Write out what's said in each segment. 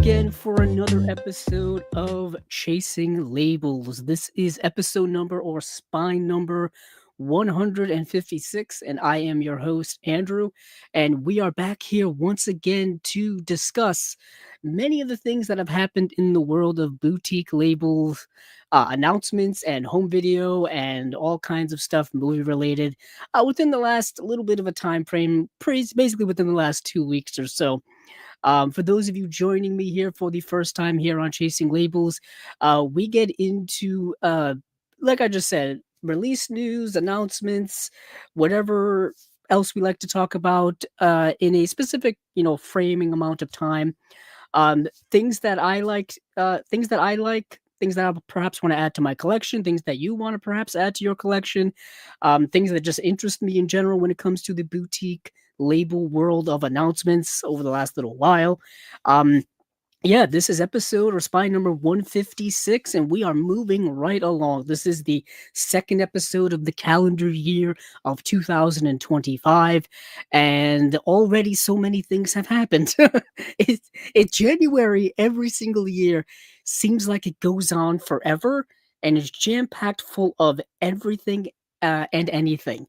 again for another episode of Chasing Labels. This is episode number or spine number 156, and I am your host, Andrew. And we are back here once again to discuss many of the things that have happened in the world of boutique labels, announcements, and home video, and all kinds of stuff movie related within the last little bit of a time frame, basically within the last 2 weeks or so. For those of you joining me here for the first time here on Chasing Labels, we get into, like I just said, release news, announcements, whatever else we like to talk about in a specific, framing amount of time. Things that I like, things that I perhaps want to add to my collection, things that you want to perhaps add to your collection, things that just interest me in general when it comes to the boutique label world of announcements over the last little while. Um, yeah, this is episode or spine number 156, and we are moving right along. This is the second episode of the calendar year of 2025, and already so many things have happened. It's January every single year seems like it goes on forever, and it's jam packed full of everything and anything.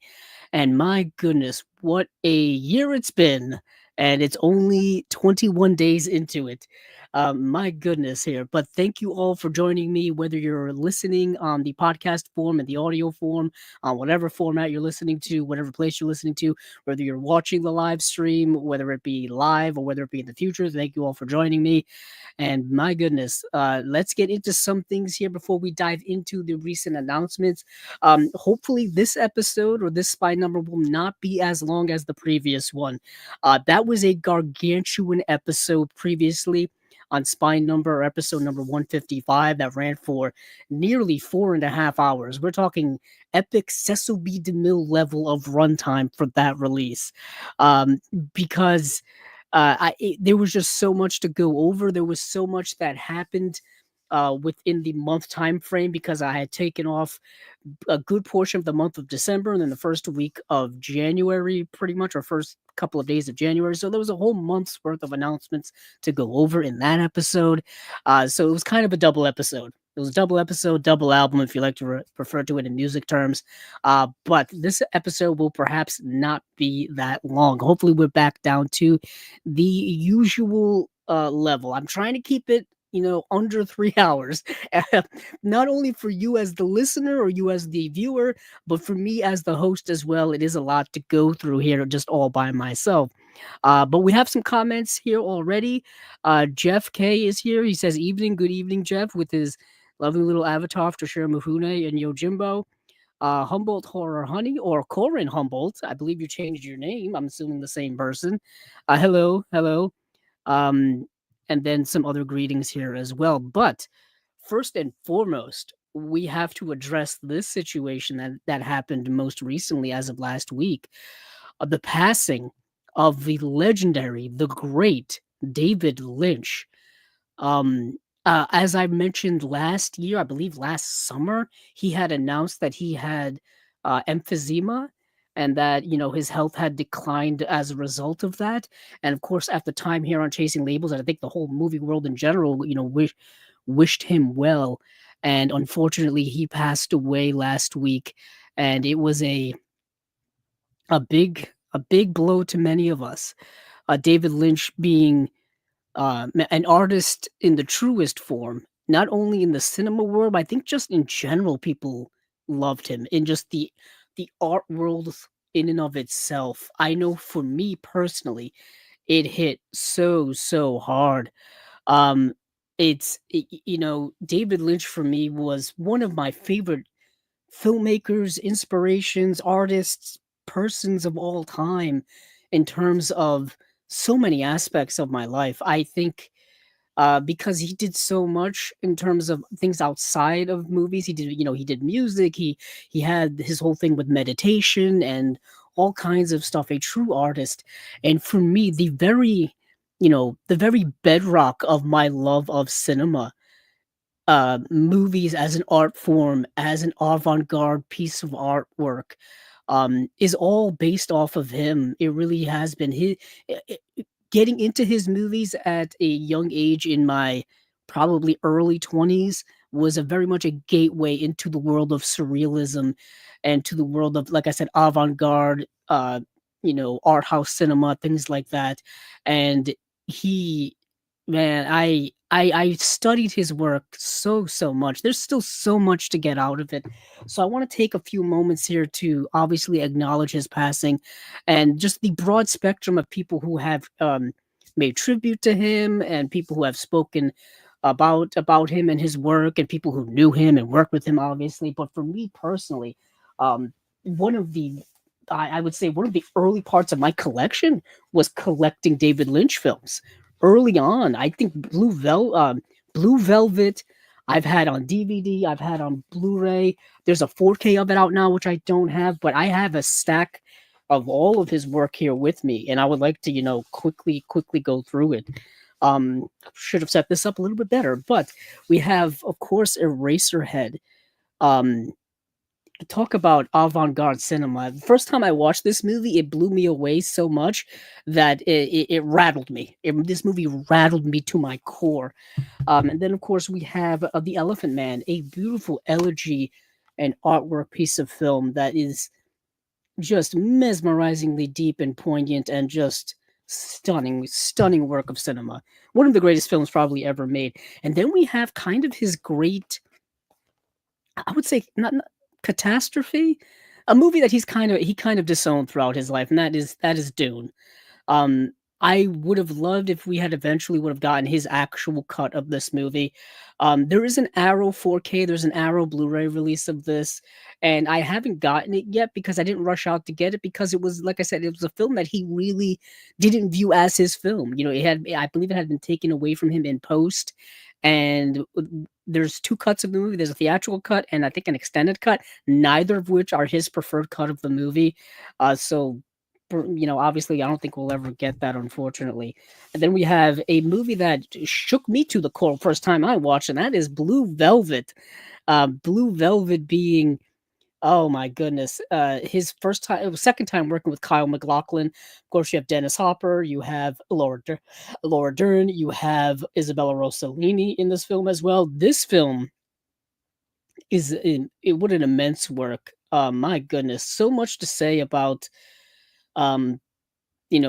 And my goodness, what a year it's been. And it's only 21 days into it. My goodness here. But thank you all for joining me, whether you're listening on the podcast form and the audio form, on whatever format you're listening to, whatever place you're listening to, whether you're watching the live stream, whether it be live or whether it be in the future. Thank you all for joining me. And my goodness, let's get into some things here before we dive into the recent announcements. Hopefully, this episode or this spy number will not be as long as the previous one. That was a gargantuan episode previously on spine number or episode number 155 that ran for nearly 4.5 hours. We're talking epic Cecil B. DeMille level of runtime for that release. Um, because there was just so much to go over. There was so much that happened within the month time frame because I had taken off a good portion of the month of December and then the first week of January, pretty much, or first couple of days of January. So there was a whole month's worth of announcements to go over in that episode. So it was kind of a double episode. It was a double episode, double album, if you like to refer to it in music terms. But this episode will perhaps not be that long. Hopefully, we're back down to the usual level. I'm trying to keep it under 3 hours, not only for you as the listener or you as the viewer, but for me as the host as well. It is a lot to go through here just all by myself. But we have some comments here already. Jeff K is here. He says, evening, good evening, Jeff, with his lovely little avatar to share Mufune and Yojimbo. Humboldt Horror Honey or Corin Humboldt. I believe you changed your name. I'm assuming the same person. Hello, hello. Um, and then some other greetings here as well. But first and foremost, we have to address this situation that happened most recently as of last week. The passing of the legendary, the great David Lynch. Um, as I mentioned last year, I believe last summer, he had announced that he had emphysema and that his health had declined as a result of that. And of course, at the time here on Chasing Labels, and I think the whole movie world in general, wished him well. And unfortunately, he passed away last week, and it was a big blow to many of us. David Lynch being an artist in the truest form, not only in the cinema world, but I think just in general, people loved him in just the art world in and of itself. I know for me personally, it hit so hard. Um, David Lynch for me was one of my favorite filmmakers, inspirations, artists, persons of all time in terms of so many aspects of my life. I think because he did so much in terms of things outside of movies. He did music. He had his whole thing with meditation and all kinds of stuff. A true artist, and for me, the very bedrock of my love of cinema, movies as an art form, as an avant-garde piece of artwork, is all based off of him. It really has been his. getting into his movies at a young age in my probably early 20s was a very much a gateway into the world of surrealism and to the world of, like I said, avant-garde, art house cinema, things like that. And he, man, I studied his work so much. There's still so much to get out of it. So I want to take a few moments here to obviously acknowledge his passing and just the broad spectrum of people who have made tribute to him and people who have spoken about him and his work and people who knew him and worked with him obviously. But for me personally, um one of the I would say one of the early parts of my collection was collecting David Lynch films. Early on, I think Blue Velvet, I've had on DVD, I've had on Blu-ray. There's a 4K of it out now, which I don't have, but I have a stack of all of his work here with me, and I would like to, quickly go through it. Should have set this up a little bit better, but we have, of course, Eraserhead. Um, Talk about avant-garde cinema. The first time I watched this movie, it blew me away so much that it rattled me. This movie rattled me to my core. And then, of course, we have The Elephant Man, a beautiful elegy and artwork piece of film that is just mesmerizingly deep and poignant and just stunning work of cinema. One of the greatest films probably ever made. And then we have kind of his great, I would say, not catastrophe, a movie that he kind of disowned throughout his life, and that is Dune. Um, I would have loved if we had eventually would have gotten his actual cut of this movie. There is an Arrow 4K, there's an Arrow Blu-ray release of this, and I haven't gotten it yet because I didn't rush out to get it because it was, like I said, it was a film that he really didn't view as his film. I believe it had been taken away from him in post, and there's two cuts of the movie. There's a theatrical cut and I think an extended cut, neither of which are his preferred cut of the movie. Obviously, I don't think we'll ever get that, unfortunately. And then we have a movie that shook me to the core first time I watched, and that is Blue Velvet. Blue Velvet being, oh my goodness, his first time, it was second time working with Kyle MacLachlan. Of course, you have Dennis Hopper, you have Laura Dern, you have Isabella Rossellini in this film as well. This film what an immense work. My goodness, so much to say about um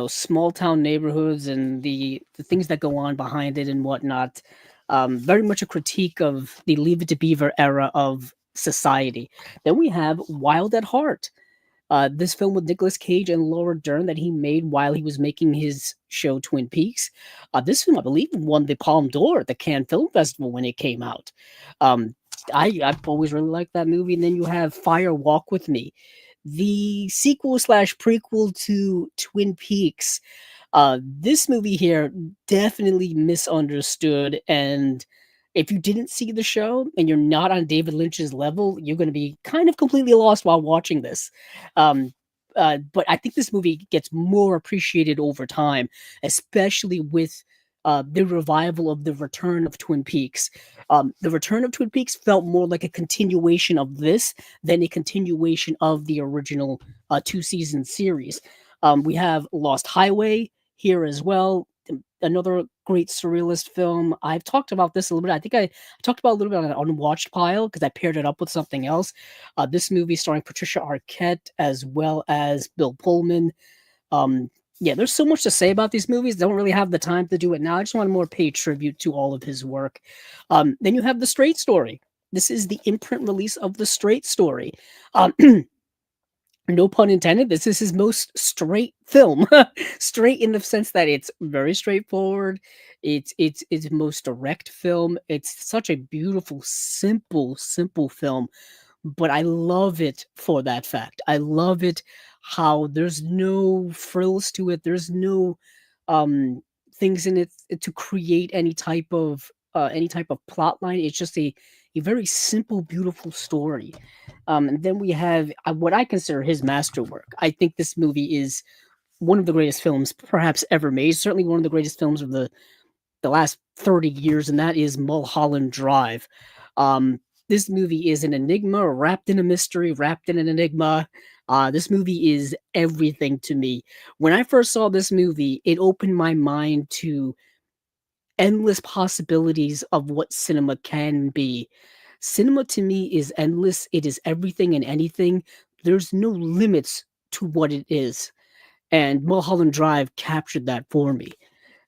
small town neighborhoods and the things that go on behind it and whatnot. Very much a critique of the Leave It to Beaver era of society. Then we have Wild at Heart. This film with Nicolas Cage and Laura Dern that he made while he was making his show Twin Peaks. This film, I believe, won the Palme d'Or at the Cannes Film Festival when it came out. Um, I've always really liked that movie. And then you have Fire Walk with Me, the sequel slash prequel to Twin Peaks. This movie here definitely misunderstood, and if you didn't see the show and you're not on David Lynch's level, you're going to be kind of completely lost while watching this. Um, but I think this movie gets more appreciated over time, especially with the revival of the Return of Twin Peaks. The Return of Twin Peaks felt more like a continuation of this than a continuation of the original two-season series. We have Lost Highway here as well, another great surrealist film. I've talked about this a little bit. I think I talked about a little bit on an unwatched pile because I paired it up with something else. This movie starring Patricia Arquette as well as Bill Pullman. Yeah, there's so much to say about these movies. Don't really have the time to do it now. I just want to more pay tribute to all of his work. Then you have The Straight Story. This is the imprint release of The Straight Story. No pun intended. This is his most straight film. Straight in the sense that it's very straightforward. It's most direct film. It's such a beautiful, simple film, but I love it for that fact. I love it how there's no frills to it. There's no um things in it to create any type of plot line. It's just a very simple, beautiful story. And then we have what I consider his masterwork. I think this movie is one of the greatest films perhaps ever made. Certainly one of the greatest films of the last 30 years, and that is Mulholland Drive. This movie is an enigma wrapped in a mystery, wrapped in an enigma. This movie is everything to me. When I first saw this movie, it opened my mind to endless possibilities of what cinema can be. Cinema to me is endless. It is everything and anything. There's no limits to what it is. And Mulholland Drive captured that for me.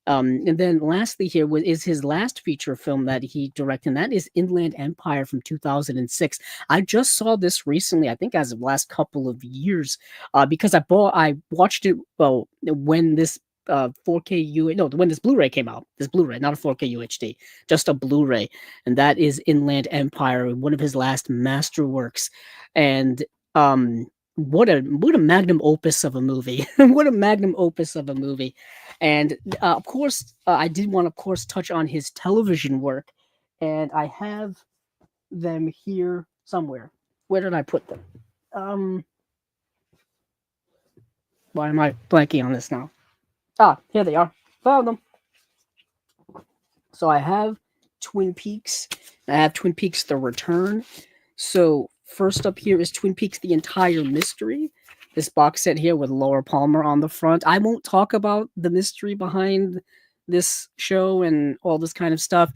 And then lastly here is his last feature film that he directed, and that is Inland Empire from 2006. I just saw this recently, I think as of last couple of years, because I watched it, well, when this 4K no, when this Blu-ray came out. This Blu-ray, not a 4K UHD, just a Blu-ray, and that is Inland Empire, one of his last masterworks. And what a magnum opus of a movie. What a magnum opus of a movie. And of course, I did want to, of course, touch on his television work, and I have them here somewhere. Where did I put them? Um, why am I blanking on this now? Ah, here they are. Found them. So I have Twin Peaks. I have Twin Peaks: The Return. So first up here is Twin Peaks: The Entire Mystery. This box set here with Laura Palmer on the front. I won't talk about the mystery behind this show and all this kind of stuff.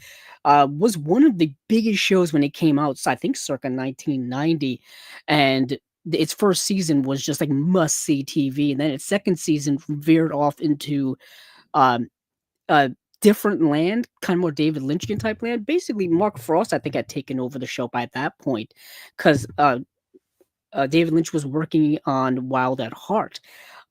Was one of the biggest shows when it came out, so I think circa 1990, and its first season was just like must see TV, and then its second season veered off into um, a different land, kind of more David Lynchian type land. Basically, Mark Frost, I think, had taken over the show by that point, because David Lynch was working on Wild at Heart.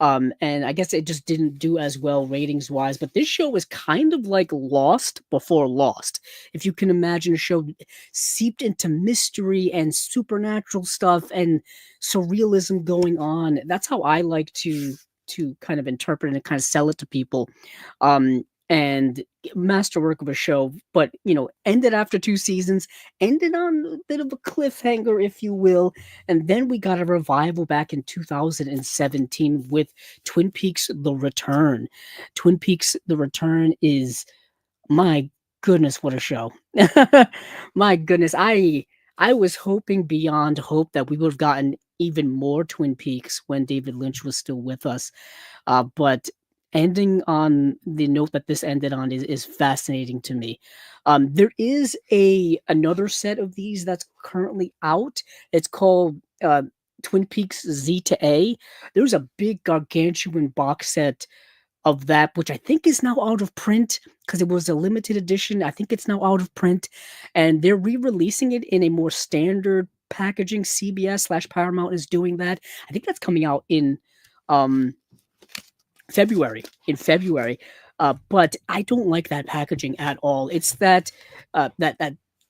And I guess it just didn't do as well ratings wise. But this show was kind of like Lost before Lost. If you can imagine a show seeped into mystery and supernatural stuff and surrealism going on. That's how I like to kind of interpret and kind of sell it to people. And masterwork of a show, but ended after 2 seasons, ended on a bit of a cliffhanger, if you will, and then we got a revival back in 2017 with Twin Peaks: The Return. Twin Peaks: The Return is, my goodness, what a show. My goodness, I was hoping beyond hope that we would have gotten even more Twin Peaks when David Lynch was still with us. But ending on the note that this ended on is fascinating to me. There is another set of these that's currently out. It's called Twin Peaks Z to A. There's a big gargantuan box set of that, which I think is now out of print because it was a limited edition. I think it's now out of print, and they're re-releasing it in a more standard packaging. CBS/Paramount is doing that. I think that's coming out in um February. But I don't like that packaging at all. It's that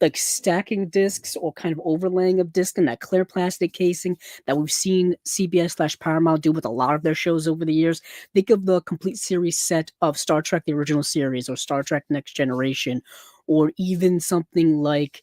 like stacking discs or kind of overlaying of disc in that clear plastic casing that we've seen CBS/Paramount do with a lot of their shows over the years. Think of the complete series set of Star Trek: The Original Series or Star Trek: Next Generation, or even something like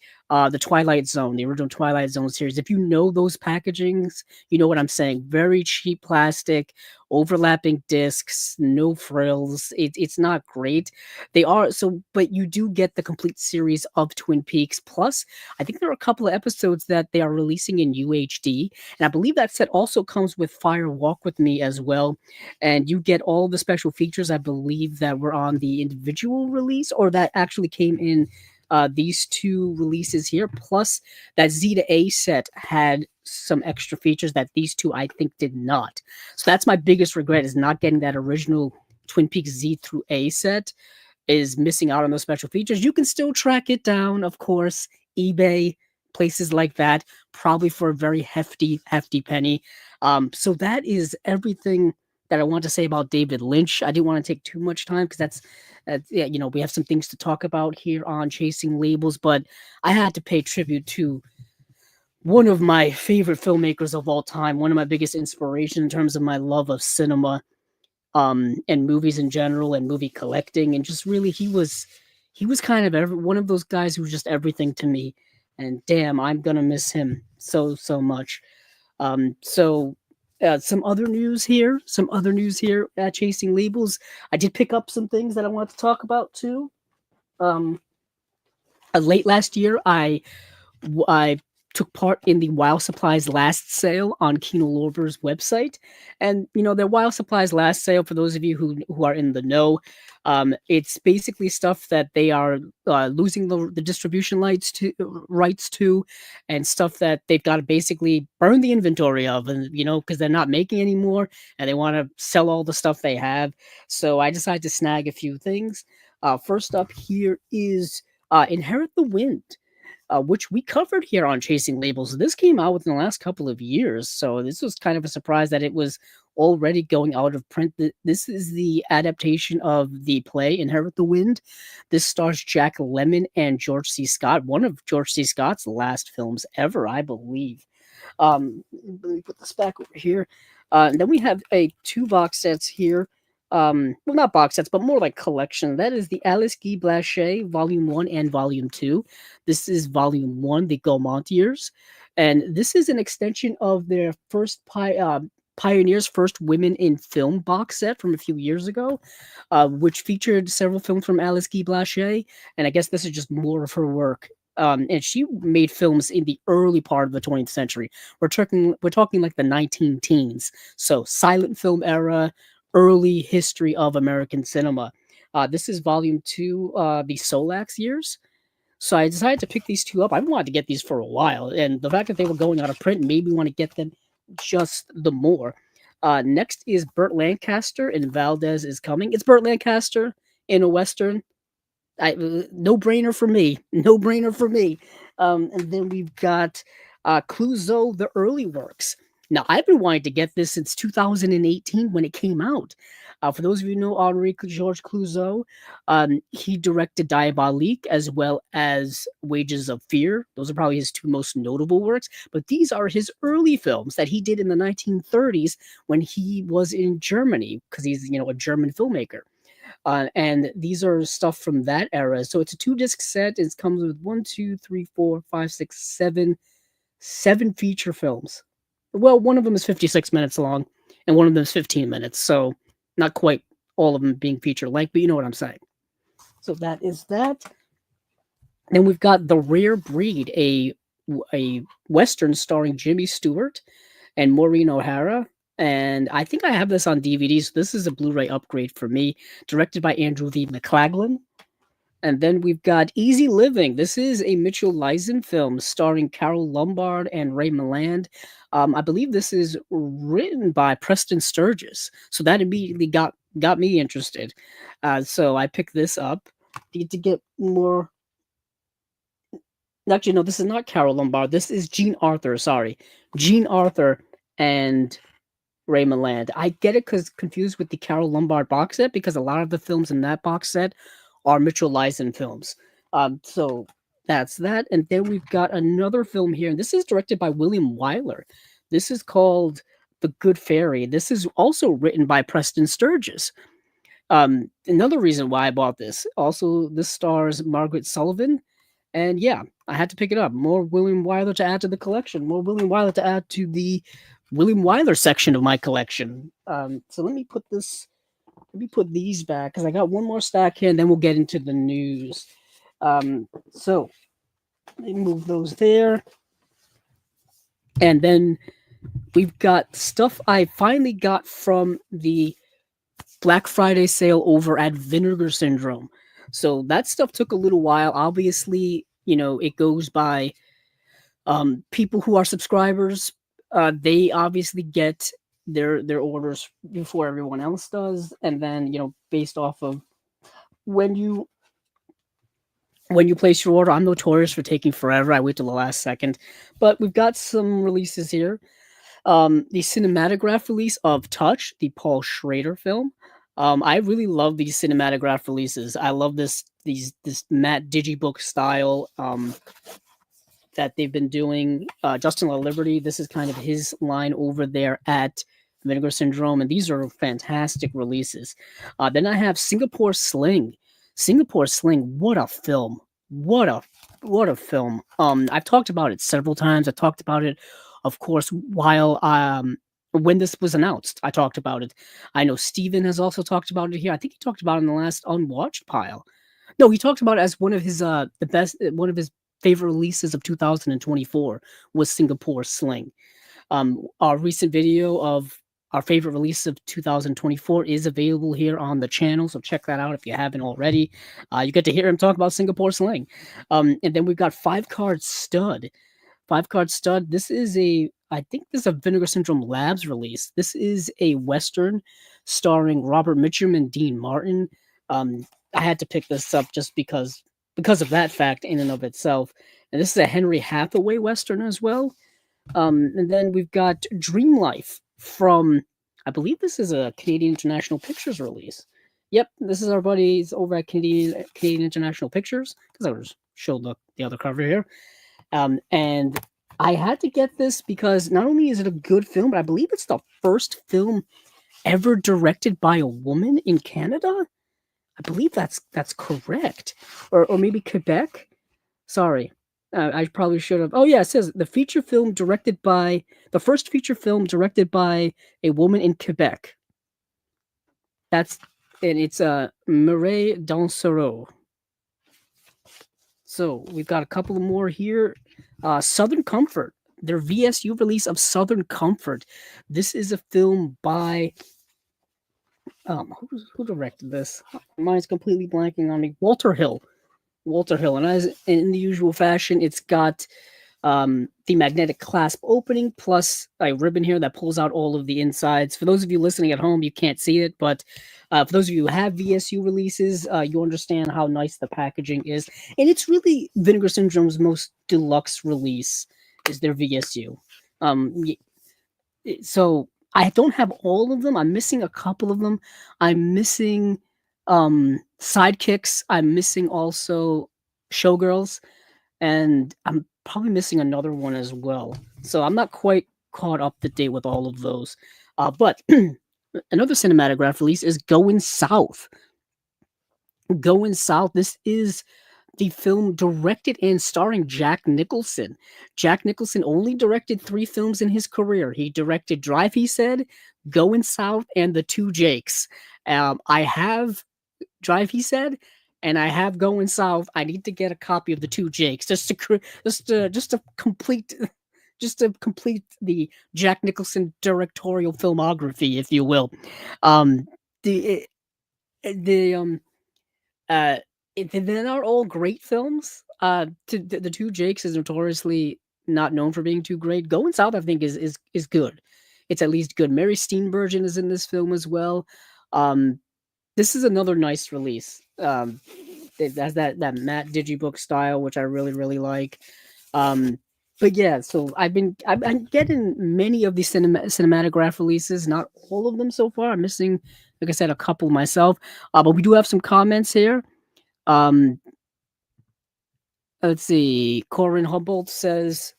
the Twilight Zone, the original Twilight Zone series. If you know those packagings, you know what I'm saying. Very cheap plastic, overlapping discs, no frills. It's not great. They are so, but you do get the complete series of Twin Peaks. Plus, I think there are a couple of episodes that they are releasing in UHD, and I believe that set also comes with Fire Walk with Me as well. And you get all the special features, I believe, that were on the individual release or that actually came in these two releases here. Plus, that Z to A set had some extra features that these two I think did not. So that's my biggest regret, is not getting that original Twin Peaks Z through A set, is missing out on those special features. You can still track it down, of course, eBay, places like that, probably for a very hefty penny. So that is everything that I want to say about David Lynch. I didn't want to take too much time because yeah, we have some things to talk about here on Chasing Labels, but I had to pay tribute to one of my favorite filmmakers of all time, one of my biggest inspirations in terms of my love of cinema, and movies in general and movie collecting, and just really he was kind of one of those guys who was just everything to me, and damn, I'm gonna miss him so much. So some other news here, at Chasing Labels. I did pick up some things that I want to talk about too. Um, late last year, I took part in the Wow Supplies last sale on Kino website. And their Wow Supplies last sale, for those of you who are in the know, it's basically stuff that they are losing the distribution rights to, and stuff that they've got to basically burn the inventory of, and because they're not making anymore, and they want to sell all the stuff they have. So I decided to snag a few things. First up here is Inherit the Wind, which we covered here on Chasing Labels. This came out within the last couple of years, so this was kind of a surprise that it was already going out of print. This is the adaptation of the play Inherit the Wind. This stars Jack Lemmon and George C. Scott, one of George C. Scott's last films ever, I believe. Let me put this back over here. And then we have two box sets here. Well, not box sets, but more like collection. That is the Alice Guy Blaché Volume 1 and Volume 2. This is Volume 1, the Gaumont Years. And this is an extension of their first Pioneers First Women in Film box set from a few years ago, which featured several films from Alice Guy Blaché. And I guess this is just more of her work. And she made films in the early part of the 20th century. We're talking like the 19 teens. So silent film era, early history of American cinema. This is Volume 2, the Solax Years. So I decided to pick these two up. I've wanted to get these for a while, and the fact that they were going out of print made me want to get them just the more. Next is Burt Lancaster and Valdez is Coming. It's Burt Lancaster in a Western. No brainer for me. No brainer for me. And then we've got Clouseau, the early works. Now, I've been wanting to get this since 2018 when it came out. For those of you who know Henri Georges Clouseau, he directed Diabolique as well as Wages of Fear. Those are probably his two most notable works. But these are his early films that he did in the 1930s when he was in Germany, because he's a German filmmaker. And these are stuff from that era. So it's a 2-disc set. It comes with 1, 2, 3, 4, 5, 6, 7 feature films. Well, one of them is 56 minutes long, and one of them is 15 minutes. So not quite all of them being feature length, but you know what I'm saying. So that is that. Then we've got The Rare Breed, a Western starring Jimmy Stewart and Maureen O'Hara. And I think I have this on DVD, so this is a Blu-ray upgrade for me, directed by Andrew V. McLaglen. And then we've got Easy Living. This is a Mitchell Leisen film starring Carol Lombard and Ray Milland. I believe this is written by Preston Sturges, so that immediately got me interested. So I picked this up to get more. Actually, no, this is not Carol Lombard. This is Jean Arthur. Sorry, Jean Arthur and Ray Milland. I get it confused with the Carol Lombard box set because a lot of the films in that box set are Mitchell Leisen films. So that's that. And then we've got another film here, and this is directed by William Wyler. This is called The Good Fairy. This is also written by Preston Sturges. Another reason why I bought this. Also, this stars Margaret Sullivan. And yeah, I had to pick it up. More William Wyler to add to the collection. More William Wyler to add to the William Wyler section of my collection. So let me put these back because I got one more stack here, and then we'll get into the news. So let me move those there. And then we've got stuff I finally got from the Black Friday sale over at Vinegar Syndrome. So that stuff took a little while. Obviously, it goes by people who are subscribers. They obviously get their orders before everyone else does, and then based off of when you place your order. I'm notorious for taking forever. I wait till the last second, but we've got some releases here. The cinematograph release of Touch, the Paul Schrader film. I really love these cinematograph releases. I love this matte digibook style that they've been doing. Justin La Liberty, this is kind of his line over there at Vinegar Syndrome, and these are fantastic releases. Then I have Singapore Sling. Singapore Sling, what a film. What a film. I've talked about it several times. I talked about it, of course, while when this was announced. I talked about it. I know Steven has also talked about it here. I think he talked about it in the last Unwatched pile. No, he talked about it as one of his favorite releases of 2024 was Singapore Sling. Our recent video of our favorite release of 2024 is available here on the channel, so check that out if you haven't already. You get to hear him talk about Singapore Sling. And then we've got Five Card Stud. Five Card Stud. I think this is a Vinegar Syndrome Labs release. This is a Western starring Robert Mitchum and Dean Martin. I had to pick this up just because of that fact in and of itself. And this is a Henry Hathaway Western as well. And then we've got Dream Life from, I believe this is a Canadian International Pictures release. Yep, this is our buddies over at Canadian International Pictures, because I just showed the other cover here. And I had to get this because not only is it a good film, but I believe it's the first film ever directed by a woman in Canada. I believe that's correct, or maybe Quebec. Sorry, I probably should have. Oh yeah, it says the first feature film directed by a woman in Quebec. It's Mireille Dansereau. So we've got a couple more here. Southern Comfort, their VSU release of Southern Comfort. This is a film by who directed this? Mine's completely blanking on me. Walter Hill, and as in the usual fashion, it's got the magnetic clasp opening plus a ribbon here that pulls out all of the insides. For those of you listening at home, you can't see it, but for those of you who have VSU releases, you understand how nice the packaging is. And it's really Vinegar Syndrome's most deluxe release is their VSU. So I don't have all of them. I'm missing a couple of them. I'm missing Sidekicks. I'm missing also Showgirls. And I'm probably missing another one as well. So I'm not quite caught up to date with all of those. But another cinematograph release is Going South. Going South. This is the film directed and starring Jack Nicholson. Jack Nicholson only directed 3 films in his career. He directed Drive, he said, Going South, and The Two Jakes. I have Drive, he said, and I have Going South. I need to get a copy of The Two Jakes just to complete the Jack Nicholson directorial filmography, if you will. They're not all great films. The Two Jakes is notoriously not known for being too great. Going South, I think, is good. It's at least good. Mary Steenburgen is in this film as well. This is another nice release. It has that matte digibook style, which I really, really like. But yeah, so I'm getting many of these cinematograph releases, not all of them so far. I'm missing, like I said, a couple myself. But we do have some comments here. Let's see. Corin Humboldt says,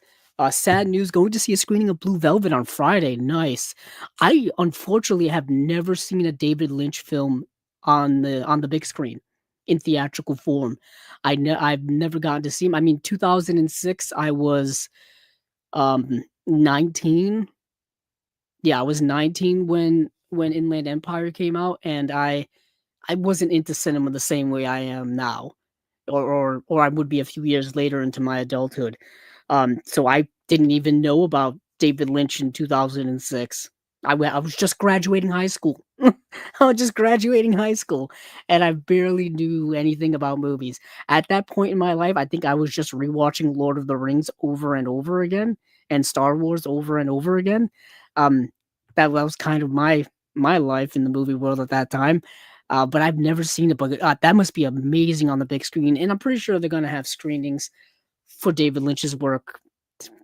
sad news, going to see a screening of Blue Velvet on Friday. Nice. I unfortunately have never seen a David Lynch film on the big screen in theatrical form. I've never gotten to see him. I mean, 2006, I was 19. Yeah, I was 19 when Inland Empire came out, and I wasn't into cinema the same way I am now, or I would be a few years later into my adulthood. So I didn't even know about David Lynch in 2006. I was just graduating high school. I was just graduating high school, and I barely knew anything about movies. At that point in my life, I think I was just rewatching Lord of the Rings over and over again, and Star Wars over and over again. That was kind of my life in the movie world at that time. But I've never seen it. But that must be amazing on the big screen, and I'm pretty sure they're going to have screenings for David Lynch's work,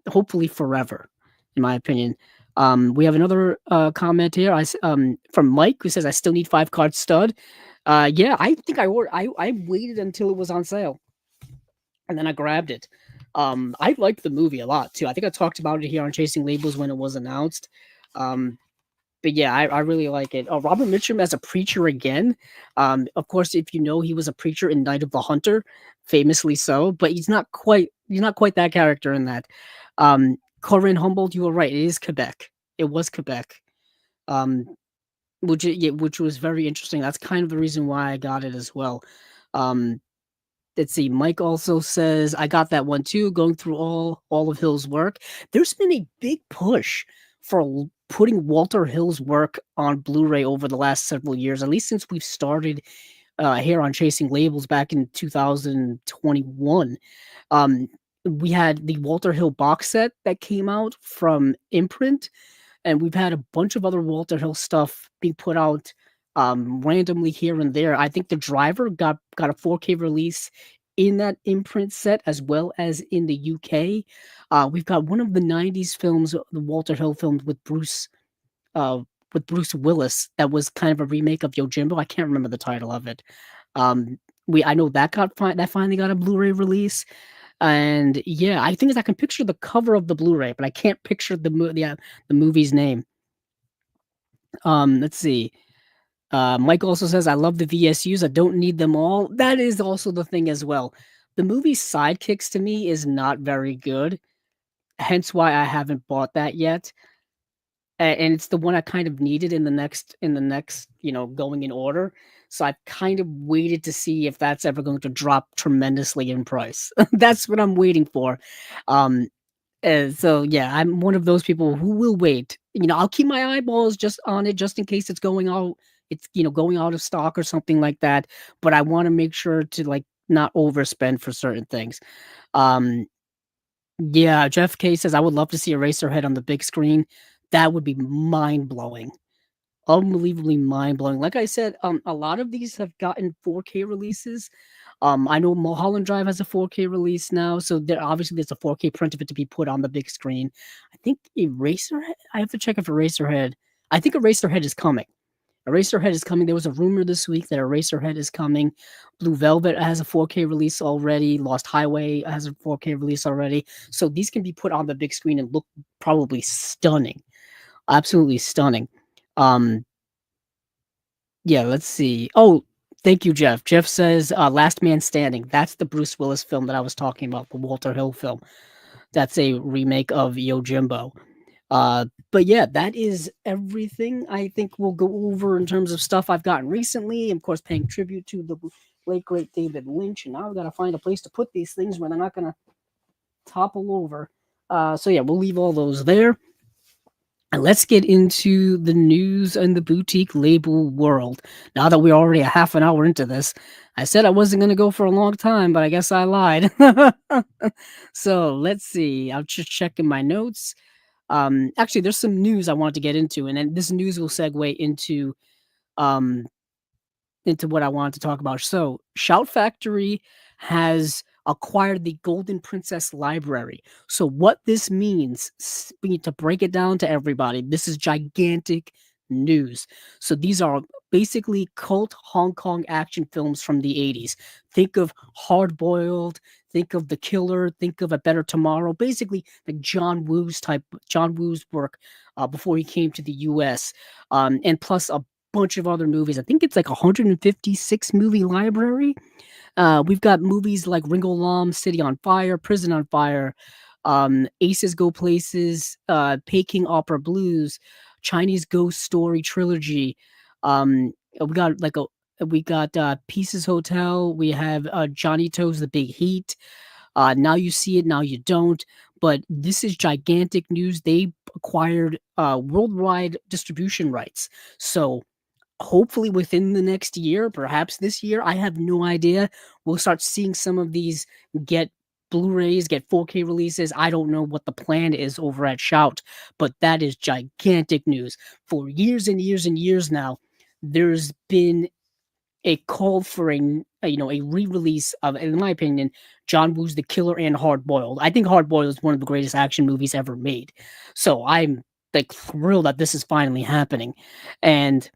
hopefully forever, in my opinion. We have another comment here from Mike, who says, I still need 5-card stud. Yeah, I think I waited until it was on sale, and then I grabbed it. I liked the movie a lot, too. I think I talked about it here on Chasing Labels when it was announced. But yeah, I really like it. Robert Mitchum as a preacher again. Of course, if you know, he was a preacher in Night of the Hunter, famously so, but he's not quite that character in that. Corinne Humboldt, you were right. It is Quebec. It was Quebec, which was very interesting. That's kind of the reason why I got it as well. Let's see. Mike also says, "I got that one too." Going through all of Hill's work, there's been a big push for putting Walter Hill's work on Blu-ray over the last several years, at least since we've started here on Chasing Labels back in 2021. Um, we had the Walter Hill box set that came out from Imprint, and we've had a bunch of other Walter Hill stuff being put out randomly here and there. I think The Driver got a 4K release in that Imprint set as well as in the UK. We've got one of the '90s films, the Walter Hill films uh, with Bruce Willis, that was kind of a remake of Yojimbo. I can't remember the title of it. Um, I know that that finally got a Blu-ray release. And yeah, I think I can picture the cover of the Blu-ray, but I can't picture the movie's name. Let's see. Mike also says, "I love the VSUs. I don't need them all." That is also the thing as well. The movie Sidekicks to me is not very good, hence why I haven't bought that yet. And it's the one I kind of needed in the next, going in order. So I've kind of waited to see if that's ever going to drop tremendously in price. That's what I'm waiting for. Um, so yeah, I'm one of those people who will wait. I'll keep my eyeballs just on it just in case it's going out of stock or something like that. But I want to make sure to like not overspend for certain things. Um, yeah, Jeff K says I would love to see Eraserhead on the big screen. That would be mind blowing, unbelievably mind blowing. Like I said, a lot of these have gotten 4K releases. I know Mulholland Drive has a 4K release now, so there's a 4K print of it to be put on the big screen. I think Eraserhead. I have to check if Eraserhead. I think Eraserhead is coming. Eraserhead is coming. There was a rumor this week that Eraserhead is coming. Blue Velvet has a 4K release already. Lost Highway has a 4K release already. So these can be put on the big screen and look probably stunning, absolutely stunning. Um, yeah, let's see. Oh, thank you, Jeff. Jeff says Last Man Standing. That's the Bruce Willis film that I was talking about, the Walter Hill film. That's a remake of Yojimbo. But yeah, that is everything I think we'll go over in terms of stuff I've gotten recently. Of course, paying tribute to the late great David Lynch, and now we got to find a place to put these things where they're not gonna topple over. So yeah, we'll leave all those there. And let's get into the news and the boutique label world. Now that we're already a half an hour into this, I said I wasn't going to go for a long time, but I guess I lied. So let's see. I'm just checking my notes. Actually, there's some news I wanted to get into, and then this news will segue um, into what I wanted to talk about. So, Shout Factory has acquired the Golden Princess Library. So, what this means, we need to break it down to everybody. This is gigantic news. So, these are basically cult Hong Kong action films from the 80s. Think of Hard Boiled, think of The Killer, think of A Better Tomorrow. Basically, like John Woo's work before he came to the US. And plus a bunch of other movies. I think it's like 156 movie library. We've got movies like Ringo Lam, City on Fire, Prison on Fire, Aces Go Places, Peking Opera Blues, Chinese Ghost Story Trilogy. We got Pieces Hotel. We have Johnny Toes The Big Heat. Now You See It, Now You Don't. But this is gigantic news. They acquired worldwide distribution rights. So hopefully within the next year, perhaps this year, I have no idea. We'll start seeing some of these get Blu-rays, get 4K releases. I don't know what the plan is over at Shout, but that is gigantic news. For years and years and years now, there's been a call for a re-release of, in my opinion, John Woo's The Killer and Hard Boiled. I think Hard Boiled is one of the greatest action movies ever made. So I'm like thrilled that this is finally happening. And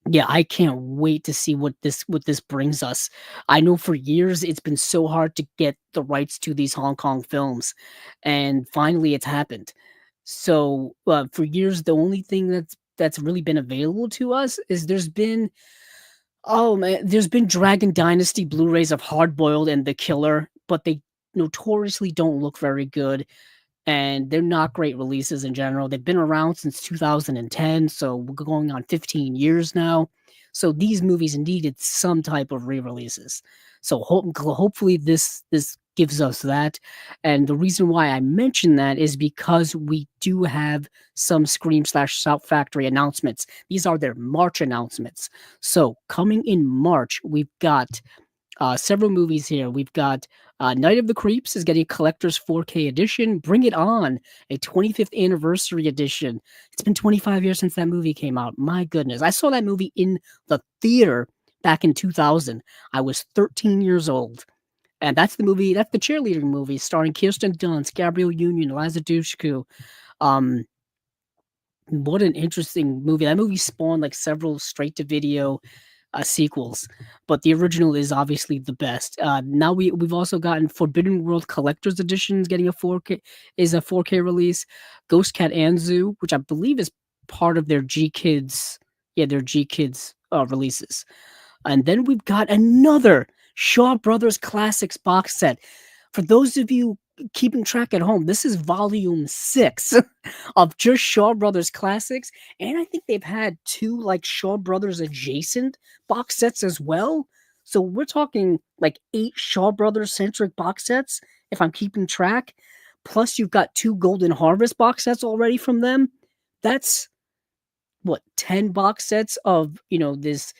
yeah, I can't wait to see what this brings us. I know for years it's been so hard to get the rights to these Hong Kong films, and finally it's happened. So for years, the only thing that's really been available to us is there's been Dragon Dynasty Blu-rays of Hard Boiled and The Killer, but they notoriously don't look very good, and they're not great releases in general. They've been around since 2010, so we're going on 15 years now. So these movies needed some type of re-releases. So hopefully this gives us that. And the reason why I mention that is because we do have some Scream/Shout Factory announcements. These are their March announcements. So coming in March, we've got several movies here. We've got Night of the Creeps is getting a collector's 4K edition. Bring It On, a 25th anniversary edition. It's been 25 years since that movie came out. My goodness. I saw that movie in the theater back in 2000. I was 13 years old. And that's the movie, that's the cheerleading movie starring Kirsten Dunst, Gabrielle Union, Eliza Dushku. Um, what an interesting movie. That movie spawned like several straight to video sequels, but the original is obviously the best. Now we've also gotten Forbidden World Collector's Editions getting a 4K release. Ghost Cat Anzu, which I believe is part of their G Kids, their G Kids releases. And then we've got another Shaw Brothers Classics box set. For those of you keeping track at home, this is volume 6 of just Shaw Brothers Classics. And I think they've had 2 like Shaw Brothers adjacent box sets as well. So we're talking like 8 Shaw Brothers centric box sets, if I'm keeping track. Plus you've got 2 Golden Harvest box sets already from them. That's what, 10 box sets of, this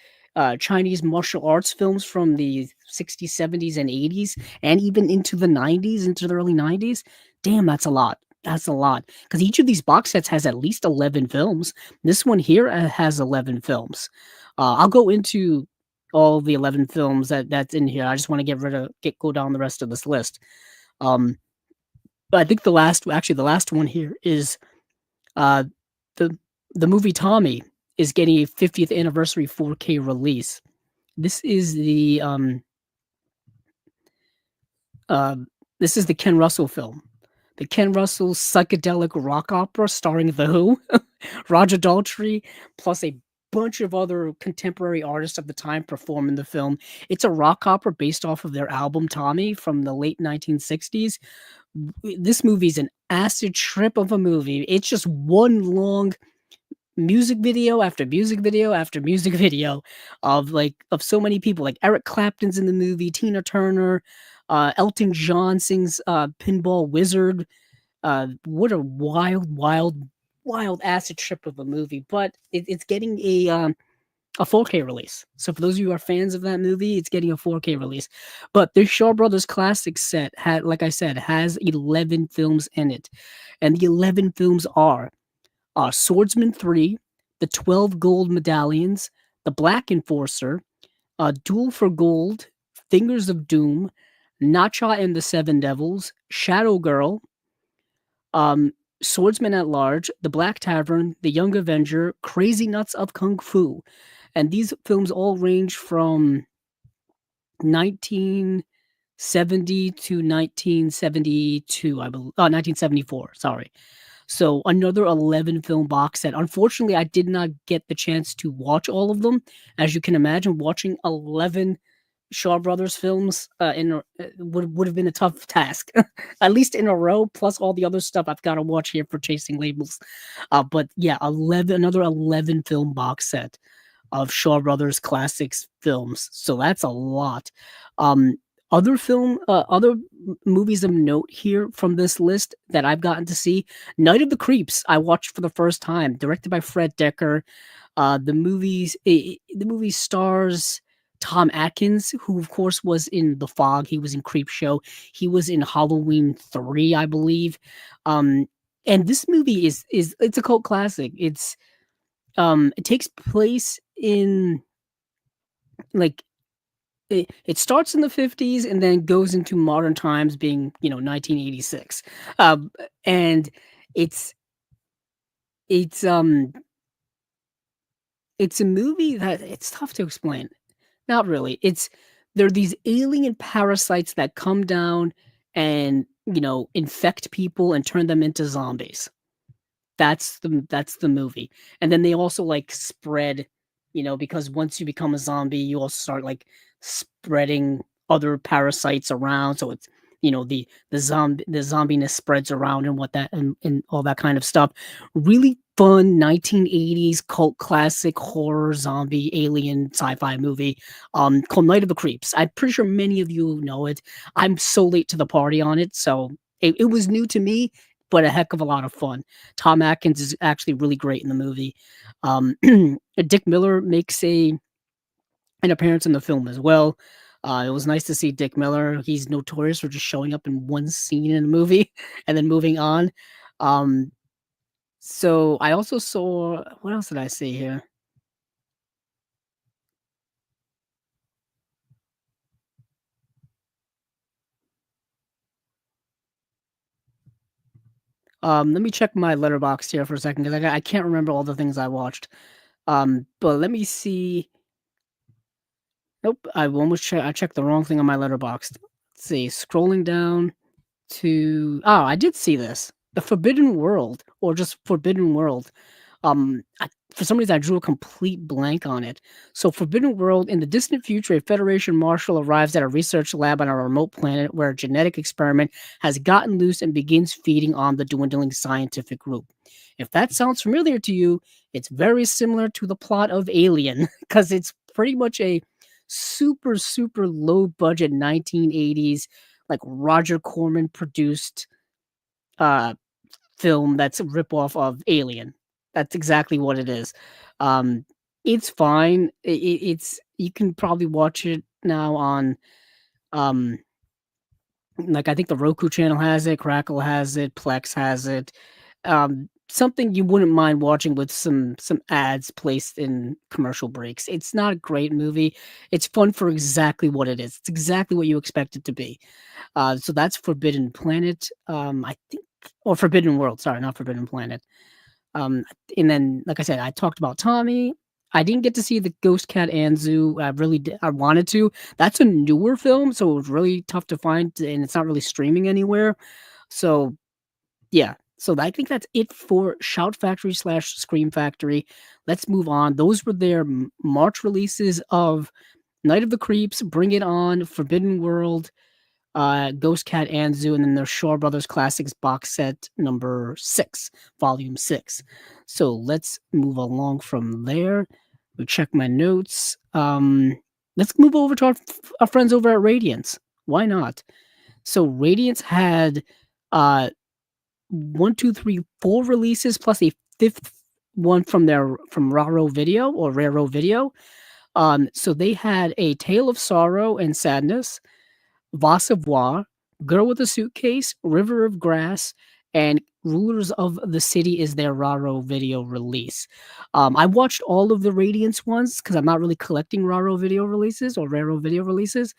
Chinese martial arts films from the 60s, 70s, and 80s, and even into the 90s, into the early 90s. Damn, that's a lot. That's a lot. Because each of these box sets has at least 11 films. This one here has 11 films. I'll go into all the 11 films that's in here. I just want to go down the rest of this list. But I think the last one here is the the movie Tommy is getting a 50th anniversary 4K release. This is the Ken Russell film. The Ken Russell psychedelic rock opera starring The Who, Roger Daltrey, plus a bunch of other contemporary artists of the time perform in the film. It's a rock opera based off of their album Tommy from the late 1960s. This movie's an acid trip of a movie. It's just one long music video after music video after music video of so many people. Like Eric Clapton's in the movie, Tina Turner, Elton John sings Pinball Wizard. What a wild acid trip of a movie. But it's getting a 4K release. So for those of you who are fans of that movie, it's getting a 4K release. But the Shaw Brothers Classic set like I said, has 11 films in it. And the 11 films are Swordsman 3, The 12 Gold Medallions, The Black Enforcer, Duel for Gold, Fingers of Doom, Nacha and the Seven Devils, Shadow Girl, Swordsman at Large, The Black Tavern, The Young Avenger, Crazy Nuts of Kung Fu. And these films all range from 1970 to 1972, I believe. 1974, sorry. So another 11 film box set. Unfortunately, I did not get the chance to watch all of them. As you can imagine, watching 11 Shaw Brothers films would have been a tough task, at least in a row. Plus all the other stuff I've got to watch here for Chasing Labels. But yeah, another 11 film box set of Shaw Brothers Classics films. So that's a lot. Other movies of note here from this list that I've gotten to see. Night of the Creeps, I watched for the first time, directed by Fred Decker. The movie stars Tom Atkins, who of course was in The Fog. He was in Creepshow. He was in Halloween 3, I believe. And this movie it's a cult classic. It takes place in like it starts in the 50s and then goes into modern times, being 1986. And it's a movie that it's tough to explain. Not really. There are these alien parasites that come down and infect people and turn them into zombies. That's the movie. And then they also spread, because once you become a zombie, you also start spreading other parasites around. So it's the zombiness spreads around and what that and all that kind of stuff. Really fun 1980s cult classic horror zombie alien sci-fi movie called Night of the Creeps. I'm pretty sure many of you know it. I'm so late to the party on it, so it was new to me, but a heck of a lot of fun. Tom Atkins is actually really great in the movie. Um, Dick Miller makes an appearance in the film as well. It was nice to see Dick Miller. He's notorious for just showing up in one scene in a movie and then moving on. Um, so I also saw what else did I see here? Let me check my letterbox here for a second because I can't remember all the things I watched. But let me see. Nope, I checked the wrong thing on my letterbox. Let's see, scrolling down to I did see this. The Forbidden World, or just Forbidden World. For some reason, I drew a complete blank on it. So, Forbidden World, in the distant future, a Federation marshal arrives at a research lab on a remote planet where a genetic experiment has gotten loose and begins feeding on the dwindling scientific group. If that sounds familiar to you, it's very similar to the plot of Alien, because it's pretty much a super, super low budget 1980s, like Roger Corman produced uh film that's a ripoff of Alien. That's exactly what it is. Um, it's fine. It's you can probably watch it now on um like I think the Roku channel has it, Crackle has it, Plex has it. Something you wouldn't mind watching with some ads placed in commercial breaks. It's not a great movie. It's fun for exactly what it is. It's exactly what you expect it to be. So that's Forbidden Planet. I think or Forbidden World. Sorry, not Forbidden Planet. Um, and then, like I said, I talked about Tommy. I didn't get to see the Ghost Cat Anzu. I wanted to. That's a newer film, so it was really tough to find, and it's not really streaming anywhere. So yeah. So I think that's it for Shout Factory slash Scream Factory. Let's move on. Those were their March releases of Night of the Creeps, Bring It On, Forbidden World, Ghost Cat Anzu, and then their Shaw Brothers Classics box set number 6, volume 6. So let's move along from there. We check my notes. Let's move over to our friends over at Radiance. Why not? So Radiance had uh one, two, three, four releases plus a fifth one from Raro Video or Raro Video. So they had a Tale of Sorrow and Sadness, Savoir, Girl with a Suitcase, River of Grass, and Rulers of the City is their Raro Video release. I watched all of the Radiance ones because I'm not really collecting Raro Video releases or Raro Video releases,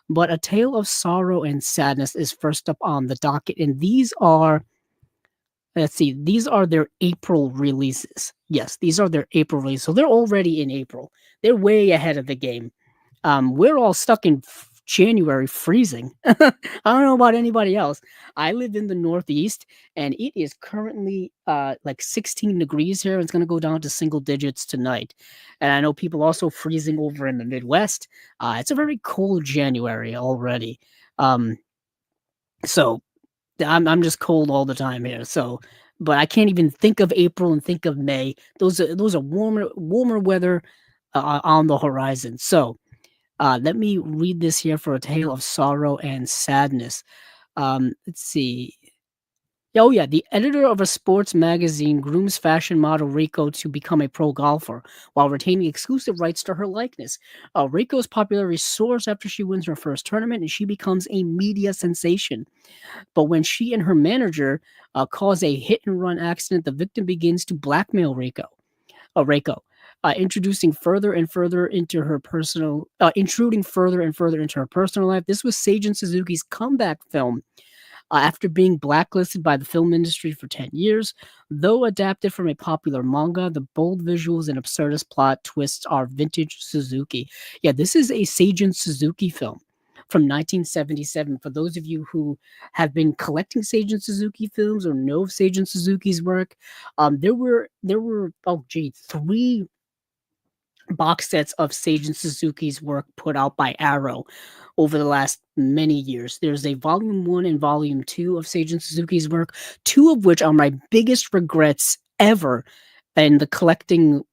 but A Tale of Sorrow and Sadness is first up on the docket, and these are let's see, these are their April releases. Yes, these are their April releases. So they're already in April. They're way ahead of the game. We're all stuck in January freezing. I don't know about anybody else. I live in the Northeast and it is currently like 16 degrees here. It's going to go down to single digits tonight. And I know people also freezing over in the Midwest. It's a very cold January already. Um, so I'm just cold all the time here. So, but I can't even think of April and think of May. Those are warmer weather on the horizon. So, let me read this here for A Tale of Sorrow and Sadness. Let's see. Oh yeah, the editor of a sports magazine grooms fashion model Reiko to become a pro golfer while retaining exclusive rights to her likeness. Reiko's popularity soars after she wins her first tournament and she becomes a media sensation. But when she and her manager cause a hit and run accident, the victim begins to blackmail Reiko, introducing further and further into her personal, intruding further and further into her personal life. This was Seijun Suzuki's comeback film after being blacklisted by the film industry for 10 years. Though adapted from a popular manga, the bold visuals and absurdist plot twists are vintage Suzuki. Yeah, this is a Seijun Suzuki film from 1977. For those of you who have been collecting Seijun Suzuki films or know of Seijun Suzuki's work, there were three box sets of Seijun Suzuki's work put out by Arrow over the last many years. There's a volume 1 and volume 2 of Seijun Suzuki's work, two of which are my biggest regrets ever in the collecting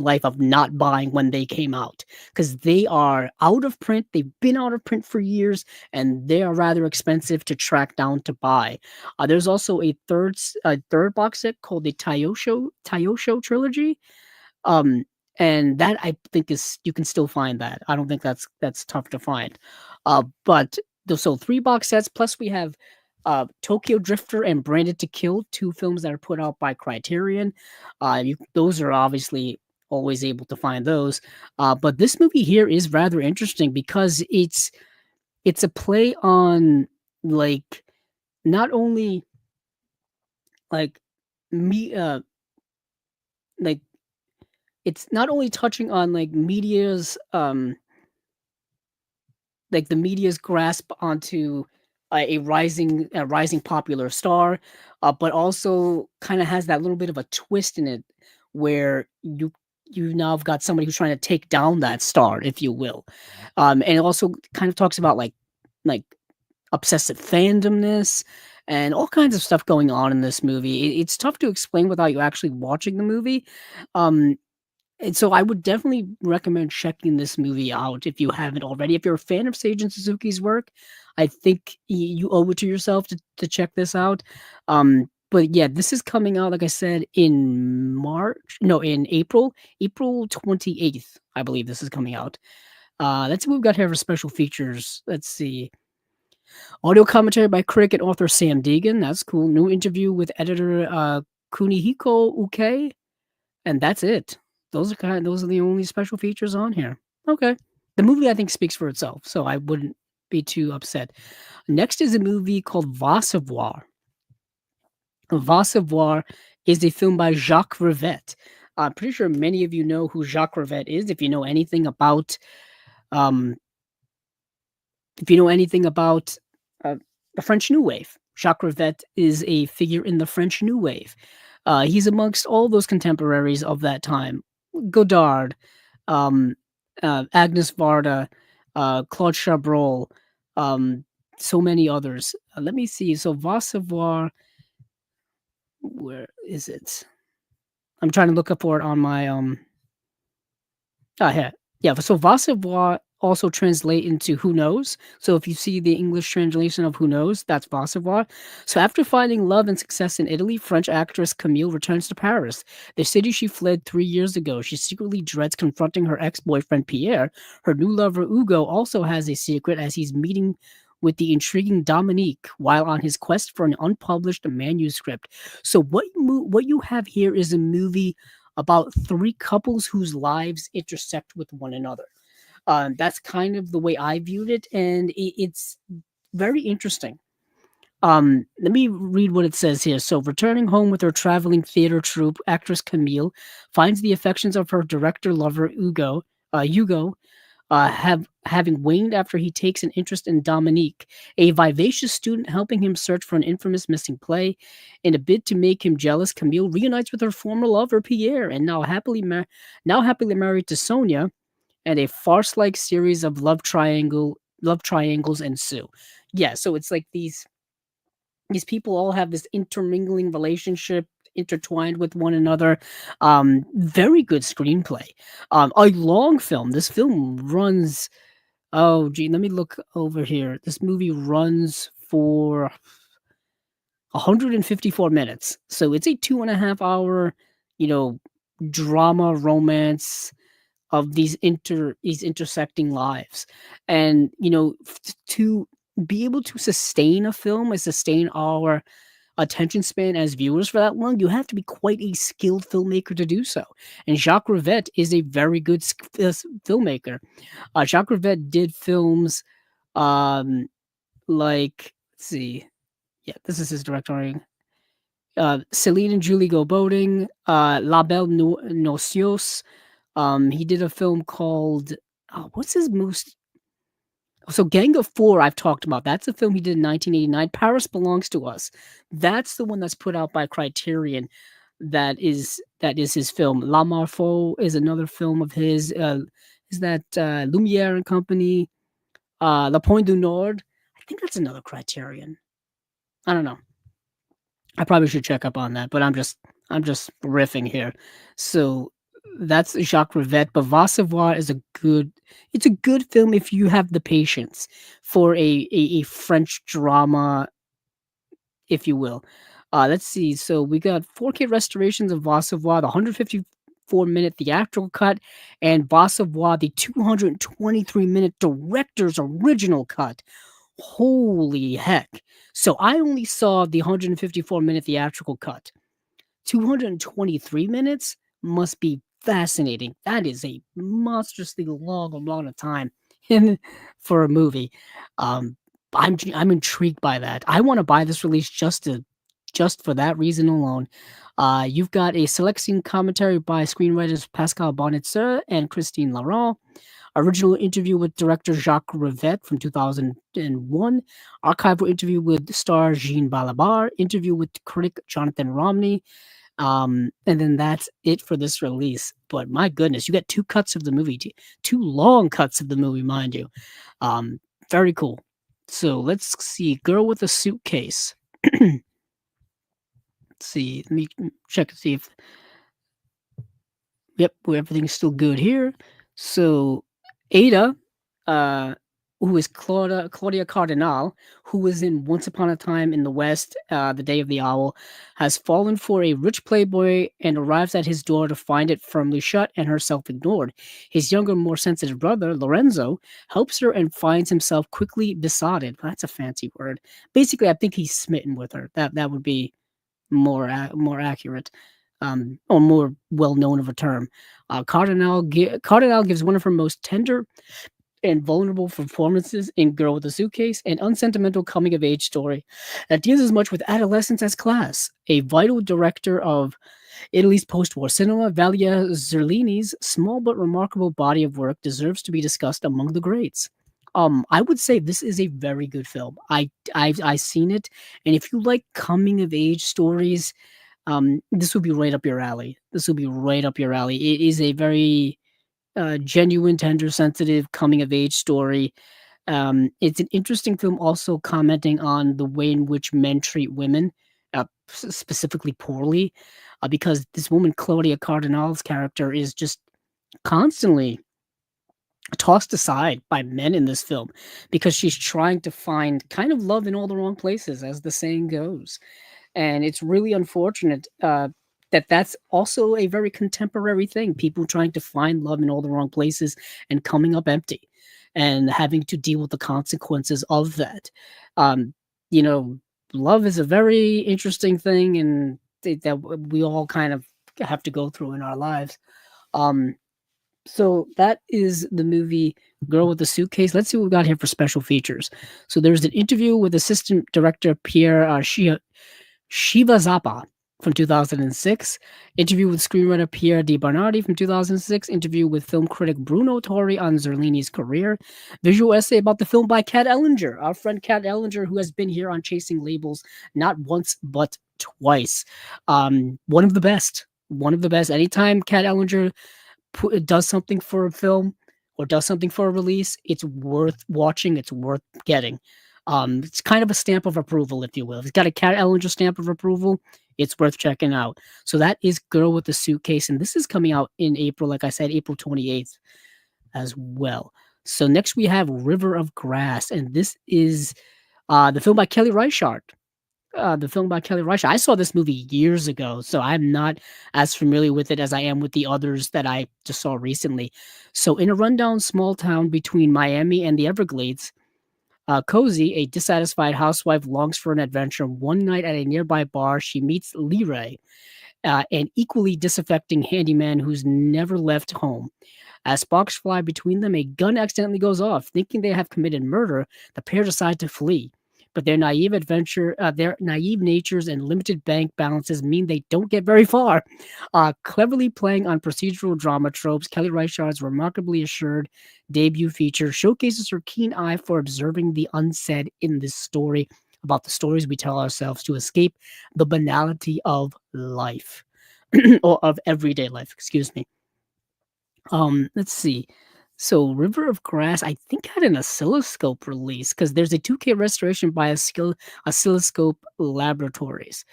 life of not buying when they came out, because they are out of print. They've been out of print for years, and they are rather expensive to track down to buy. There's also a third box set called the Tayosho trilogy, um, and that I think is, you can still find that. I don't think that's tough to find. But so 3 box sets, plus we have Tokyo Drifter and Branded to Kill, 2 films that are put out by Criterion. Those are obviously always able to find those. But this movie here is rather interesting because it's a play on, like, not only like me like it's not only touching on, like, the media's grasp onto a rising popular star, but also kind of has that little bit of a twist in it where you now have got somebody who's trying to take down that star, if you will. And it also kind of talks about, like obsessive fandomness and all kinds of stuff going on in this movie. It's tough to explain without you actually watching the movie. Um, and so I would definitely recommend checking this movie out if you haven't already. If you're a fan of Seijun Suzuki's work, I think you owe it to yourself to check this out. But yeah, this is coming out, like I said, in March. No, in April, April 28th, I believe this is coming out. That's what we've got here for special features. Let's see. Audio commentary by critic and author Sam Deegan. That's cool. New interview with editor Kunihiko Uke. And that's it. Those are the only special features on here. Okay. The movie, I think, speaks for itself, so I wouldn't be too upset. Next is a movie called Va Savoir. Va Savoir is a film by Jacques Rivette. I'm pretty sure many of you know who Jacques Rivette is. Um, if you know anything about uh, the French New Wave, Jacques Rivette is a figure in the French New Wave. He's amongst all those contemporaries of that time: Godard, um, Agnes Varda, Claude Chabrol, um, so many others. Let me see. So Va Savoir, where is it? I'm trying to look up for it on my yeah, yeah. So Va Savoir also translate into who knows. So if you see the English translation of who knows, that's Va Savoir. So after finding love and success in Italy, French actress Camille returns to Paris, the city she fled 3 years ago. She secretly dreads confronting her ex-boyfriend Pierre. Her new lover Hugo also has a secret as he's meeting with the intriguing Dominique while on his quest for an unpublished manuscript. So what you have here is a movie about 3 couples whose lives intersect with one another. That's kind of the way I viewed it, and it's very interesting. Let me read what it says here. So, returning home with her traveling theater troupe, actress Camille finds the affections of her director lover Hugo, having waned after he takes an interest in Dominique, a vivacious student helping him search for an infamous missing play. In a bid to make him jealous, Camille reunites with her former lover Pierre, and now happily married to Sonia, and a farce-like series of love triangles ensue. Yeah, so it's like these people all have this intermingling relationship, intertwined with one another. Very good screenplay. A long film. This film runs. Oh, gee, let me look over here. This movie runs for 154 minutes, so it's a 2.5 hour, you know, drama romance of these intersecting lives. And to be able to sustain a film and sustain our attention span as viewers for that long, you have to be quite a skilled filmmaker to do so. And Jacques Rivette is a very good filmmaker. Jacques Rivette did films like, let's see, yeah, this is his directorial. Celine and Julie Go Boating, La Belle Nocios. He did a film called, what's his most, so Gang of Four I've talked about. That's a film he did in 1989. Paris Belongs to Us. That's the one that's put out by Criterion. that is his film. La Marfo is another film of his. Is that Lumiere and Company? La Pointe du Nord. I think that's another Criterion. I don't know. I probably should check up on that, but I'm just riffing here. So that's Jacques Rivette, but Va Savoir is a good it's a good film if you have the patience for a French drama, if you will. Let's see. So we got 4K restorations of Va Savoir, the 154-minute theatrical cut, and Va Savoir, the 223-minute director's original cut. Holy heck. So I only saw the 154-minute theatrical cut. 223 minutes must be fascinating. That is a monstrously long amount of time in for a movie. Um, I'm intrigued by that. I want to buy this release just for that reason alone. You've got a select scene commentary by screenwriters Pascal Bonitzer and Christine Laurent. Original interview with director Jacques Rivette from 2001. Archival interview with star Jean Balabar. Interview with critic Jonathan Romney. And then that's it for this release. But my goodness, you get two cuts of the movie, two long cuts of the movie, mind you. Very cool. So let's see. Girl with a Suitcase. Let's see. Let me check to see if everything's still good here. So Ada, uh, who is Claudia Cardinal, who was in Once Upon a Time in the West, The Day of the Owl, has fallen for a rich playboy and arrives at his door to find it firmly shut and herself ignored. His younger, more sensitive brother, Lorenzo, helps her and finds himself quickly besotted. That's a fancy word. Basically, I think he's smitten with her. That would be more accurate, or more well known of a term. Cardinal gives one of her most tender and vulnerable performances in Girl with a Suitcase, an unsentimental coming of age story that deals as much with adolescence as class. A vital director of Italy's post war cinema, Valia Zerlini's small but remarkable body of work deserves to be discussed among the greats. I would say this is a very good film. I've seen it, and if you like coming of age stories, this would be right up your alley. This would be right up your alley. It is a very genuine, tender, sensitive coming of age story. It's an interesting film, also commenting on the way in which men treat women, specifically poorly, because this woman, Claudia Cardinal's character, is just constantly tossed aside by men in this film because she's trying to find kind of love in all the wrong places, as the saying goes. And it's really unfortunate that that's also a very contemporary thing. People trying to find love in all the wrong places and coming up empty and having to deal with the consequences of that. Um, you know, love is a very interesting thing, and that we all kind of have to go through in our lives. Um, so that is the movie Girl with the Suitcase. Let's see what we got here for special features. So there's an interview with assistant director Pierre Shiva Zappa from 2006. Interview with screenwriter Pierre Di Bernardi from 2006. Interview with film critic Bruno Torri on Zerlini's career. Visual essay about the film by Kat Ellinger, our friend Kat Ellinger, who has been here on Chasing Labels not once but twice. One of the best. One of the best. Anytime Kat Ellinger does something for a film or does something for a release, it's worth watching. It's worth getting. It's kind of a stamp of approval, if you will. If it's got a Kat Ellinger stamp of approval, it's worth checking out. So that is Girl with the Suitcase, and this is coming out in April, like I said, April 28th as well. So next we have River of Grass, and this is the film by Kelly Reichardt. I saw this movie years ago, so I'm not as familiar with it as I am with the others that I just saw recently. So in a rundown small town between Miami and the Everglades, Cozy, a dissatisfied housewife, longs for an adventure. One night at a nearby bar, she meets Leray, an equally disaffecting handyman who's never left home. As sparks fly between them, a gun accidentally goes off. Thinking they have committed murder, the pair decide to flee. But their naive natures and limited bank balances mean they don't get very far. Cleverly playing on procedural drama tropes, Kelly Reichardt's remarkably assured debut feature showcases her keen eye for observing the unsaid in this story about the stories we tell ourselves to escape the banality of life. or of everyday life. Excuse me. Let's see. So River of Grass, I think had an oscilloscope release because there's a 2K restoration by Oscilloscope Laboratories.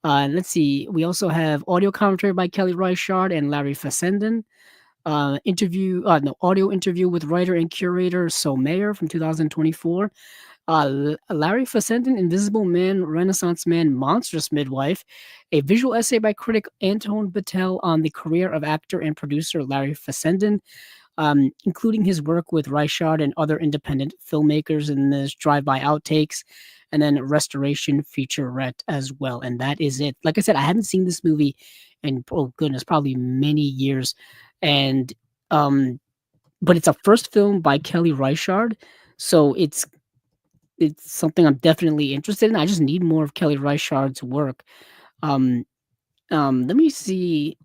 And let's see. We also have audio commentary by Kelly Reichardt and Larry Fessenden. No, audio interview with writer and curator So Mayer from 2024. Larry Fessenden, Invisible Man, Renaissance Man, Monstrous Midwife, a visual essay by critic Anton Battelle on the career of actor and producer Larry Fessenden, including his work with Reichard and other independent filmmakers in this drive-by outtakes, and then restoration featurette as well. And that is it. Like I said, I haven't seen this movie in, oh goodness, probably many years. And but it's a first film by Kelly Reichardt, so it's something I'm definitely interested in. I just need more of Kelly Reichardt's work. Um, let me see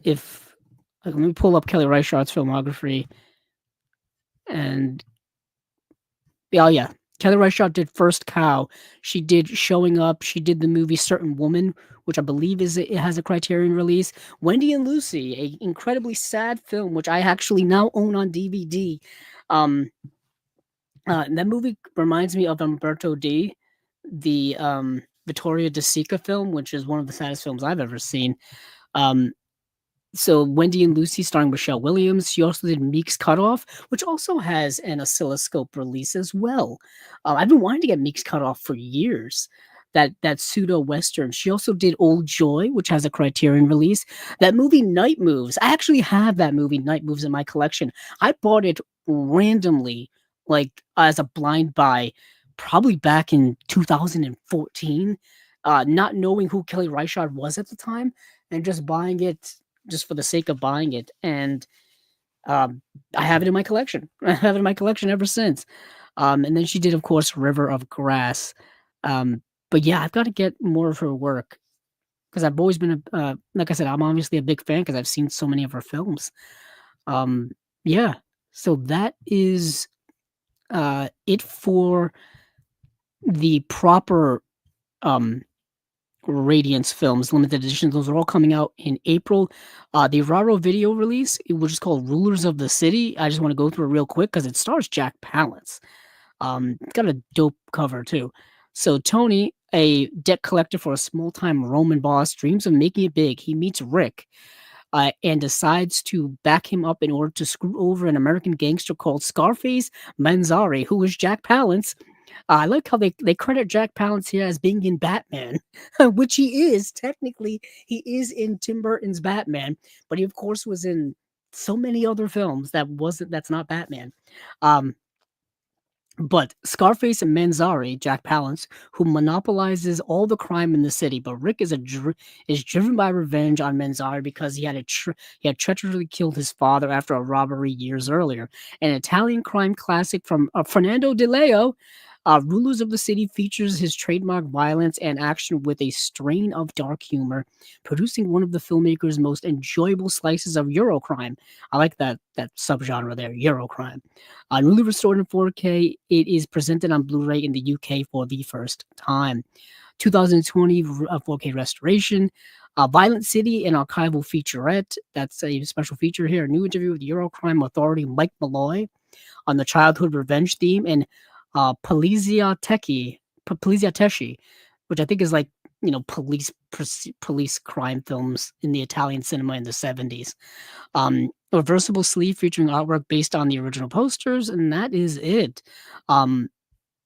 if let me pull up Kelly Reichardt's filmography, and yeah, Kelly Reichardt did First Cow. She did Showing Up. She did the movie Certain Woman, which I believe it has a Criterion release. Wendy and Lucy, a incredibly sad film, which I actually now own on DVD. Um, that movie reminds me of Umberto D, the Vittorio De Sica film, which is one of the saddest films I've ever seen. Um, so Wendy and Lucy starring Michelle Williams. She also did Meek's Cutoff, which also has an oscilloscope release as well. I've been wanting to get Meek's Cutoff for years. That pseudo western. She also did Old Joy, which has a Criterion release. That movie Night Moves. I actually have that movie Night Moves in my collection. I bought it randomly, like as a blind buy, probably back in 2014, not knowing who Kelly Reichardt was at the time, and just buying it just for the sake of buying it. And I have it in my collection. I have it in my collection ever since. And then she did, of course, River of Grass. But yeah, I've got to get more of her work because I've always been like I said, I'm obviously a big fan because I've seen so many of her films. Yeah, so that is it for the proper Radiance films, limited editions. Those are all coming out in April. The Raro video release, which is called Rulers of the City. I just want to go through it real quick because it stars Jack Palance. It's got a dope cover too. So Tony, a debt collector for a small-time Roman boss, dreams of making it big. He meets Rick and decides to back him up in order to screw over an American gangster called Scarface Manzari, who is Jack Palance. I like how they credit Jack Palance here as being in Batman, which he is. Technically, he is in Tim Burton's Batman, but he of course was in so many other films that's not Batman. But Scarface and Manzari, Jack Palance, who monopolizes all the crime in the city, but Rick is driven by revenge on Manzari because he had treacherously killed his father after a robbery years earlier. An Italian crime classic from Fernando De Leo, Rulers of the City features his trademark violence and action with a strain of dark humor, producing one of the filmmaker's most enjoyable slices of Eurocrime. I like that subgenre there, Eurocrime. Newly restored in 4K, it is presented on Blu-ray in the UK for the first time. 2020 4K restoration. Violent City, an archival featurette. That's a special feature here. A new interview with Eurocrime authority Mike Malloy on the childhood revenge theme, and Polizia Tesci, which I think is like, police crime films in the Italian cinema in the 70s. Reversible sleeve featuring artwork based on the original posters, and that is it.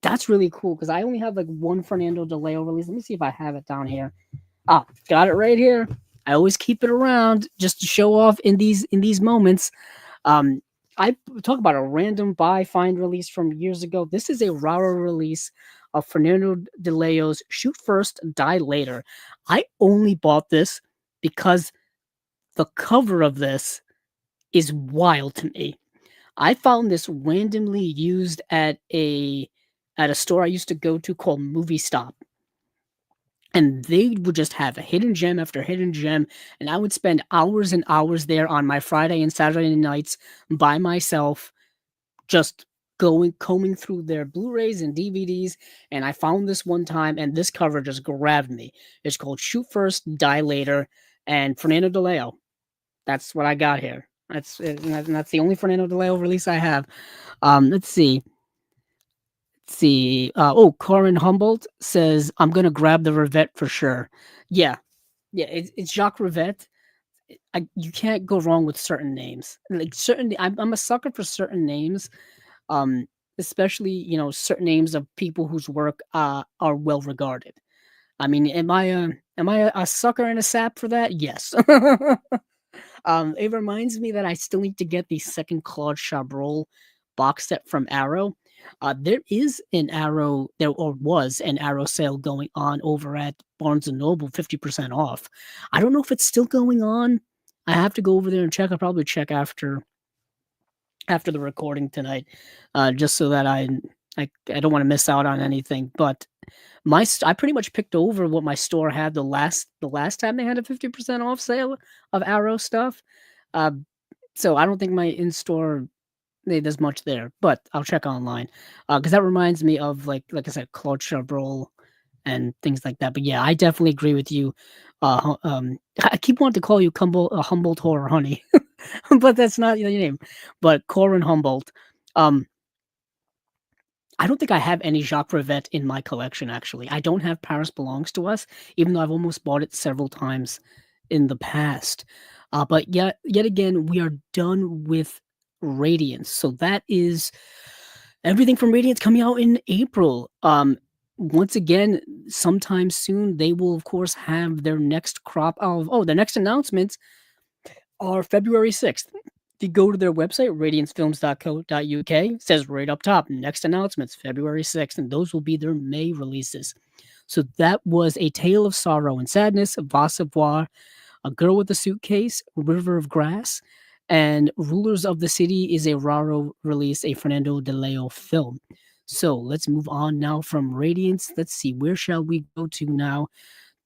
That's really cool because I only have like one Fernando De Leo release. Let me see if I have it down here. Got it right here. I always keep it around just to show off in these moments. I talk about a random buy find release from years ago. This is a Raro release of Fernando De Leo's Shoot First, Die Later. I only bought this because the cover of this is wild to me. I found this randomly used at a store I used to go to called Movie Stop. And they would just have a hidden gem after hidden gem, and I would spend hours and hours there on my Friday and Saturday nights by myself, just combing through their Blu-rays and DVDs, and I found this one time, and this cover just grabbed me. It's called Shoot First, Die Later, and Fernando De Leo. That's what I got here. That's the only Fernando De Leo release I have. Let's see. Let's see. Corin Humboldt says, I'm gonna grab the Rivette for sure. Yeah, yeah, it's Jacques Rivette. You can't go wrong with certain names. Like certain, I'm a sucker for certain names. Um, Especially certain names of people whose work are well regarded. I mean, am I a sucker and a sap for that? Yes. It reminds me that I still need to get the second Claude Chabrol box set from Arrow. There is an Arrow there or was an Arrow sale going on over at Barnes and Noble, 50% off. I don't know if it's still going on. I have to go over there and check. I'll probably check after the recording tonight, just so that I don't want to miss out on anything. But I pretty much picked over what my store had the last time they had a 50% off sale of Arrow stuff. Uh, so I don't think my in store there's much there, but I'll check online because that reminds me of like I said, Claude Chabrol and things like that. But yeah, I definitely agree with you. I keep wanting to call you Humboldt Horror Honey, but that's not your name. But Corin Humboldt. Um, I don't think I have any Jacques Rivette in my collection, actually. I don't have Paris Belongs to Us, even though I've almost bought it several times in the past. But yet again, we are done with Radiance. So that is everything from Radiance coming out in April. Once again, sometime soon, they will, of course, have their next crop of, their next announcements are February 6th. If you go to their website, radiancefilms.co.uk, it says right up top, next announcements, February 6th, and those will be their May releases. So that was A Tale of Sorrow and Sadness, Savoir, A Girl with a Suitcase, River of Grass, and Rulers of the City is a Raro release, a Fernando De Leo film. So let's move on now from Radiance. Let's see, where shall we go to now?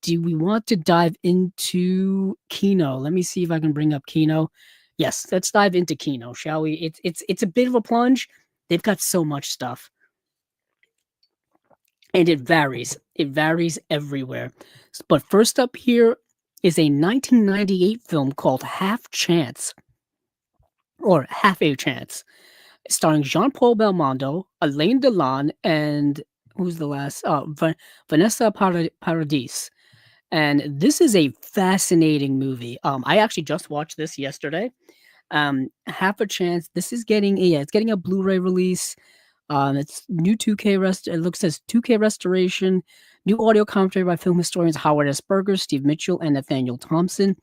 Do we want to dive into Kino? Let me see if I can bring up Kino. Yes, let's dive into Kino, shall we? It's a bit of a plunge. They've got so much stuff. And it varies. It varies everywhere. But first up here is a 1998 film called Half Chance, or Half a Chance, starring Jean-Paul Belmondo, Alain Delon, and who's the last? Vanessa Paradis. And this is a fascinating movie. I actually just watched this yesterday. Half a Chance. This is it's getting a Blu-ray release. It's new 2K it looks as 2K restoration, new audio commentary by film historians Howard S. Berger, Steve Mitchell, and Nathaniel Thompson.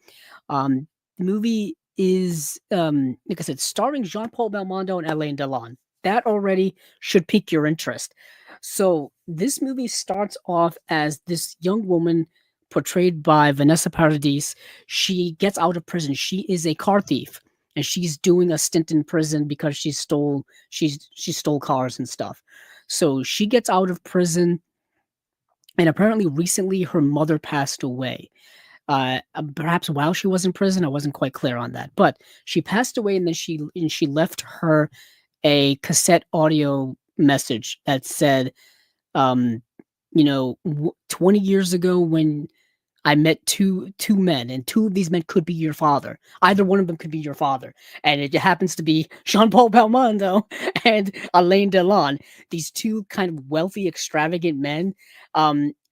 The movie is, like I said, starring Jean-Paul Belmondo and Alain Delon. That already should pique your interest. So this movie starts off as this young woman portrayed by Vanessa Paradis. She gets out of prison. She is a car thief, and she's doing a stint in prison because she stole cars and stuff. So she gets out of prison, and apparently recently her mother passed away. Perhaps while she was in prison, I wasn't quite clear on that, but she passed away, and then she left her a cassette audio message that said, 20 years ago when I met two men, and two of these men could be your father. Either one of them could be your father, and it happens to be Jean-Paul Belmondo and Alain Delon. These two kind of wealthy, extravagant men.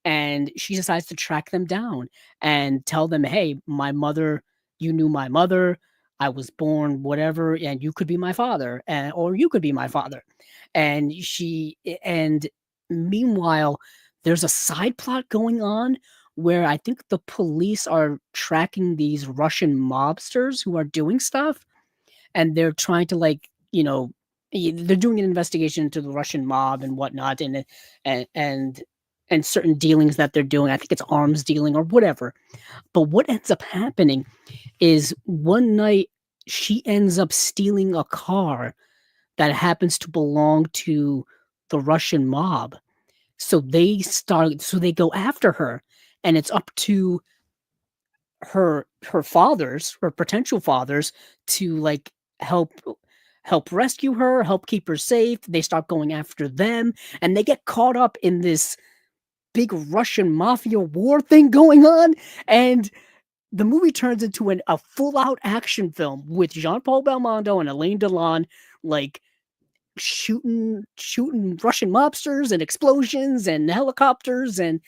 And she decides to track them down and tell them, "Hey, my mother. You knew my mother. I was born whatever, and you could be my father, or you could be my father." And meanwhile, there's a side plot going on where I think the police are tracking these Russian mobsters who are doing stuff, and they're trying to they're doing an investigation into the Russian mob and whatnot, and and and certain dealings that they're doing. I think it's arms dealing or whatever. But what ends up happening is one night she ends up stealing a car that happens to belong to the Russian mob. So they go after her, and it's up to her potential fathers to help help rescue her, help keep her safe. They start going after them, and they get caught up in this big Russian mafia war thing going on. And the movie turns into a full out action film with Jean Paul Belmondo and Alain Delon, like shooting Russian mobsters and explosions and helicopters and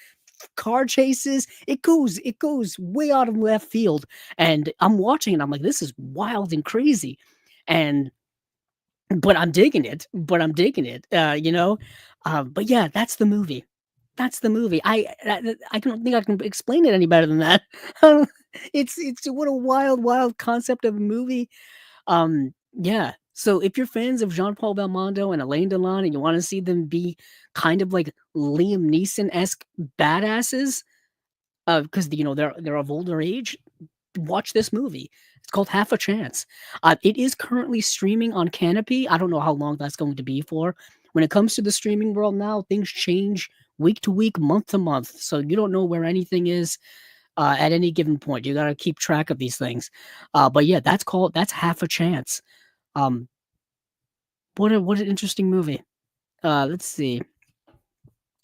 car chases. It goes way out of left field. And I'm watching and I'm like, this is wild and crazy. And but I'm digging it. But I'm digging it. But yeah, that's the movie. That's the movie. I don't think I can explain it any better than that. It's what a wild concept of a movie. Yeah. So if you're fans of Jean-Paul Belmondo and Alain Delon and you want to see them be kind of like Liam Neeson-esque badasses, because they're of older age, watch this movie. It's called Half a Chance. It is currently streaming on Canopy. I don't know how long that's going to be for. When it comes to the streaming world now, things change week to week, month to month. So you don't know where anything is at any given point. You got to keep track of these things. But yeah, that's Half a Chance. Um, what an interesting movie. Let's see.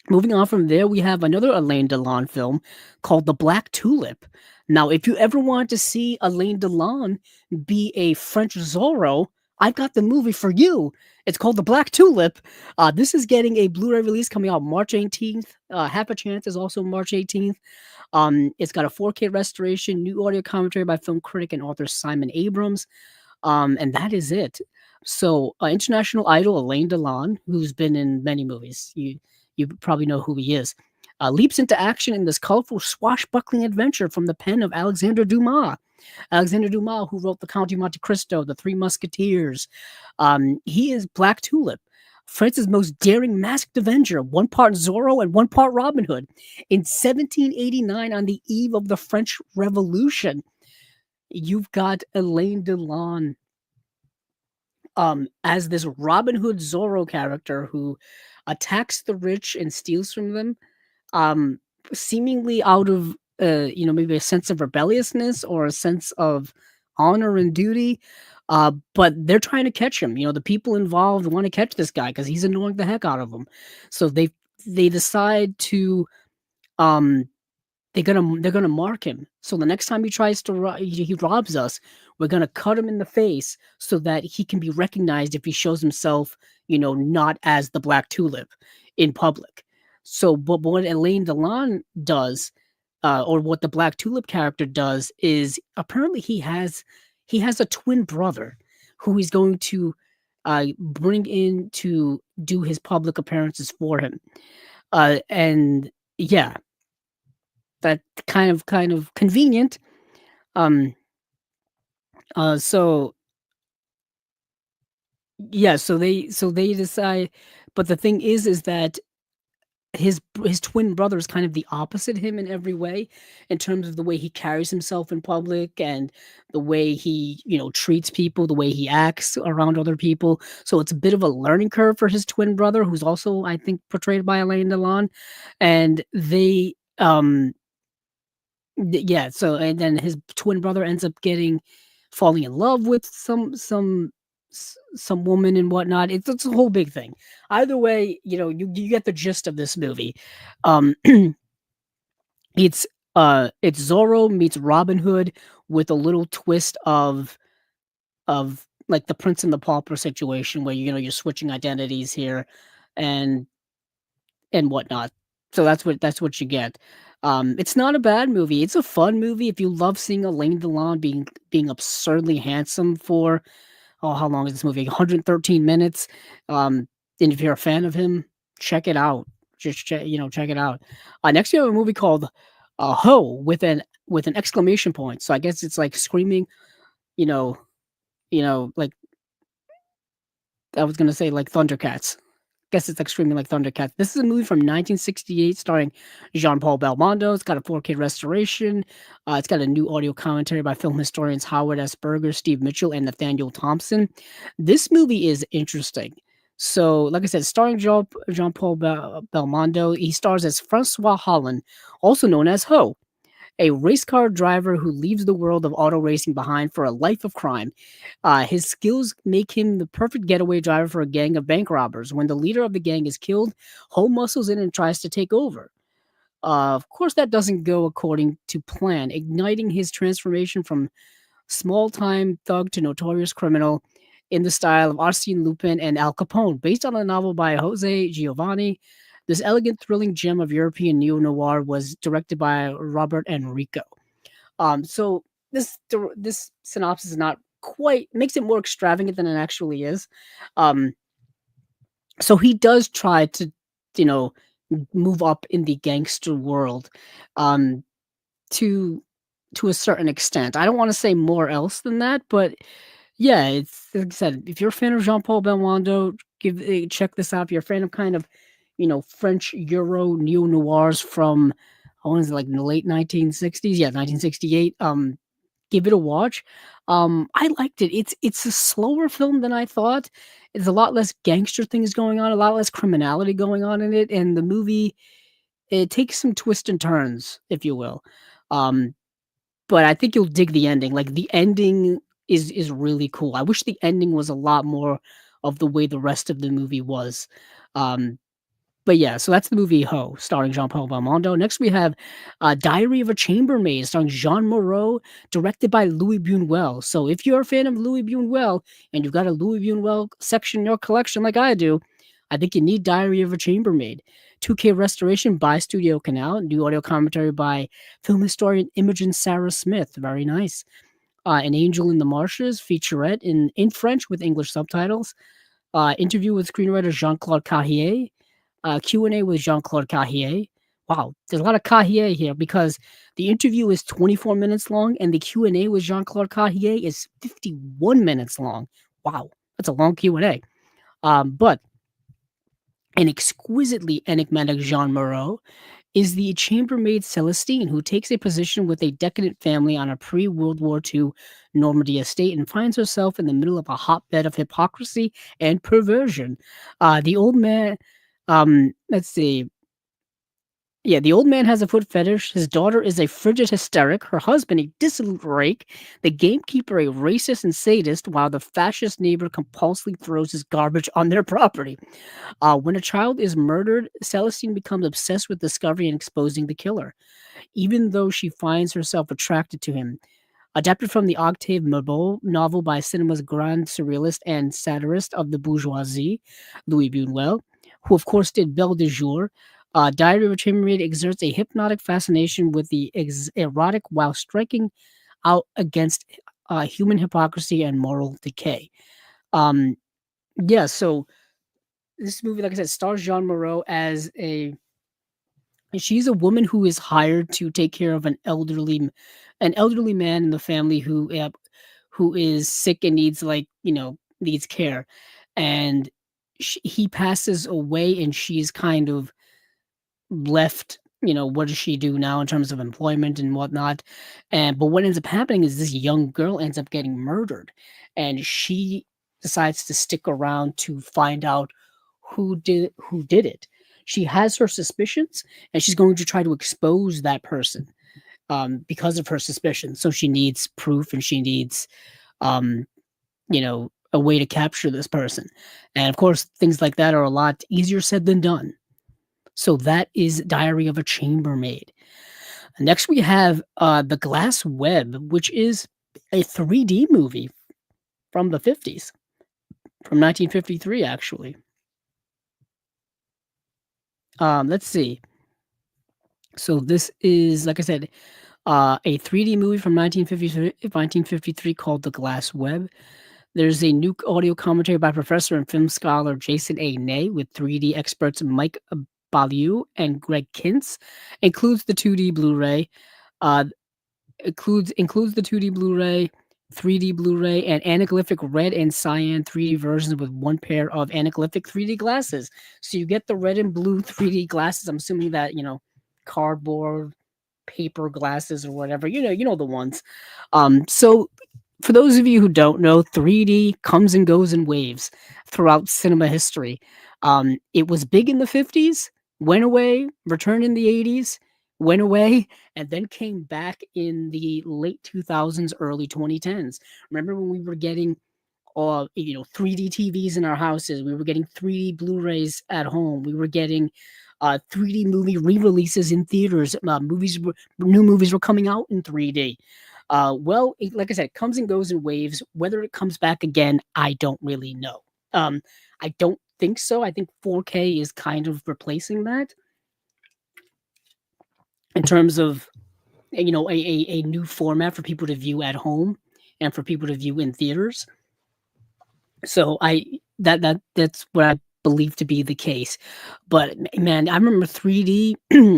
Moving on from there, we have another Alain Delon film called The Black Tulip. Now, if you ever want to see Alain Delon be a French Zorro, I've got the movie for you. It's called The Black Tulip. This is getting a Blu-ray release coming out March 18th. Half a Chance is also March 18th. It's got a 4K restoration, new audio commentary by film critic and author Simon Abrams. And that is it. So, international idol Alain Delon, who's been in many movies, you probably know who he is, leaps into action in this colorful swashbuckling adventure from the pen of Alexandre Dumas. Alexandre Dumas, who wrote The Count of Monte Cristo, The Three Musketeers. He is Black Tulip, France's most daring masked avenger, one part Zorro and one part Robin Hood. In 1789, on the eve of the French Revolution, you've got Alain Delon as this Robin Hood Zorro character who attacks the rich and steals from them, um, seemingly out of maybe a sense of rebelliousness or a sense of honor and duty. But they're trying to catch him. The people involved want to catch this guy because he's annoying the heck out of them. So they decide to um they're gonna mark him. So the next time he tries to he robs us, we're gonna cut him in the face so that he can be recognized if he shows himself, not as the Black Tulip in public. So, but what Alain Delon does, or what the Black Tulip character does, is apparently he has a twin brother who he's going to bring in to do his public appearances for him. And yeah, that kind of convenient. Um, so yeah, so they decide, but the thing is that his twin brother is kind of the opposite him in every way, in terms of the way he carries himself in public and the way he treats people, the way he acts around other people. So it's a bit of a learning curve for his twin brother, who's also, I think, portrayed by Alain Delon, and they yeah, so and then his twin brother ends up falling in love with some woman and whatnot. It's a whole big thing. Either way, you get the gist of this movie. Um, it's Zorro meets Robin Hood with a little twist of like the Prince and the Pauper situation, where you're switching identities here, and whatnot. So that's what you get. It's not a bad movie. It's a fun movie if you love seeing Alain Delon being absurdly handsome for, oh, how long is this movie? 113 minutes. And if you're a fan of him, check it out. Just check it out. Next we have a movie called Ho, with an exclamation point. So I guess it's like screaming, you know, like I was gonna say like Thundercats. Guess it's like screaming like Thundercats. This is a movie from 1968 starring Jean-Paul Belmondo. It's got a 4K restoration. It's got a new audio commentary by film historians Howard S. Berger, Steve Mitchell, and Nathaniel Thompson. This movie is interesting. So, like I said, starring Jean-Paul Belmondo, he stars as Francois Holland, also known as Ho. a race car driver who leaves the world of auto racing behind for a life of crime. His skills make him the perfect getaway driver for a gang of bank robbers. When the leader of the gang is killed, Ho muscles in and tries to take over. Of course, that doesn't go according to plan, igniting his transformation from small time thug to notorious criminal in the style of Arsene Lupin and Al Capone, based on a novel by Jose Giovanni. This elegant, thrilling gem of European neo noir was directed by Robert Enrico. So this synopsis is not quite makes it more extravagant than it actually is. Um, so he does try to, you know, move up in the gangster world, um, to a certain extent. I don't want to say more else than that, but yeah, it's like I said, if you're a fan of Jean-Paul Belmondo, check this out. If you're a fan of kind of, French Euro neo-noirs from, I want to say like in the late 1960s, yeah, 1968, give it a watch. I liked it. It's a slower film than I thought. There's a lot less gangster things going on, a lot less criminality going on in it, and the movie, it takes some twists and turns, if you will. Um, but I think you'll dig the ending. Like, the ending is really cool. I wish the ending was a lot more of the way the rest of the movie was. Um, but yeah, so that's the movie Ho, starring Jean-Paul Belmondo. Next, we have Diary of a Chambermaid, starring Jean Moreau, directed by Louis Buñuel. So if you're a fan of Louis Buñuel and you've got a Louis Buñuel section in your collection like I do, I think you need Diary of a Chambermaid. 2K restoration by Studio Canal. New audio commentary by film historian Imogen Sarah Smith. Very nice. An Angel in the Marshes featurette in French with English subtitles. Interview with screenwriter Jean-Claude Carrier. Q&A with Jean-Claude Carrier. Wow, there's a lot of Carrier here because the interview is 24 minutes long and the Q&A with Jean-Claude Carrier is 51 minutes long. Wow, that's a long Q&A. But an exquisitely enigmatic Jean Moreau is the chambermaid Celestine, who takes a position with a decadent family on a pre-World War II Normandy estate and finds herself in the middle of a hotbed of hypocrisy and perversion. The old man, let's see, yeah, the old man has a foot fetish. His daughter is a frigid hysteric. Her husband, a dissolute rake. The gamekeeper, a racist and sadist, while the fascist neighbor compulsively throws his garbage on their property. When a child is murdered, Celestine becomes obsessed with discovering and exposing the killer, even though she finds herself attracted to him. Adapted from the Octave Mirbeau novel by cinema's grand surrealist and satirist of the bourgeoisie, Louis Buñuel, who of course did Belle de Jour. Diary of a Chambermaid exerts a hypnotic fascination with the erotic while striking out against human hypocrisy and moral decay. Um, yeah, so this movie, like I said, stars Jean Moreau as she's a woman who is hired to take care of an elderly man in the family who is sick and needs, like, needs care, and he passes away and she's kind of left. What does she do now in terms of employment and whatnot? And but what ends up happening is this young girl ends up getting murdered, and she decides to stick around to find out who did it. She has her suspicions, and she's going to try to expose that person, because of her suspicions. So she needs proof, and she needs, um, a way to capture this person. And of course, things like that are a lot easier said than done. So that is Diary of a Chambermaid. Next, we have The Glass Web, which is a 3D movie from the 50s, from 1953, actually. Let's see. So this is, like I said, a 3D movie from 1953 called The Glass Web. There's a new audio commentary by professor and film scholar Jason A. Ney with 3D experts Mike Baliu and Greg Kintz. Includes the 2D Blu-ray. Uh, includes the 2D Blu-ray, 3D Blu-ray, and anaglyphic red and cyan 3D versions with one pair of anaglyphic 3D glasses. So you get the red and blue 3D glasses. I'm assuming that, cardboard, paper glasses or whatever. You know the ones. So for those of you who don't know, 3D comes and goes in waves throughout cinema history. It was big in the 50s, went away, returned in the 80s, went away, and then came back in the late 2000s, early 2010s. Remember when we were getting 3D TVs in our houses. We were getting 3D Blu-rays at home. We were getting 3D movie re-releases in theaters. New movies were coming out in 3D. Like I said, it comes and goes in waves. Whether it comes back again, I don't really know. I don't think so. I think 4K is kind of replacing that in terms of a new format for people to view at home and for people to view in theaters. So that's what I believe to be the case. But man, I remember 3D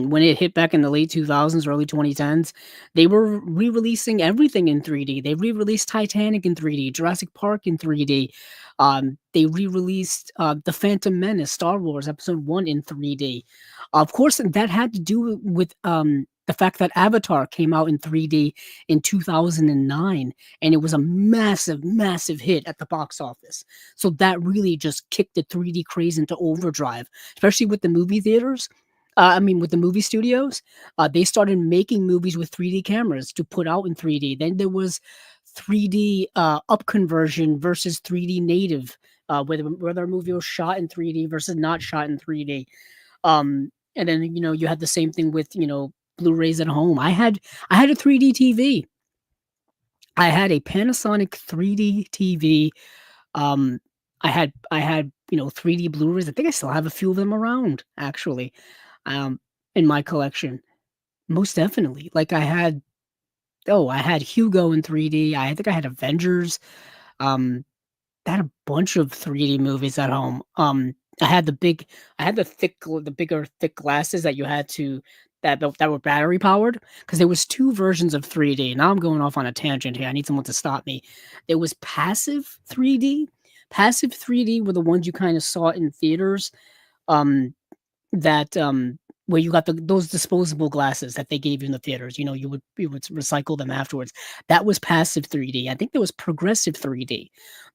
when it hit back in the late 2000s, early 2010s. They were re-releasing everything in 3D. They re-released Titanic in 3D, Jurassic Park in 3D. They re-released The Phantom Menace, Star Wars Episode 1 in 3D. Of course, that had to do with the fact that Avatar came out in 3D in 2009, and it was a massive, massive hit at the box office. So that really just kicked the 3D craze into overdrive, especially with the movie theaters. With the movie studios, they started making movies with 3D cameras to put out in 3D. Then there was 3D up conversion versus 3D native, whether a movie was shot in 3D versus not shot in 3D. And then you had the same thing with Blu-rays at home. I had a 3D TV. I had a Panasonic 3D TV. Um, I had 3D Blu-rays. I think I still have a few of them around actually, um, in my collection. Most definitely. Like I had Hugo in 3D. I think I had Avengers. Um, I had a bunch of 3D movies at home. I had the bigger thick glasses that you had to that were battery powered because there was two versions of 3D. Now I'm going off on a tangent here. I need someone to stop me. There was passive 3D. Passive 3D were the ones you kind of saw in theaters. That where you got those disposable glasses that they gave you in the theaters. You would recycle them afterwards. That was passive 3D. I think there was progressive 3D.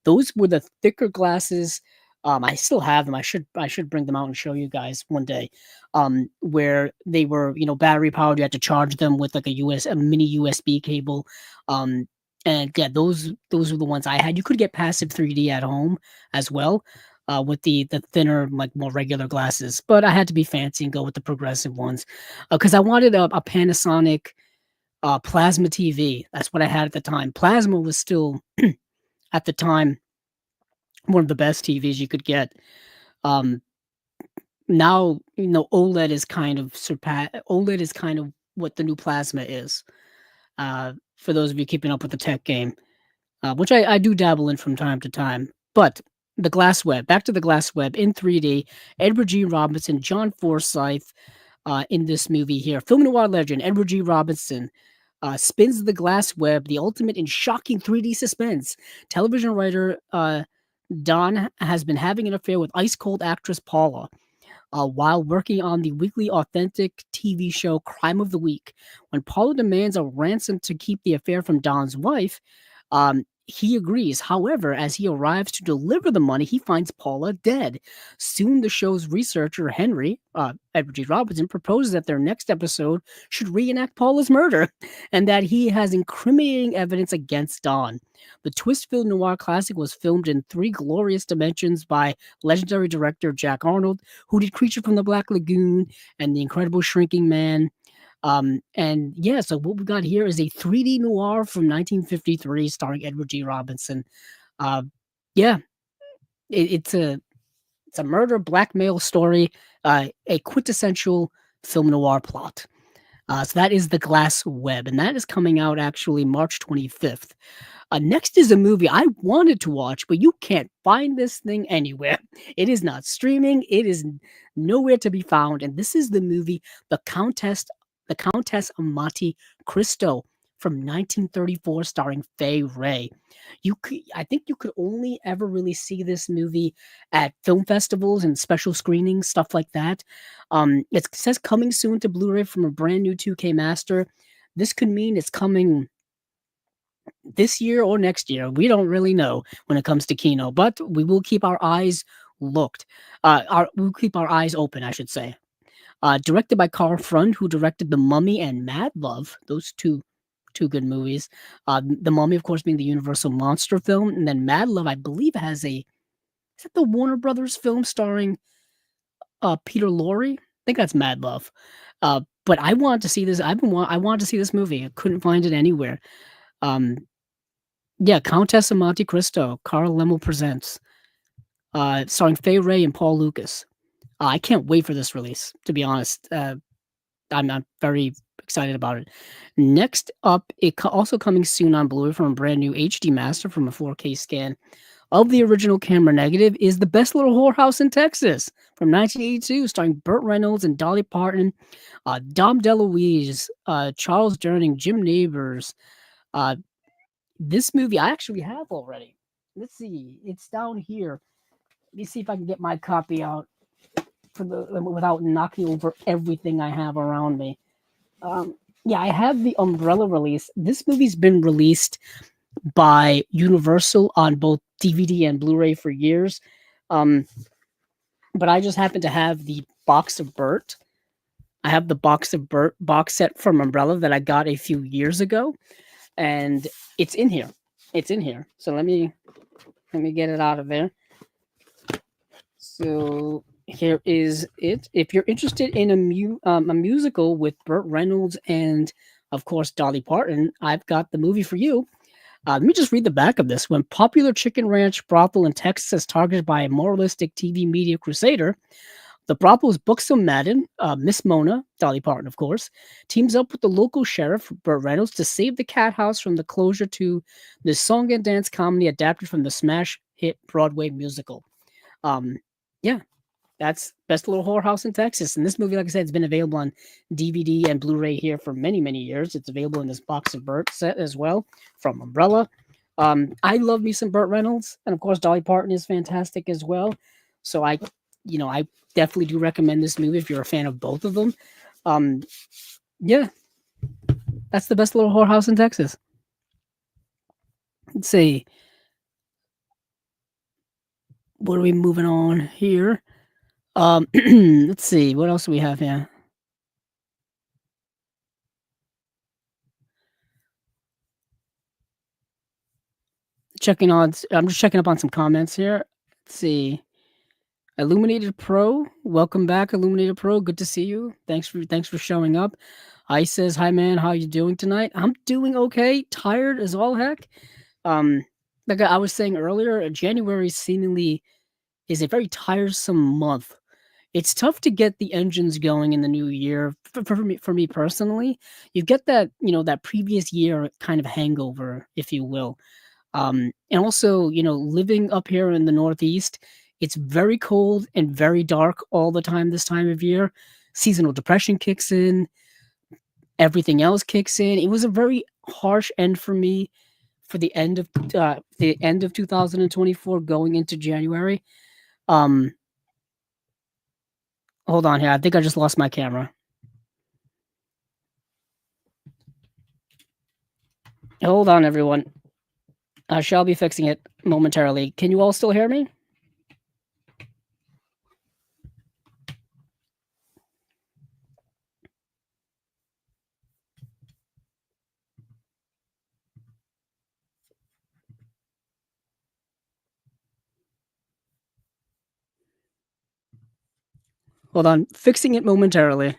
Those were the thicker glasses. I still have them. I should bring them out and show you guys one day. Where they were, battery powered. You had to charge them with like a mini USB cable. And yeah, those were the ones I had. You could get passive 3D at home as well, with the thinner, like more regular glasses. But I had to be fancy and go with the progressive ones, because I wanted a Panasonic plasma TV. That's what I had at the time. Plasma was still at the time one of the best TVs you could get. Um, Now OLED is kind of what the new plasma is. For those of you keeping up with the tech game, which I do dabble in from time to time. But the glass web, back to the glass web in 3D. Edward G. Robinson, John Forsythe, in this movie here. Film noir legend Edward G. Robinson spins the glass web, the ultimate in shocking 3D suspense. Television writer Don has been having an affair with ice cold actress Paula, while working on the weekly authentic TV show Crime of the Week. When Paula demands a ransom to keep the affair from Don's wife, he agrees. However, as he arrives to deliver the money, he finds Paula dead. Soon, the show's researcher, Henry, Edward G. Robinson, proposes that their next episode should reenact Paula's murder and that he has incriminating evidence against Don. The twist-filled noir classic was filmed in three glorious dimensions by legendary director Jack Arnold, who did Creature from the Black Lagoon and The Incredible Shrinking Man. And yeah, so what we got here is a 3D noir from 1953 starring Edward G. Robinson. Uh, yeah, it's a murder blackmail story, a quintessential film noir plot. So that is The Glass Web, and that is coming out actually March 25th. Next is a movie I wanted to watch, but you can't find this thing anywhere. It is not streaming. It is nowhere to be found. And this is the movie The Countess of Monte Cristo from 1934, starring Fay Wray. I think you could only ever really see this movie at film festivals and special screenings, stuff like that. It says coming soon to Blu-ray from a brand new 2K master. This could mean it's coming this year or next year. We don't really know when it comes to Kino, but we will keep our eyes looked. We'll keep our eyes open, I should say. Directed by Carl Frund, who directed The Mummy and Mad Love. Those two good movies. The Mummy, of course, being the Universal monster film, and then Mad Love, I believe, has a is that the Warner Brothers film starring Peter Lorre? I think that's Mad Love. But I wanted to see this. I wanted to see this movie. I couldn't find it anywhere. Um, yeah, Countess of Monte Cristo, Carl Lemmel presents, starring Fay Ray and Paul Lucas. I can't wait for this release. To be honest, I'm very excited about it. Next up, also coming soon on Blu-ray from a brand new HD master from a 4K scan of the original camera negative is The Best Little Whorehouse in Texas from 1982, starring Burt Reynolds and Dolly Parton, Dom DeLuise, Charles Durning, Jim Neighbors. This movie I actually have already. Let's see, it's down here. Let me see if I can get my copy out without knocking over everything I have around me. Yeah, I have the Umbrella release. This movie's been released by Universal on both DVD and Blu-ray for years. But I just happen to have the box of Burt. I have the box of Burt box set from Umbrella that I got a few years ago, and it's in here. It's in here. So let me get it out of there. So here is it. If you're interested in a musical with Burt Reynolds and, of course, Dolly Parton, I've got the movie for you. Let me just read the back of this. When popular chicken ranch brothel in Texas is targeted by a moralistic TV media crusader, the brothel's buxom Manon, Miss Mona, Dolly Parton, of course, teams up with the local sheriff, Burt Reynolds, to save the cat house from the closure to this song and dance comedy adapted from the smash hit Broadway musical. Yeah, that's Best Little Whorehouse in Texas. And this movie, like I said, has been available on DVD and Blu-ray here for many, many years. It's available in this box of Burt set as well from Umbrella. I love me some Burt Reynolds, and of course Dolly Parton is fantastic as well. So I definitely do recommend this movie if you're a fan of both of them. Yeah, that's the Best Little Whorehouse in Texas. Let's see. What are we moving on here? Let's see. What else do we have here? I'm just checking up on some comments here. Let's see. Illuminated Pro, welcome back, Illuminated Pro. Good to see you. Thanks for showing up. Ice says, "Hi man, how you doing tonight?" I'm doing okay. Tired as all heck. Like I was saying earlier, January seemingly is a very tiresome month. It's tough to get the engines going in the new year for me personally. You get that that previous year kind of hangover, if you will. And also, living up here in the Northeast, it's very cold and very dark all the time this time of year. Seasonal depression kicks in, everything else kicks in. It was a very harsh end for me for the end of 2024 going into January. Hold on here. I think I just lost my camera. Hold on, everyone. I shall be fixing it momentarily. Can you all still hear me? Hold on. Fixing it momentarily.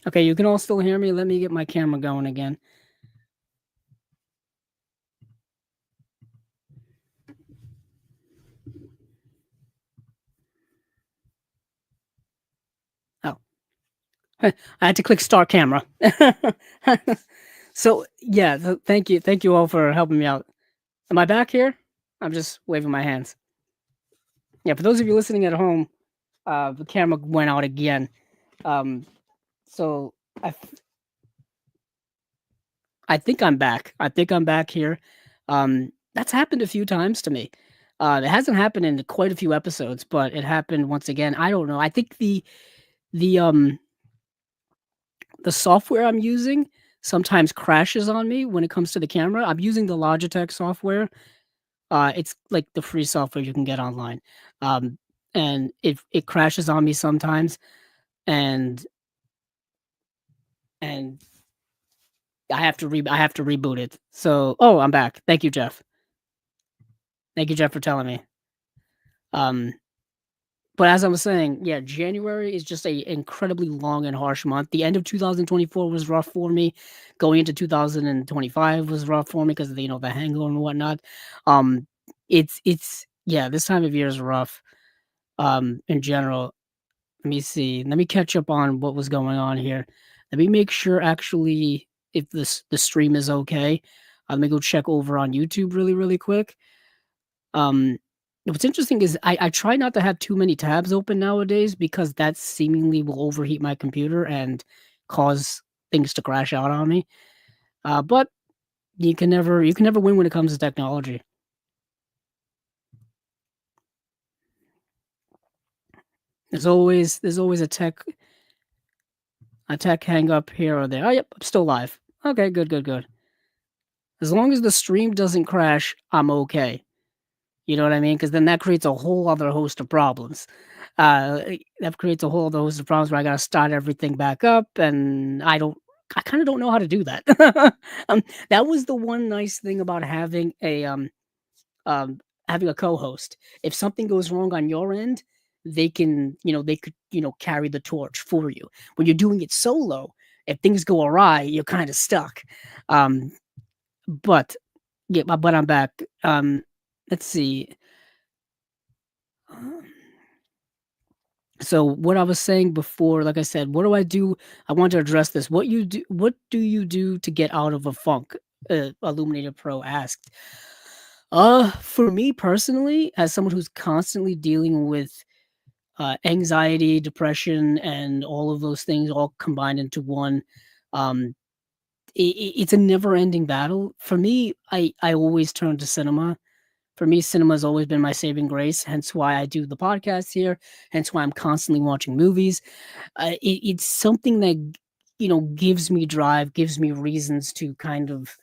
Okay, you can all still hear me. Let me get my camera going again. Oh, I had to click start camera. So yeah, thank you all for helping me out. Am I back here? I'm just waving my hands. Yeah, for those of you listening at home, the camera went out again. So I think I'm back. I think I'm back here. That's happened a few times to me. It hasn't happened in quite a few episodes, but it happened once again. I don't know. I think the software I'm using sometimes crashes on me when it comes to the camera. I'm using the Logitech software. It's like the free software you can get online. Um, and it crashes on me sometimes, and and I have to reboot it. So, oh, I'm back. Thank you, Jeff. Thank you, Jeff, for telling me. Um, but as I was saying, yeah, January is just a incredibly long and harsh month. The end of 2024 was rough for me. Going into 2025 was rough for me because of the, the hangover and whatnot. Um, it's yeah, this time of year is rough. In general, let me see. Let me catch up on what was going on here. Let me make sure actually if the stream is okay. Let me go check over on YouTube really, really quick. Um, what's interesting is I try not to have too many tabs open nowadays because that seemingly will overheat my computer and cause things to crash out on me. But you can never win when it comes to technology. There's always a tech hang up here or there. Oh yep, I'm still live. Okay, good, good, good. As long as the stream doesn't crash, I'm okay. You know what I mean? Because then that creates a whole other host of problems. That creates a whole other host of problems where I gotta start everything back up, and I kind of don't know how to do that. That was the one nice thing about um, having a co-host. If something goes wrong on your end, they could, carry the torch for you. When you're doing it solo, if things go awry, you're kind of stuck. Um, but yeah, but I'm back. Let's see. Um, So what I was saying before, like I said, what do I do? I want to address this. What do you do to get out of a funk? Illuminator Pro asked. For me personally, as someone who's constantly dealing with anxiety, depression, and all of those things all combined into one, um, it's a never-ending battle. For me, I always turn to cinema. For me, cinema has always been my saving grace, hence why I do the podcast here, hence why I'm constantly watching movies. It's something that, gives me drive, gives me reasons to kind of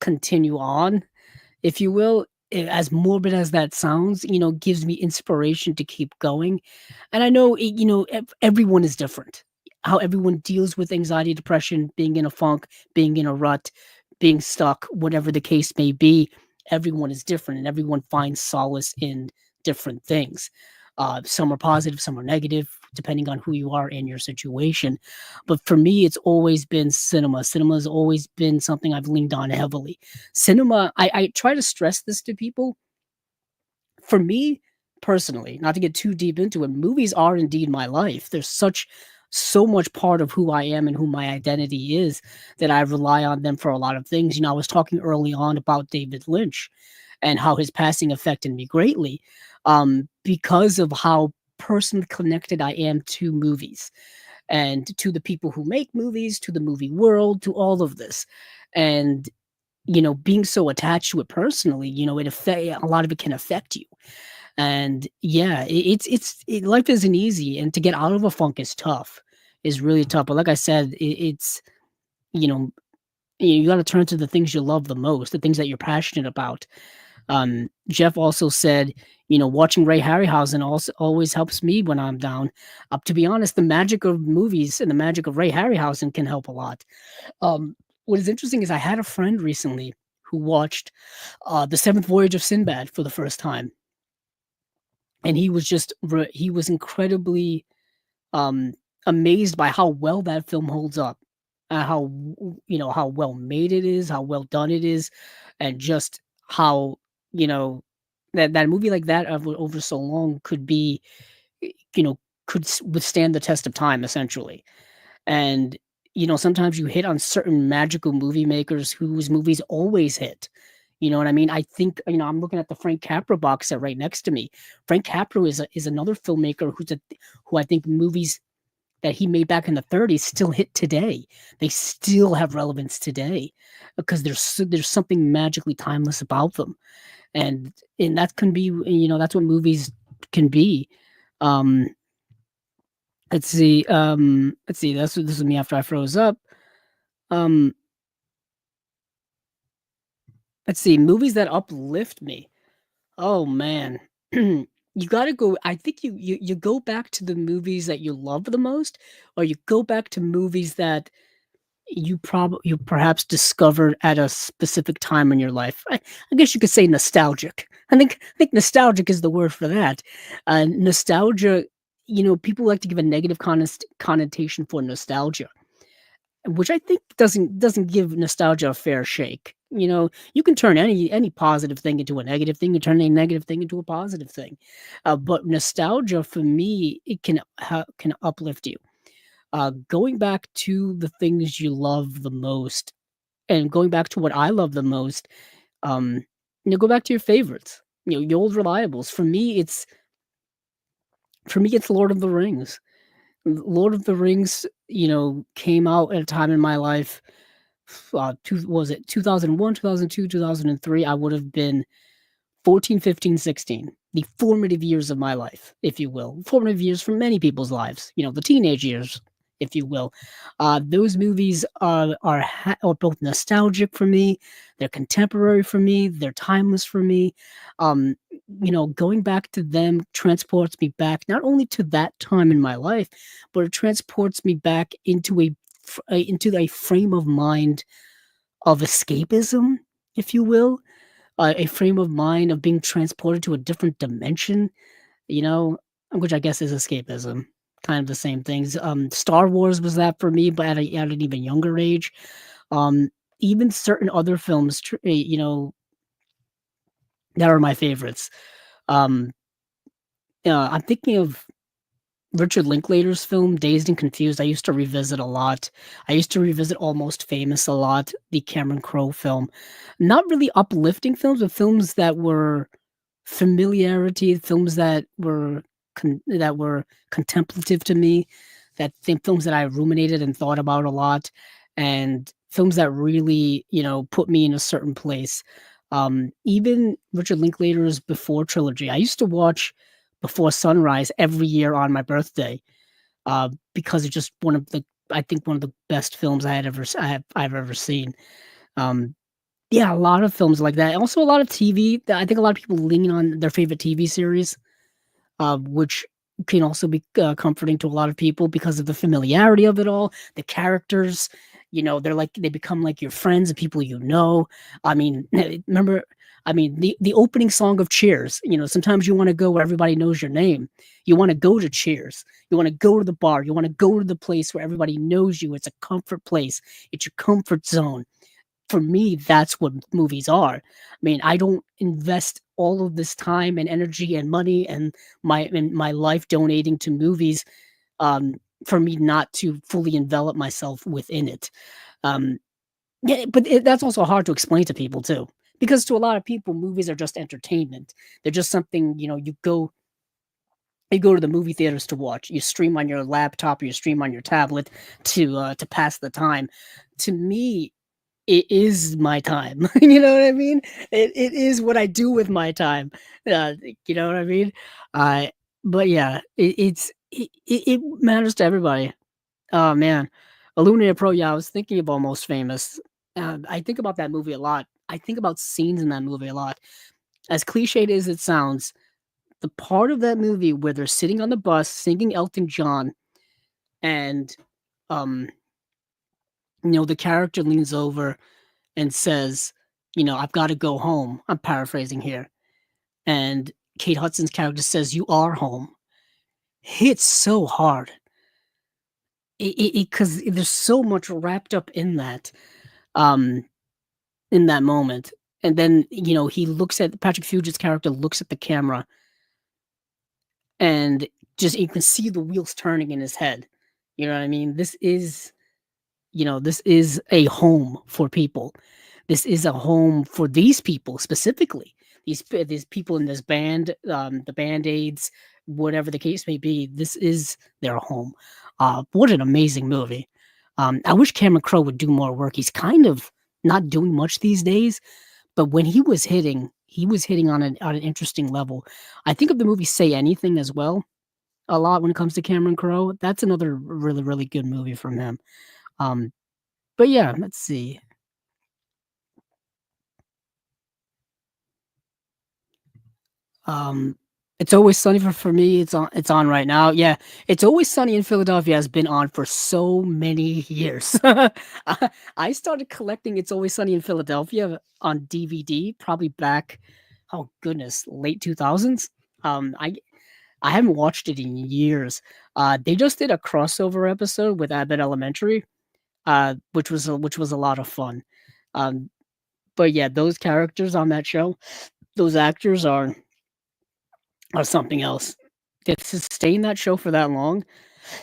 continue on, if you will. As morbid as that sounds, gives me inspiration to keep going. And I know, everyone is different. How everyone deals with anxiety, depression, being in a funk, being in a rut, being stuck, whatever the case may be, everyone is different and everyone finds solace in different things. Some are positive, some are negative, depending on who you are in your situation. But for me, it's always been cinema. Cinema has always been something I've leaned on heavily. Cinema, I try to stress this to people. For me personally, not to get too deep into it, movies are indeed my life. There's so much part of who I am and who my identity is that I rely on them for a lot of things. I was talking early on about David Lynch and how his passing affected me greatly, because of how personally connected I am to movies and to the people who make movies, to the movie world, to all of this. And being so attached to it personally, a lot of it can affect you. And yeah, life isn't easy, and to get out of a funk is tough, is really tough. But like I said, it's you know you got to turn to the things you love the most, the things that you're passionate about. Jeff also said, watching Ray Harryhausen also always helps me when I'm down. To be honest, the magic of movies and the magic of Ray Harryhausen can help a lot. What is interesting is I had a friend recently who watched the Seventh Voyage of Sinbad for the first time, and he was incredibly um, amazed by how well that film holds up, how well made it is, how well done it is, and just how you know that movie like that over so long could be, you know withstand the test of time essentially. And sometimes you hit on certain magical movie makers whose movies always hit. You know what I mean? I think, I'm looking at the Frank Capra box set right next to me. Frank Capra is another filmmaker who I think movies that he made back in the 30s still hit today. They still have relevance today because there's something magically timeless about them. And that can be, that's what movies can be. Um let's see. This is me after I froze up. Um Let's see, movies that uplift me. Oh man. You gotta go I think you go back to the movies that you love the most, or you go back to movies that you perhaps discovered at a specific time in your life. I guess you could say nostalgic. I think nostalgic is the word for that. Nostalgia, people like to give a negative connotation for nostalgia, which I think doesn't give nostalgia a fair shake. You can turn any positive thing into a negative thing, you turn any negative thing into a positive thing. But nostalgia for me, it can uplift you. Going back to the things you love the most, and going back to what I love the most, um, go back to your favorites. Your old reliables. For me, it's Lord of the Rings. Lord of the Rings, came out at a time in my life. Was it 2001, 2002, 2003? I would have been 14, 15, 16, the formative years of my life, if you will. Formative years for many people's lives, the teenage years, if you will. Those movies are both nostalgic for me, they're contemporary for me, they're timeless for me. Um, going back to them transports me back not only to that time in my life, but it transports me back into a frame of mind of escapism, if you will, a frame of mind of being transported to a different dimension, you know, which I guess is escapism, kind of the same things. Star Wars was that for me, but at an even younger age. Um, Even certain other films, that are my favorites. Um, I'm thinking of Richard Linklater's film Dazed and Confused. I used to revisit a lot. I used to revisit Almost Famous a lot, the Cameron Crowe film. Not really uplifting films, but films that were familiarity, films that were contemplative to me, films that I ruminated and thought about a lot, and films that really, put me in a certain place. Even Richard Linklater's Before trilogy, I used to watch Before Sunrise every year on my birthday, because it's just I think one of the best films I've ever seen. Um, yeah, a lot of films like that. Also, a lot of TV. I think a lot of people lean on their favorite TV series, which can also be comforting to a lot of people because of the familiarity of it all. The characters, they become like your friends and people you know. I mean, remember, the opening song of Cheers. Sometimes you want to go where everybody knows your name. You want to go to Cheers. You want to go to the bar. You want to go to the place where everybody knows you. It's a comfort place. It's your comfort zone. For me, that's what movies are. I mean, I don't invest all of this time and energy and money and my life donating to movies, um, for me not to fully envelop myself within it. Um, yeah, but that's also hard to explain to people too, because to a lot of people, movies are just entertainment. They're just something you go to the movie theaters to watch. You stream on your laptop or you stream on your tablet to pass the time. To me, it is my time. You know what I mean? It is what I do with my time. Uh, you know what I mean? Uh, but yeah, it matters to everybody. Oh man, Illuminated Pro. Yeah, I was thinking of Almost Famous. I think about that movie a lot. I think about scenes in that movie a lot. As cliched as it sounds, the part of that movie where they're sitting on the bus singing Elton John, and um, the character leans over and says, "I've got to go home." I'm paraphrasing here. And Kate Hudson's character says, "You are home." Hits so hard. Because there's so much wrapped up um, in that moment. And then, he looks at Patrick Fugit's character looks at the camera, and just you can see the wheels turning in his head. You know what I mean? This is a home for people. This is a home for these people specifically. These people in this band, the Band-Aids, whatever the case may be. This is their home. What an amazing movie. I wish Cameron Crowe would do more work. He's kind of not doing much these days, but when he was hitting on an interesting level. I think of the movie Say Anything as well a lot when it comes to Cameron Crowe. That's another really, really good movie from him. Um, but yeah, let's see. Um, It's Always Sunny for me, it's on right now. Yeah, It's Always Sunny in Philadelphia has been on for so many years. I started collecting It's Always Sunny in Philadelphia on DVD probably back, oh goodness, late 2000s. Um, I I haven't watched it in years. They just did a crossover episode with Abbott Elementary, which was a lot of fun. Um, but yeah, those characters on that show, those actors are something else. To sustain that show for that long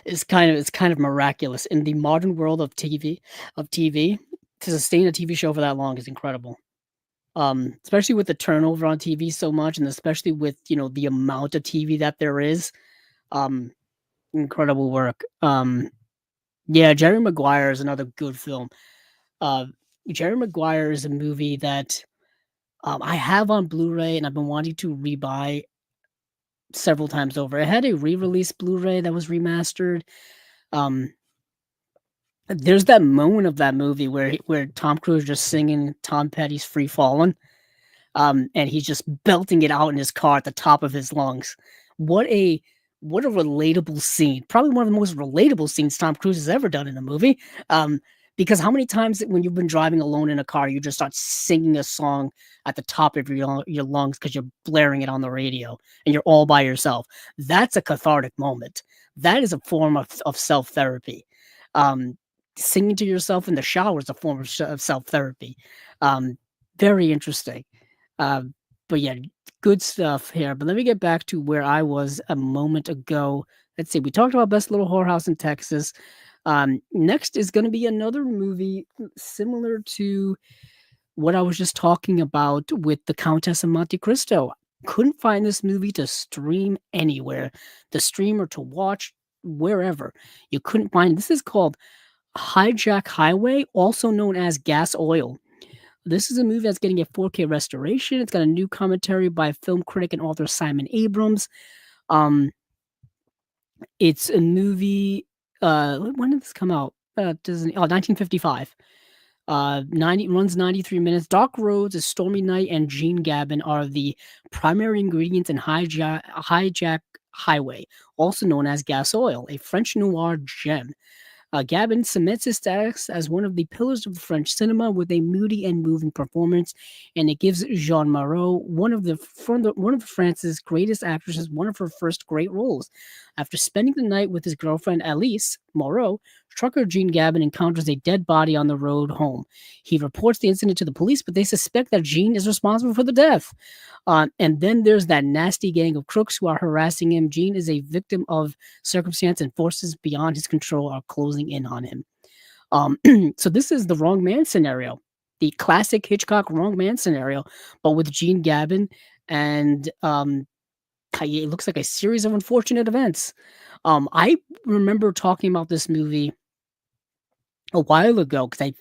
is kind of miraculous in the modern world of TV. To sustain a TV show for that long is incredible. Especially with the turnover on TV so much, and especially with the amount of TV that there is. Um, Incredible work. Yeah, Jerry Maguire is another good film. Uh, Jerry Maguire is a movie that I have on Blu-ray, and I've been wanting to rebuy several times over. It had a re-release Blu-ray that was remastered. Um, there's that moment of that movie where Tom Cruise just singing Tom Petty's "Free Fallin'," and he's just belting it out in his car at the top of his lungs. What a what a relatable scene! Probably one of the most relatable scenes Tom Cruise has ever done in a movie. Um, because how many times when you've been driving alone in a car, you just start singing a song at the top of your lungs because you're blaring it on the radio and you're all by yourself. That's a cathartic moment. That is a form of self therapy. Um, Singing to yourself in the shower is a form of self therapy. Um, Very interesting. Um, but yeah, good stuff here. But let me get back to where I was a moment ago. Let's see. We talked about Best Little Whorehouse in Texas. Next is going to be another movie similar to what I was just talking about with the Countess of Monte Cristo. Couldn't find this movie to stream anywhere, to stream or to watch wherever. You couldn't find. This is called Hijack Highway, also known as Gas Oil. This is a movie that's getting a 4K restoration. It's got a new commentary by film critic and author Simon Abrams. Um, it's a movie. When did this come out? Doesn't 1955. 90 runs 93 minutes. Dark roads, a stormy night, and Gene Gabin are the primary ingredients in Hijack Highway, also known as Gas Oil, a French noir gem. Gabin cements his status as one of the pillars of French cinema with a moody and moving performance, and it gives Jean Moreau, one of France's greatest actresses, one of her first great roles. After spending the night with his girlfriend Alice, Moreau, trucker Jean Gabin encounters a dead body on the road home. He reports the incident to the police, but they suspect that Jean is responsible for the death. And then there's that nasty gang of crooks who are harassing him. Jean is a victim of circumstance, and forces beyond his control are closing in on him. So this is the wrong man scenario, the classic Hitchcock wrong man scenario, but with Gene Gabin, and it looks like a series of unfortunate events. I remember talking about this movie a while ago because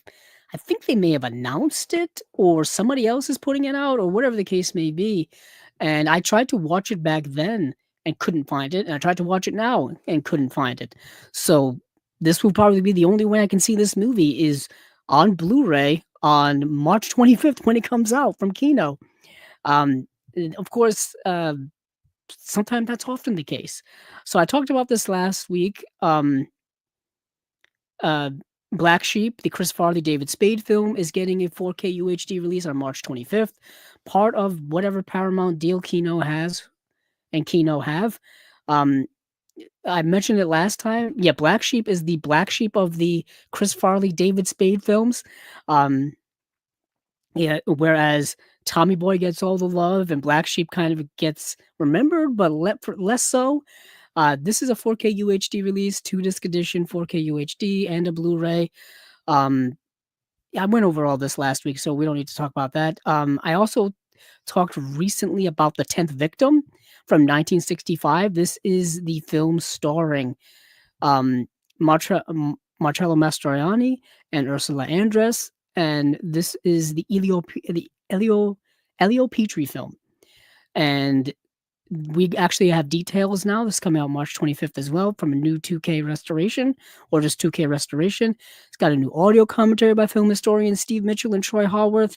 I think they may have announced it or somebody else is putting it out or whatever the case may be. And I tried to watch it back then and couldn't find it. And I tried to watch it now and couldn't find it. So this will probably be the only way I can see this movie is on Blu-ray on March 25th when it comes out from Kino. And of course, sometimes that's often the case. So I talked about this last week. Uh, Black Sheep, the Chris Farley David Spade film, is getting a 4K UHD release on March 25th. Part of whatever Paramount deal Kino has and Kino have. Um, I mentioned it last time. Yeah, Black Sheep is the Black Sheep of the Chris Farley David Spade films. Um, yeah, whereas Tommy Boy gets all the love and Black Sheep kind of gets remembered, but less so. This is a 4K UHD release, 2-disc edition, 4K UHD, and a Blu-ray. I went over all this last week, so we don't need to talk about that. I also talked recently about The 10th Victim from 1965. This is the film starring um, Marcello Mastroianni and Ursula Andress, and this is the Elio Petri film. And we actually have details now. This is coming out March 25th as well from a new 2K restoration or just 2K restoration. It's got a new audio commentary by film historians Steve Mitchell and Troy Haworth.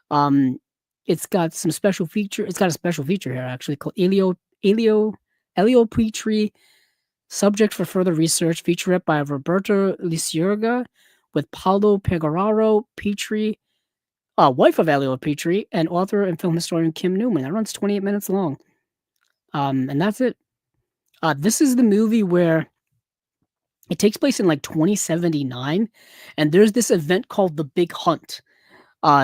Um, It's got some special feature. It's got a special feature here actually called Elio Petri, subject for further research, featurette by Roberto Lisiurga with Paulo Pegararo Petri, wife of Elio Petri, and author and film historian Kim Newman. That runs 28 minutes long. And that's it. This is the movie where it takes place in like 2079, and there's this event called the Big Hunt.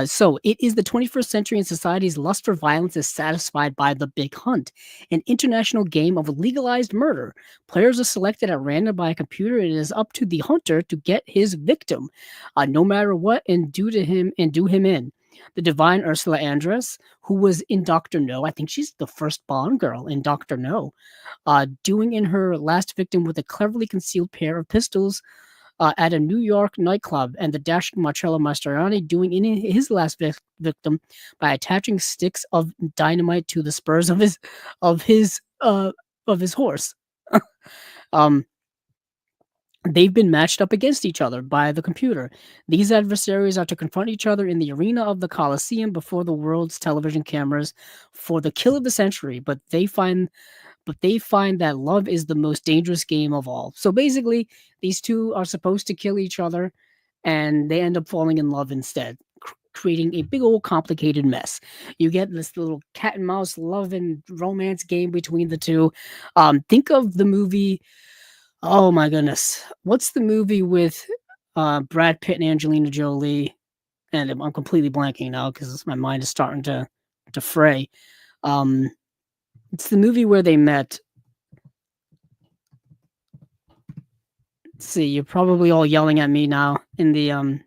So it is the 21st century and society's lust for violence is satisfied by the Big Hunt, an international game of legalized murder. Players are selected at random by a computer. It is up to the hunter to get his victim, no matter what, and do him in. The divine Ursula Andress, who was in Doctor No, I think she's the first Bond girl in Doctor No, doing in her last victim with a cleverly concealed pair of pistols at a New York nightclub, and the dashing Marcello Mastroianni doing in his last victim by attaching sticks of dynamite to the spurs of his horse. um, they've been matched up against each other by the computer. These adversaries are to confront each other in the arena of the Colosseum before the world's television cameras for the kill of the century. But they find that love is the most dangerous game of all. So basically, these two are supposed to kill each other, and they end up falling in love instead, creating a big old complicated mess. You get this little cat and mouse love and romance game between the two. Think of the movie. Oh my goodness, what's the movie with Brad Pitt and Angelina Jolie? And I'm completely blanking now because my mind is starting to fray. It's the movie where they met. Let's see, you're probably all yelling at me now in the I'm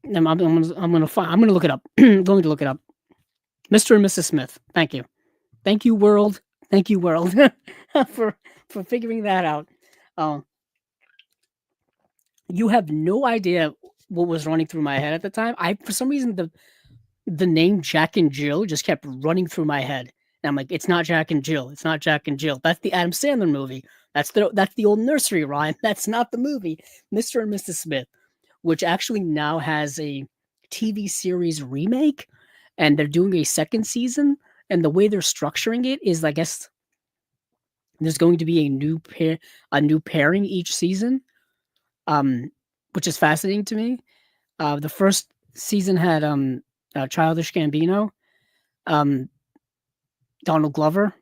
gonna look it up. I'm going to look it up. Mr. and Mrs. Smith. Thank you. Thank you, world. Thank you, world, for figuring that out. You have no idea what was running through my head at the time. For some reason the name Jack and Jill just kept running through my head. And I'm like, it's not Jack and Jill. It's not Jack and Jill. That's the Adam Sandler movie. That's the old nursery rhyme. That's not the movie. Mr. and Mrs. Smith, which actually now has a TV series remake, and they're doing a second season. And the way they're structuring it is, I guess, there's going to be a new pairing each season, which is fascinating to me. The first season had Childish Gambino, Donald Glover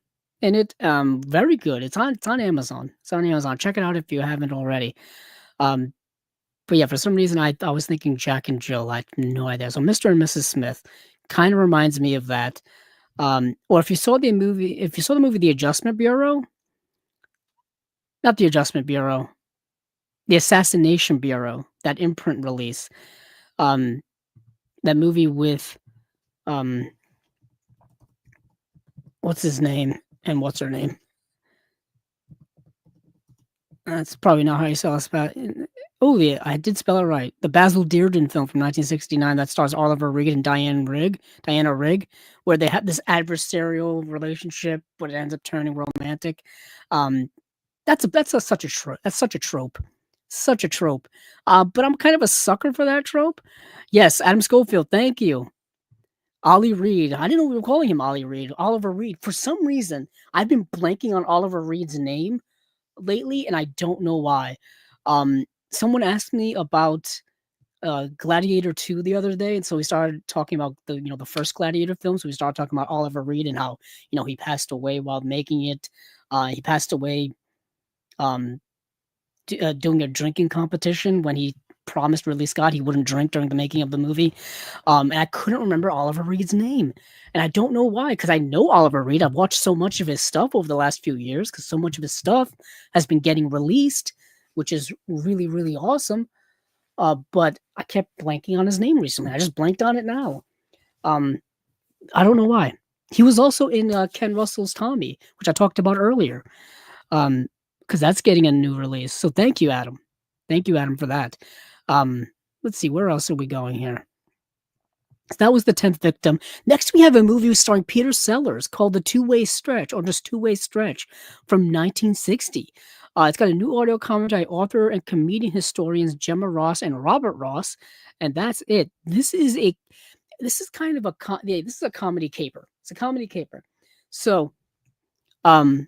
in it. Very good. It's on Amazon. It's on Amazon. Check it out if you haven't already. But yeah, for some reason I was thinking Jack and Jill. I had no idea. So Mr. and Mrs. Smith kind of reminds me of that. Or if you saw the movie The Adjustment Bureau, not The Adjustment Bureau, The Assassination Bureau, that Imprint release, that movie with what's his name and what's her name? That's probably not how you spell it. Oh yeah, I did spell it right. The Basil Dearden film from 1969 that stars Oliver Reed and Diana Rigg, where they have this adversarial relationship, but it ends up turning romantic. That's such a trope. That's such a trope. Such a trope. But I'm kind of a sucker for that trope. Yes, Adam Schofield, thank you. Ollie Reed. I didn't know we were calling him Ollie Reed. Oliver Reed. For some reason, I've been blanking on Oliver Reed's name lately, and I don't know why. Someone asked me about Gladiator 2 the other day, and so we started talking about the first Gladiator film. So we started talking about Oliver Reed and how he passed away while making it. He passed away doing a drinking competition when he promised Ridley Scott he wouldn't drink during the making of the movie. And I couldn't remember Oliver Reed's name. And I don't know why, because I know Oliver Reed. I've watched so much of his stuff over the last few years because so much of his stuff has been getting released, which is really, really awesome. But I kept blanking on his name recently. I just blanked on it now. I don't know why. He was also in Ken Russell's Tommy, which I talked about earlier, because that's getting a new release. So thank you, Adam. Thank you, Adam, for that. Let's see, where else are we going here? So that was the 10th victim. Next, we have a movie starring Peter Sellers called The Two-Way Stretch, or just Two-Way Stretch, from 1960. It's got a new audio commentary author and comedian historians Gemma Ross and Robert Ross, and that's it. This is kind of a yeah, this is a comedy caper. It's a comedy caper. So, um,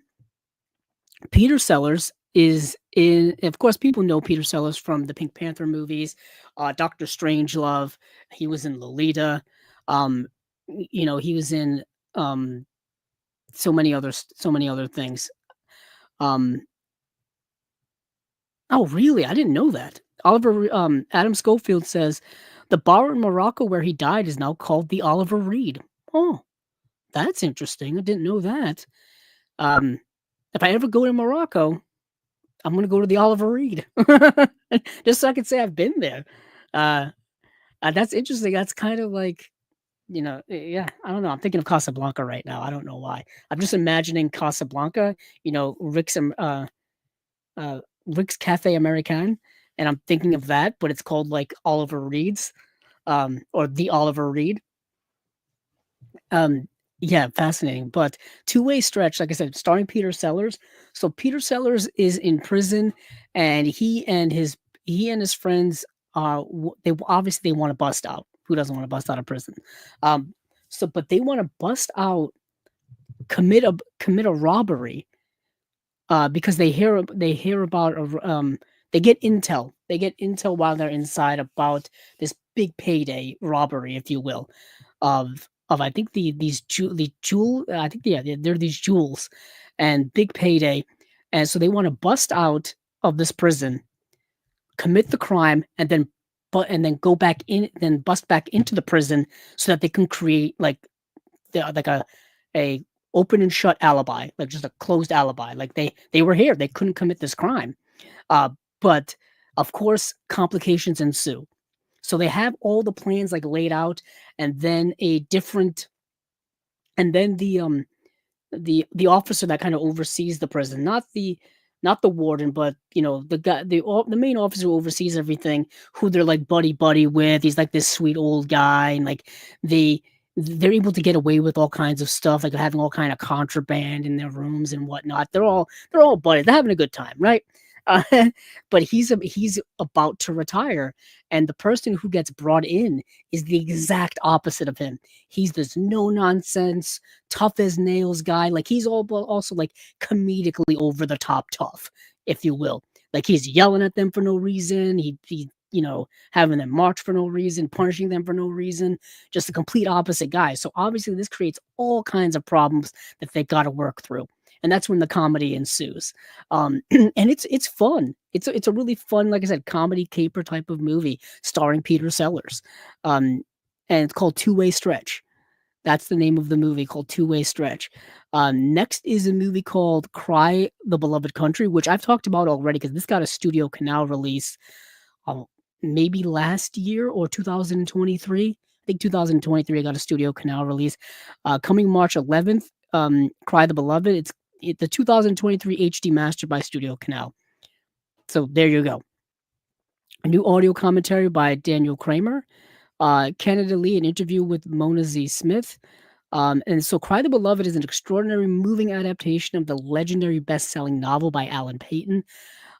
Peter Sellers is in. Of course, people know Peter Sellers from the Pink Panther movies, Doctor Strangelove. He was in Lolita. Um, he was in um, so many other things. Um, oh, really? I didn't know that. Adam Schofield says the bar in Morocco where he died is now called the Oliver Reed. Oh, that's interesting. I didn't know that. Um, if I ever go to Morocco, I'm gonna go to the Oliver Reed, just so I can say I've been there. Uh, that's interesting. That's kind of like, yeah. I don't know. I'm thinking of Casablanca right now. I don't know why. I'm just imagining Casablanca. Uh, Rick's Cafe American, and I'm thinking of that, but it's called like Oliver Reed's, or the Oliver Reed. Um, yeah, fascinating. But two-way stretch, like I said, starring Peter Sellers. So Peter Sellers is in prison, and he and his friends they obviously they want to bust out. Who doesn't want to bust out of prison? Um, but they want to bust out, commit a robbery, because they hear about they get intel while they're inside about this big payday robbery, if you will, of I think the jewel I think yeah they're these jewels, and big payday, and so they want to bust out of this prison, commit the crime, and then go back in, then bust back into the prison so that they can create like a open and shut alibi, like just a closed alibi. Like they were here, they couldn't commit this crime. Uh, but of course, complications ensue. So they have all the plans like laid out, and then the officer that kind of oversees the prison, not the warden, but the guy, the main officer who oversees everything, who they're like buddy with. He's like this sweet old guy, and like they they're able to get away with all kinds of stuff, like having all kind of contraband in their rooms and whatnot. They're all buddies. They're having a good time, right? Uh, but he's about to retire, and the person who gets brought in is the exact opposite of him. He's this no nonsense, tough as nails guy. Like he's also like comedically over the top tough, if you will. Like he's yelling at them for no reason. He having them march for no reason, punishing them for no reason. Just a complete opposite guy. So obviously this creates all kinds of problems that they got to work through. And that's when the comedy ensues. And it's fun. It's a really fun, like I said, comedy caper type of movie starring Peter Sellers. And it's called Two-Way Stretch. That's the name of the movie, called Two-Way Stretch. Next is a movie called Cry the Beloved Country, which I've talked about already because this got a Studio Canal release, uh, maybe last year or 2023. I think 2023 got a Studio Canal release. Coming March 11th, Cry the Beloved. It's the 2023 HD master by Studio Canal. So there you go. A new audio commentary by Daniel Kramer. Canada Lee, an interview with Mona Z. Smith. And so Cry the Beloved is an extraordinary, moving adaptation of the legendary best-selling novel by Alan Paton.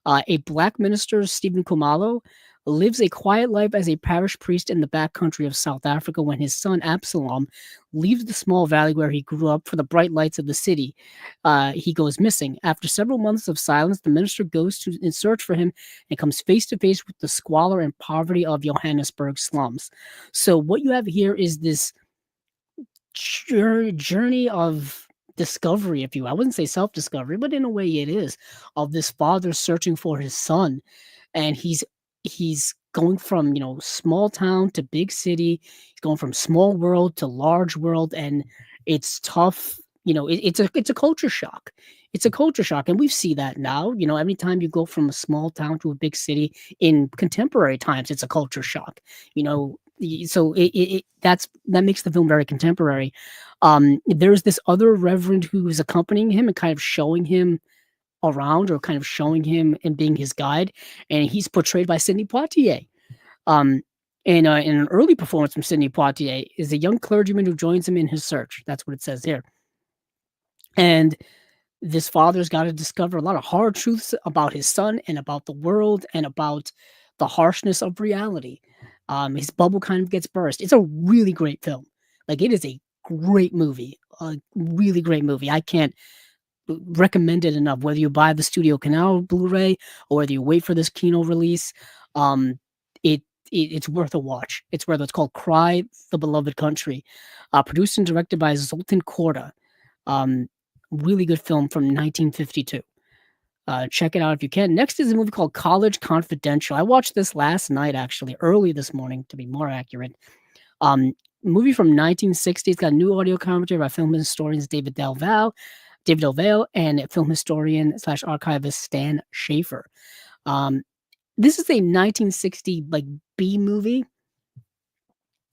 A black minister, Stephen Kumalo, lives a quiet life as a parish priest in the backcountry of South Africa when his son Absalom leaves the small valley where he grew up for the bright lights of the city. He goes missing. After several months of silence, the minister goes in search for him and comes face to face with the squalor and poverty of Johannesburg slums. So what you have here is this journey of discovery, if you will. I wouldn't say self-discovery, but in a way it is, of this father searching for his son. And he's going from, small town to big city. He's going from small world to large world, and it's tough. It's a culture shock. It's a culture shock, and we see that now. Every time you go from a small town to a big city in contemporary times, it's a culture shock. So that makes the film very contemporary. There's this other reverend who is accompanying him and kind of showing him around, or kind of showing him and being his guide, and he's portrayed by Sidney Poitier. In an early performance from Sidney Poitier is a young clergyman who joins him in his search. That's what it says here. And This father's got to discover a lot of hard truths about his son and about the world and about the harshness of reality. His bubble kind of gets burst. It's a really great film. Like, it is a great movie, a really great movie. I can't recommend it enough. Whether you buy the Studio Canal Blu-ray or whether you wait for this Kino release, um, it's worth a watch. It's called Cry, the Beloved Country, produced and directed by Zoltan Korda. Um, Really good film from 1952. Check it out if you can. Next is a movie called College Confidential. I watched this last night, actually, early this morning, to be more accurate. Um, Movie from 1960. It's got new audio commentary by film historians David Delvale, and film historian slash archivist Stan Schaefer. Um, this is a 1960 like B movie,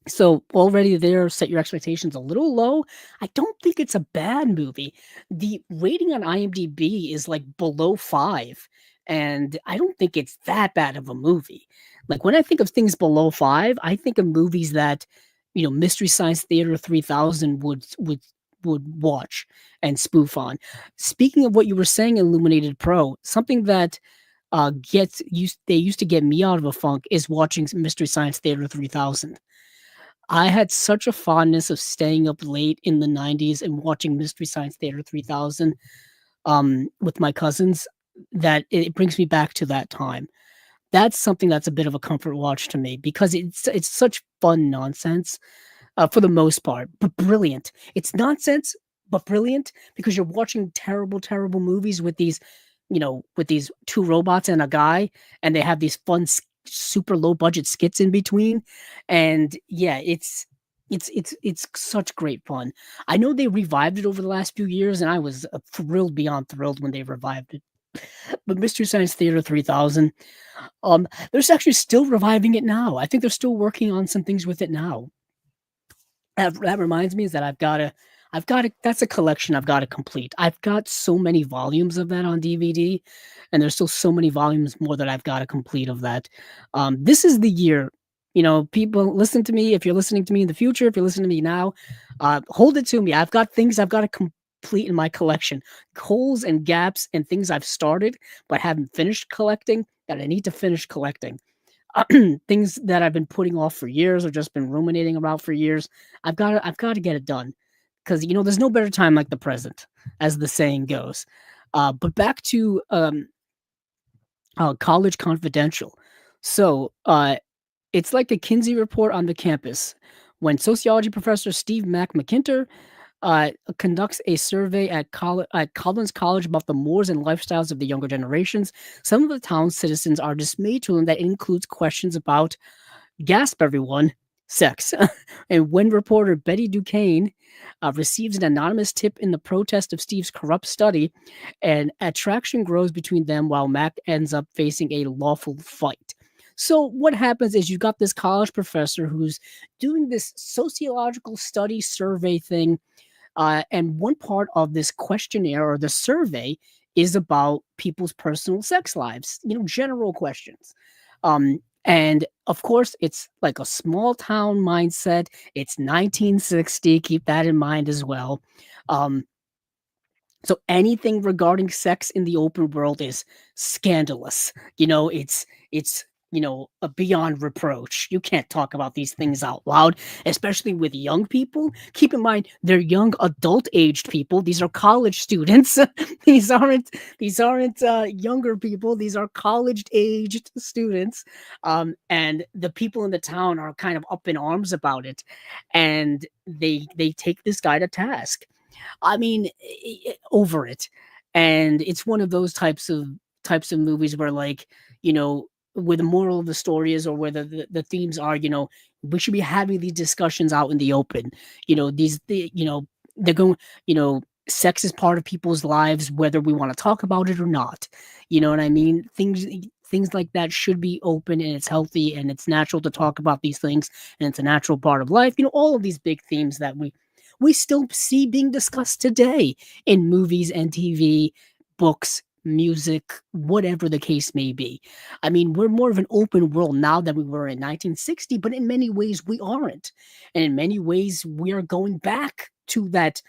so already there, set your expectations a little low. I don't think it's a bad movie. The rating on IMDb is like below 5, and I don't think it's that bad of a movie. Like, when I think of things below 5, I think of movies that, Mystery Science Theater 3000 would watch and spoof on. Speaking of what you were saying, Illuminated Pro, something that gets used they used to get me out of a funk is watching Mystery Science Theater 3000. I had such a fondness of staying up late in the '90s and watching Mystery Science Theater 3000, with my cousins, that it brings me back to that time. That's something that's a bit of a comfort watch to me because it's such fun nonsense, for the most part, but brilliant. It's nonsense, but brilliant because you're watching terrible, terrible movies with these 2 robots and a guy, and they have these fun super low budget skits in between, and yeah, it's such great fun. I know they revived it over the last few years, and I was, thrilled beyond thrilled when they revived it. But Mystery Science Theater 3000, they're actually still reviving it now. I think they're still working on some things with it now. That reminds me is that I've got to that's a collection I've gotta complete. I've got so many volumes of that on DVD, and there's still so many volumes more that I've gotta complete of that. This is the year, people listen to me. If you're listening to me in the future, if you're listening to me now, hold it to me. I've got things I've gotta complete in my collection. Holes and gaps and things I've started but haven't finished collecting that I need to finish collecting. Things that I've been putting off for years or just been ruminating about for years. I've got to get it done because there's no better time like the present, as the saying goes. But back to College Confidential. So it's like a Kinsey report on the campus when sociology professor Steve McIntyre conducts a survey at Collins College about the mores and lifestyles of the younger generations. Some of the town's citizens are dismayed to learn that it includes questions about, gasp everyone, sex. And when reporter Betty Duquesne receives an anonymous tip in the protest of Steve's corrupt study, and attraction grows between them while Mac ends up facing a lawful fight. So what happens is you've got this college professor who's doing this sociological study survey thing, and one part of this questionnaire or the survey is about people's personal sex lives, general questions. And of course, it's like a small town mindset. It's 1960. Keep that in mind as well. Um, so anything regarding sex in the open world is scandalous. It's a beyond reproach. You can't talk about these things out loud, especially with young people. Keep in mind they're young adult aged people. These are college students. These aren't younger people. These are college aged students. And the people in the town are kind of up in arms about it, and they take this guy to task. I mean, over it. And it's one of those types of movies where, like, where the moral of the story is, or where the themes are, we should be having these discussions out in the open. They're going, sex is part of people's lives, whether we want to talk about it or not. You know what I mean? Things like that should be open, and it's healthy, and it's natural to talk about these things, and it's a natural part of life. All of these big themes that we still see being discussed today in movies and TV, books, music, whatever the case may be. I mean, we're more of an open world now than we were in 1960, but in many ways we aren't. And in many ways we are going back to that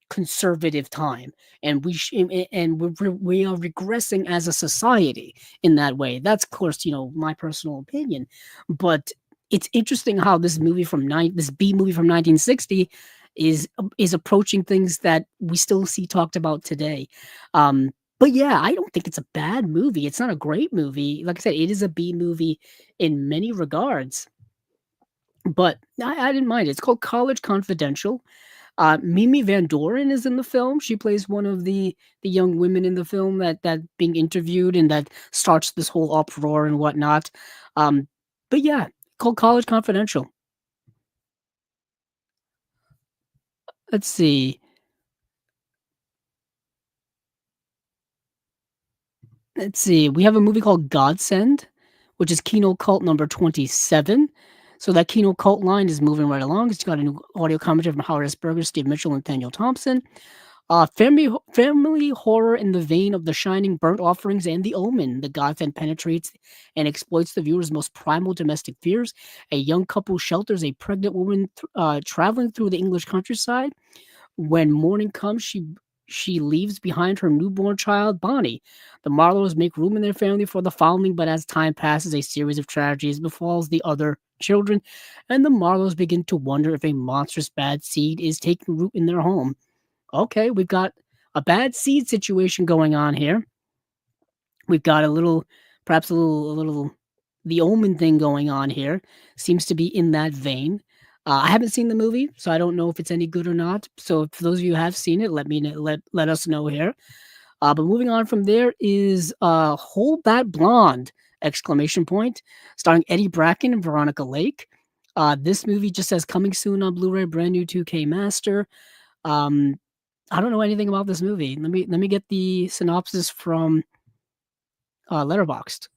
conservative time, and we are regressing as a society in that way. That's, of course, my personal opinion, but it's interesting how this B movie from 1960 is approaching things that we still see talked about today. But yeah, I don't think it's a bad movie. It's not a great movie. Like I said, it is a B movie in many regards, but I didn't mind it. It's called College Confidential. Mimi Van Doren is in the film. She plays one of the young women in the film that being interviewed and that starts this whole uproar and whatnot. Um, but yeah, called College Confidential. Let's see. Let's see. We have a movie called Godsend, which is Kino Cult number 27. So that Kino Cult line is moving right along. It's got a new audio commentary from Howard S. Berger, Steve Mitchell, and Daniel Thompson. Family horror in the vein of The Shining, Burnt Offerings, and The Omen. The Godsend penetrates and exploits the viewer's most primal domestic fears. A young couple shelters a pregnant woman traveling through the English countryside. When morning comes, she leaves behind her newborn child, Bonnie. The Marlowes make room in their family for the foundling, but as time passes, a series of tragedies befalls the other children, and the Marlowes begin to wonder if a monstrous bad seed is taking root in their home. Okay, we've got a bad seed situation going on here. We've got perhaps a little the Omen thing going on here. Seems to be in that vein. I haven't seen the movie, so I don't know if it's any good or not. So for those of you who have seen it, let us know here. But moving on from there is Whole Bat Blonde! Exclamation point, starring Eddie Bracken and Veronica Lake. This movie just says coming soon on Blu-ray, brand new 2K master. Um, I don't know anything about this movie. Let me get the synopsis from Letterboxd.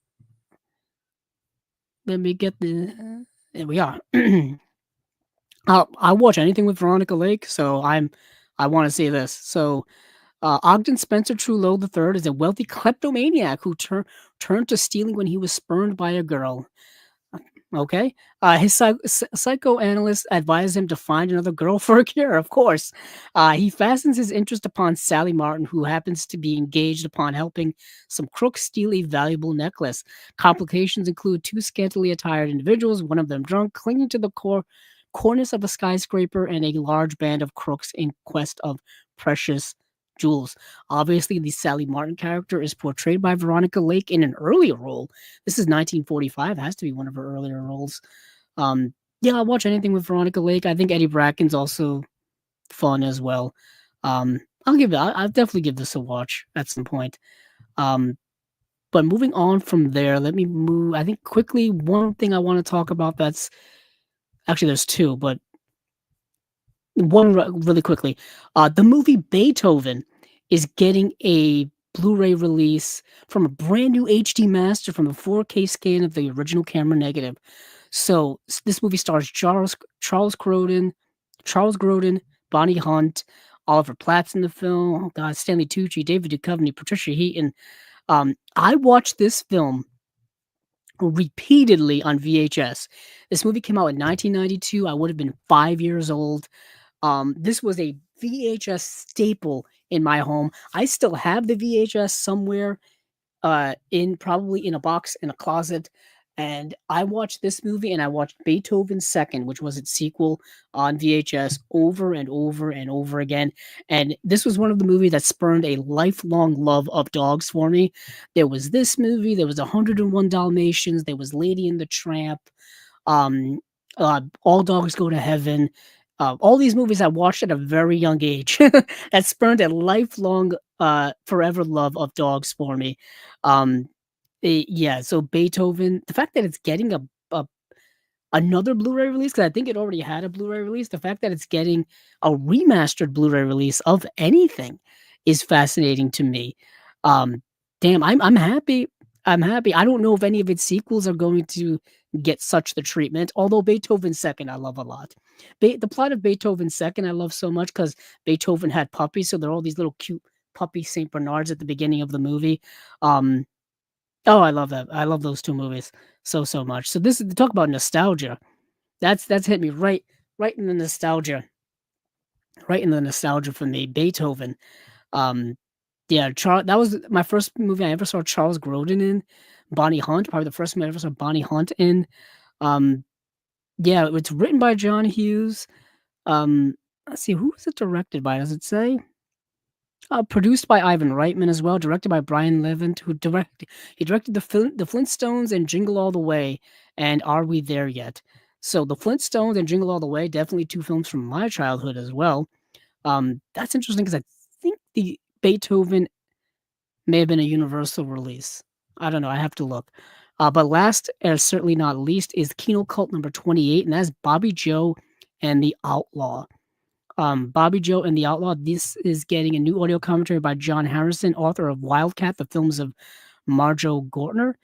Let me get the. There we are. I watch anything with Veronica Lake, so I want to see this. So, Ogden Spencer Trudeau III is a wealthy kleptomaniac who turned to stealing when he was spurned by a girl. Okay. His psychoanalyst advised him to find another girl for a cure, of course. He fastens his interest upon Sally Martin, who happens to be engaged upon helping some crooks steal a valuable necklace. Complications include two scantily attired individuals, one of them drunk, clinging to the cornice of a skyscraper, and a large band of crooks in quest of precious jewels. Obviously, the Sally Martin character is portrayed by Veronica Lake in an earlier role. This is 1945, has to be one of her earlier roles. Yeah, I'll watch anything with Veronica Lake. I think Eddie Bracken's also fun as well. I'll definitely give this a watch at some point. Um, but moving on from there, let me move. I think quickly, one thing I want to talk about that's actually there's two, but one really quickly. The movie Beethoven is getting a Blu-ray release from a brand new HD master from a 4K scan of the original camera negative. So this movie stars Charles Grodin, Bonnie Hunt, Oliver Platt's in the film. Oh God, Stanley Tucci, David Duchovny, Patricia Heaton. I watched this film repeatedly on VHS. This movie came out in 1992. I would have been 5 years old. This was a VHS staple in my home. I still have the VHS somewhere, probably in a box in a closet. And I watched this movie and I watched Beethoven Second, which was its sequel on VHS over and over and over again. And this was one of the movies that spurned a lifelong love of dogs for me. There was this movie, there was 101 Dalmatians, there was Lady and the Tramp, um, All Dogs Go to Heaven. All these movies I watched at a very young age that spurned a lifelong, forever love of dogs for me. Um, yeah, so Beethoven, the fact that it's getting a another Blu-ray release, because I think it already had a Blu-ray release, the fact that it's getting a remastered Blu-ray release of anything is fascinating to me. Um, damn, I'm happy. I'm happy. I don't know if any of its sequels are going to get such the treatment. Although Beethoven Second, I love a lot. The plot of Beethoven Second, I love so much because Beethoven had puppies, so there are all these little cute puppy Saint Bernards at the beginning of the movie. Um, oh, I love that. I love those two movies so much. So this is talk about nostalgia. That's hit me right in the nostalgia. right in the nostalgia for me. Beethoven. Um, yeah, that was my first movie I ever saw Charles Grodin in. Bonnie Hunt, probably the first movie I ever saw Bonnie Hunt in. Um, yeah, it's written by John Hughes. Um, let's see, who was it directed by? Does it say? Produced by Ivan Reitman as well, directed by Brian Levant, he directed the Flintstones and Jingle All the Way, and Are We There Yet? So the Flintstones and Jingle All the Way, definitely two films from my childhood as well. That's interesting because I think the Beethoven may have been a universal release. I don't know. I have to look. But last and certainly not least is Kino Cult number 28, and that's Bobby Joe and the Outlaw. Bobby Joe and the Outlaw. This is getting a new audio commentary by John Harrison, author of Wildcat, the films of Marjoe Gortner.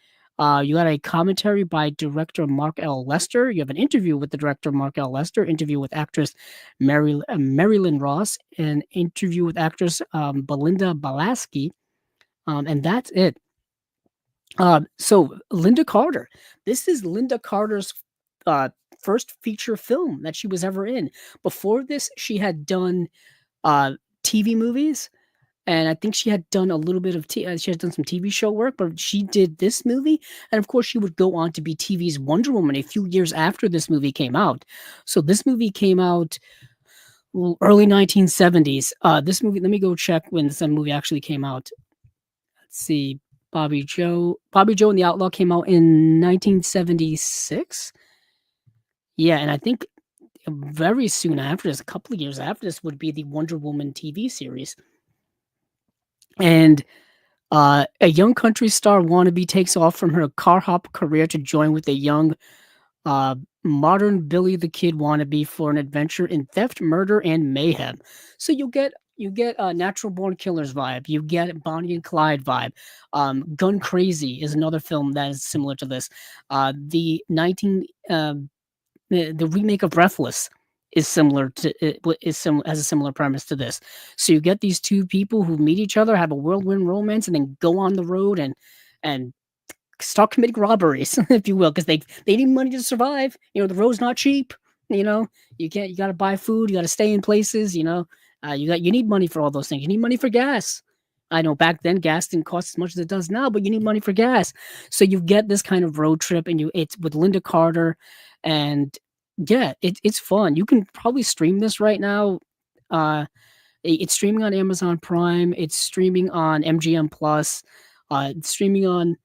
You got a commentary by director Mark L. Lester. You have an interview with the director Mark L. Lester, interview with actress Marilyn Ross, an interview with actress Belinda Balaski, and that's it. So Linda Carter. This is Linda Carter's uh, first feature film that she was ever in. Before this, she had done TV movies, and I think she had done a little bit of she had done some TV show work, but she did this movie, and of course, she would go on to be TV's Wonder Woman a few years after this movie came out. So this movie came out early 1970s. This movie, let me go check when this movie actually came out. Let's see. Bobby Joe and the Outlaw came out in 1976. Yeah, and I think very soon after this, a couple of years after this, would be the Wonder Woman TV series. And a young country star wannabe takes off from her car hop career to join with a young modern Billy the Kid wannabe for an adventure in theft, murder, and mayhem. So you get a Natural Born Killers vibe. You get Bonnie and Clyde vibe. Gun Crazy is another film that is similar to this. The 19 the remake of Breathless is similar to has a similar premise to this. So you get these two people who meet each other, have a whirlwind romance, and then go on the road and start committing robberies, if you will, because they need money to survive. The road's not cheap. You got to buy food, you got to stay in places. You need money for all those things. You need money for gas. I know back then gas didn't cost as much as it does now, but you need money for gas. So you get this kind of road trip, and it's with Linda Carter, and yeah, it's fun. You can probably stream this right now. It's streaming on Amazon Prime. It's streaming on MGM Plus. It's streaming on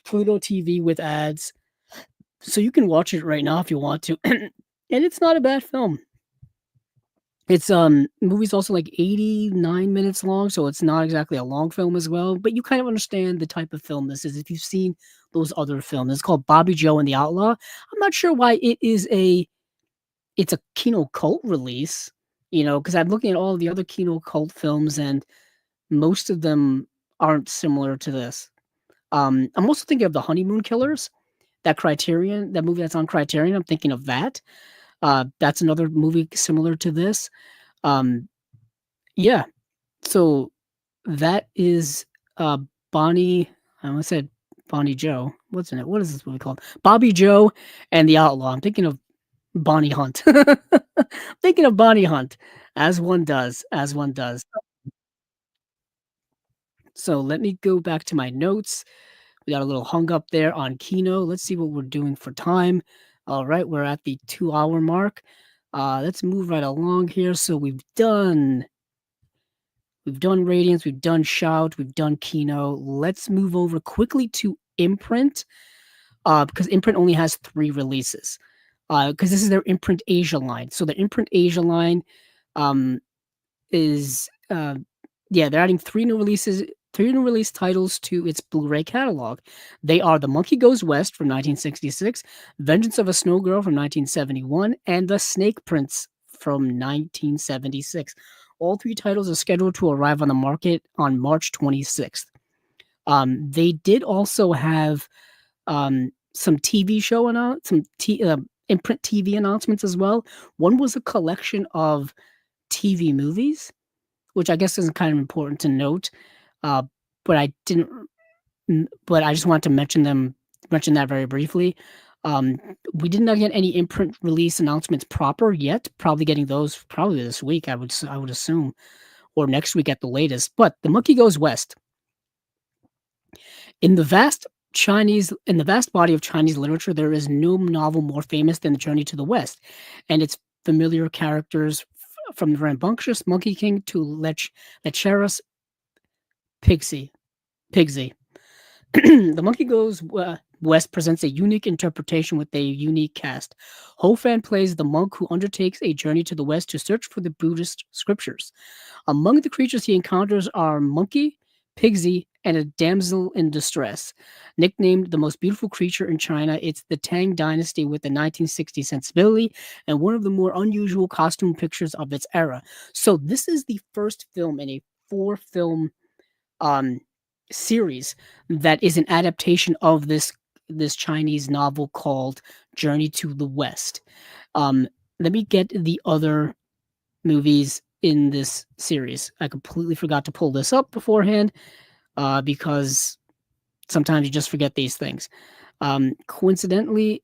Pluto TV with ads, so you can watch it right now if you want to. And it's not a bad film. It's movie's also like 89 minutes long, so it's not exactly a long film as well, but you kind of understand the type of film this is if you've seen those other films. It's called Bobby Joe and the Outlaw. I'm not sure why it's a Kino cult release, because I'm looking at all the other Kino cult films and most of them aren't similar to this. I'm also thinking of The Honeymoon Killers, that movie that's on Criterion. I'm thinking of that. That's another movie similar to this. Um, yeah, so that is Bonnie. I almost said Bonnie Joe. What's in it? What is this movie called? Bobby Joe and the Outlaw. I'm thinking of Bonnie Hunt. Thinking of Bonnie Hunt, as one does, as one does. So let me go back to my notes. We got a little hung up there on Kino. Let's see what we're doing for time. All right, we're at the 2-hour mark. Let's move right along here. So we've done Radiance, we've done Shout, we've done Kino. Let's move over quickly to Imprint, because Imprint only has 3 releases. Because this is their Imprint Asia line. So the Imprint Asia line is yeah, they're adding 3 new release titles to its Blu-ray catalog. They are The Monkey Goes West from 1966, Vengeance of a Snow Girl from 1971, and The Snake Prince from 1976. All 3 titles are scheduled to arrive on the market on March 26th. They did also have some TV show Imprint TV announcements as well. One was a collection of TV movies, which I guess is kind of important to note. Uh, but I didn't. But I just wanted to mention that very briefly. Um, we did not get any imprint release announcements proper yet. Probably getting those probably this week. I would assume, or next week at the latest. But The Monkey Goes West. In the vast body of Chinese literature, there is no novel more famous than The Journey to the West, and its familiar characters from the rambunctious Monkey King to lecherous Pigsy. Pigsy. The Monkey Goes West presents a unique interpretation with a unique cast. Ho Fan plays the monk who undertakes a journey to the West to search for the Buddhist scriptures. Among the creatures he encounters are Monkey, Pigsy, and a damsel in distress. Nicknamed the most beautiful creature in China, it's the Tang Dynasty with the 1960s sensibility and one of the more unusual costume pictures of its era. So this is the first film in a four-film um, series that is an adaptation of this Chinese novel called Journey to the West. Um, Let me get the other movies in this series. I completely forgot to pull this up beforehand because sometimes you just forget these things. Coincidentally,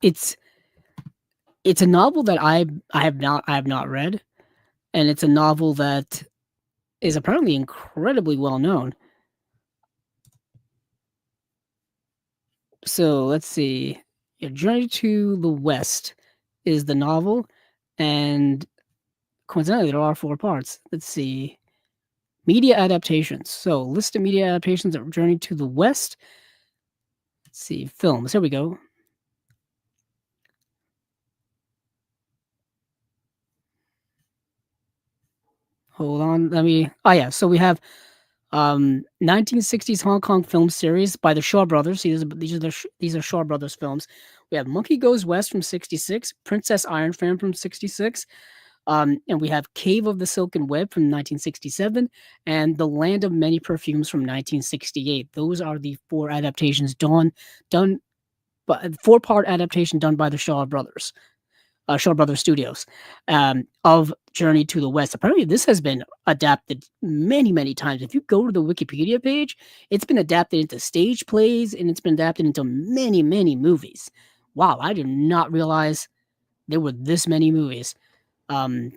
it's it's a novel that I have not read, and it's a novel that is apparently incredibly well known. So let's see. Yeah, Journey to the West is the novel, and coincidentally, there are four parts. Let's see. Media adaptations. So, list of media adaptations of Journey to the West. Let's see. Films. Here we go. Hold on. Let me. Oh, yeah. So, we have 1960s Hong Kong film series by the Shaw Brothers. These are Shaw Brothers films. We have Monkey Goes West from 66, Princess Iron Fan from 66, and we have Cave of the Silken Web from 1967 and The Land of Many Perfumes from 1968. Those are the four adaptations done but four-part adaptation done by the Shaw Brothers Studios, of Journey to the West. Apparently, this has been adapted many, many times. If you go to the Wikipedia page, it's been adapted into stage plays and it's been adapted into many, many movies. Wow, I did not realize there were this many movies. Um,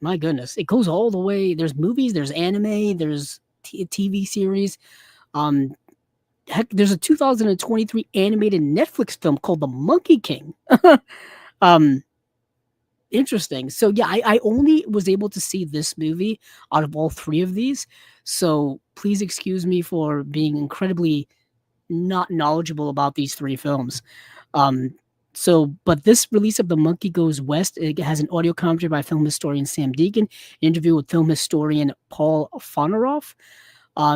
my goodness, it goes all the way. There's movies, there's anime, there's TV series. Um, Heck, there's a 2023 animated Netflix film called The Monkey King. um, Interesting. So yeah, I only was able to see this movie out of all three of these. So please excuse me for being incredibly not knowledgeable about these three films. Um, but this release of The Monkey Goes West, it has an audio commentary by film historian Sam Deacon, an interview with film historian Paul Fonaroff,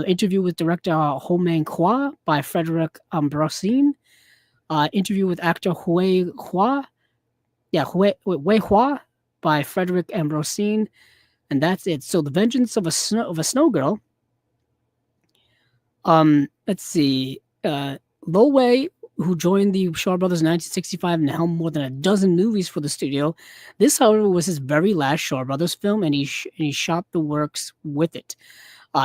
interview with director Ho Man Kwa by Frederick Ambrosin, interview with actor Wei Hua by Frederick Ambrosin, and that's it. So, The Vengeance of a Snow Girl. Let's see. Lo Wei, who joined the Shaw Brothers in 1965 and helmed more than a dozen movies for the studio. This, however, was his very last Shaw Brothers film, and he shot the works with it.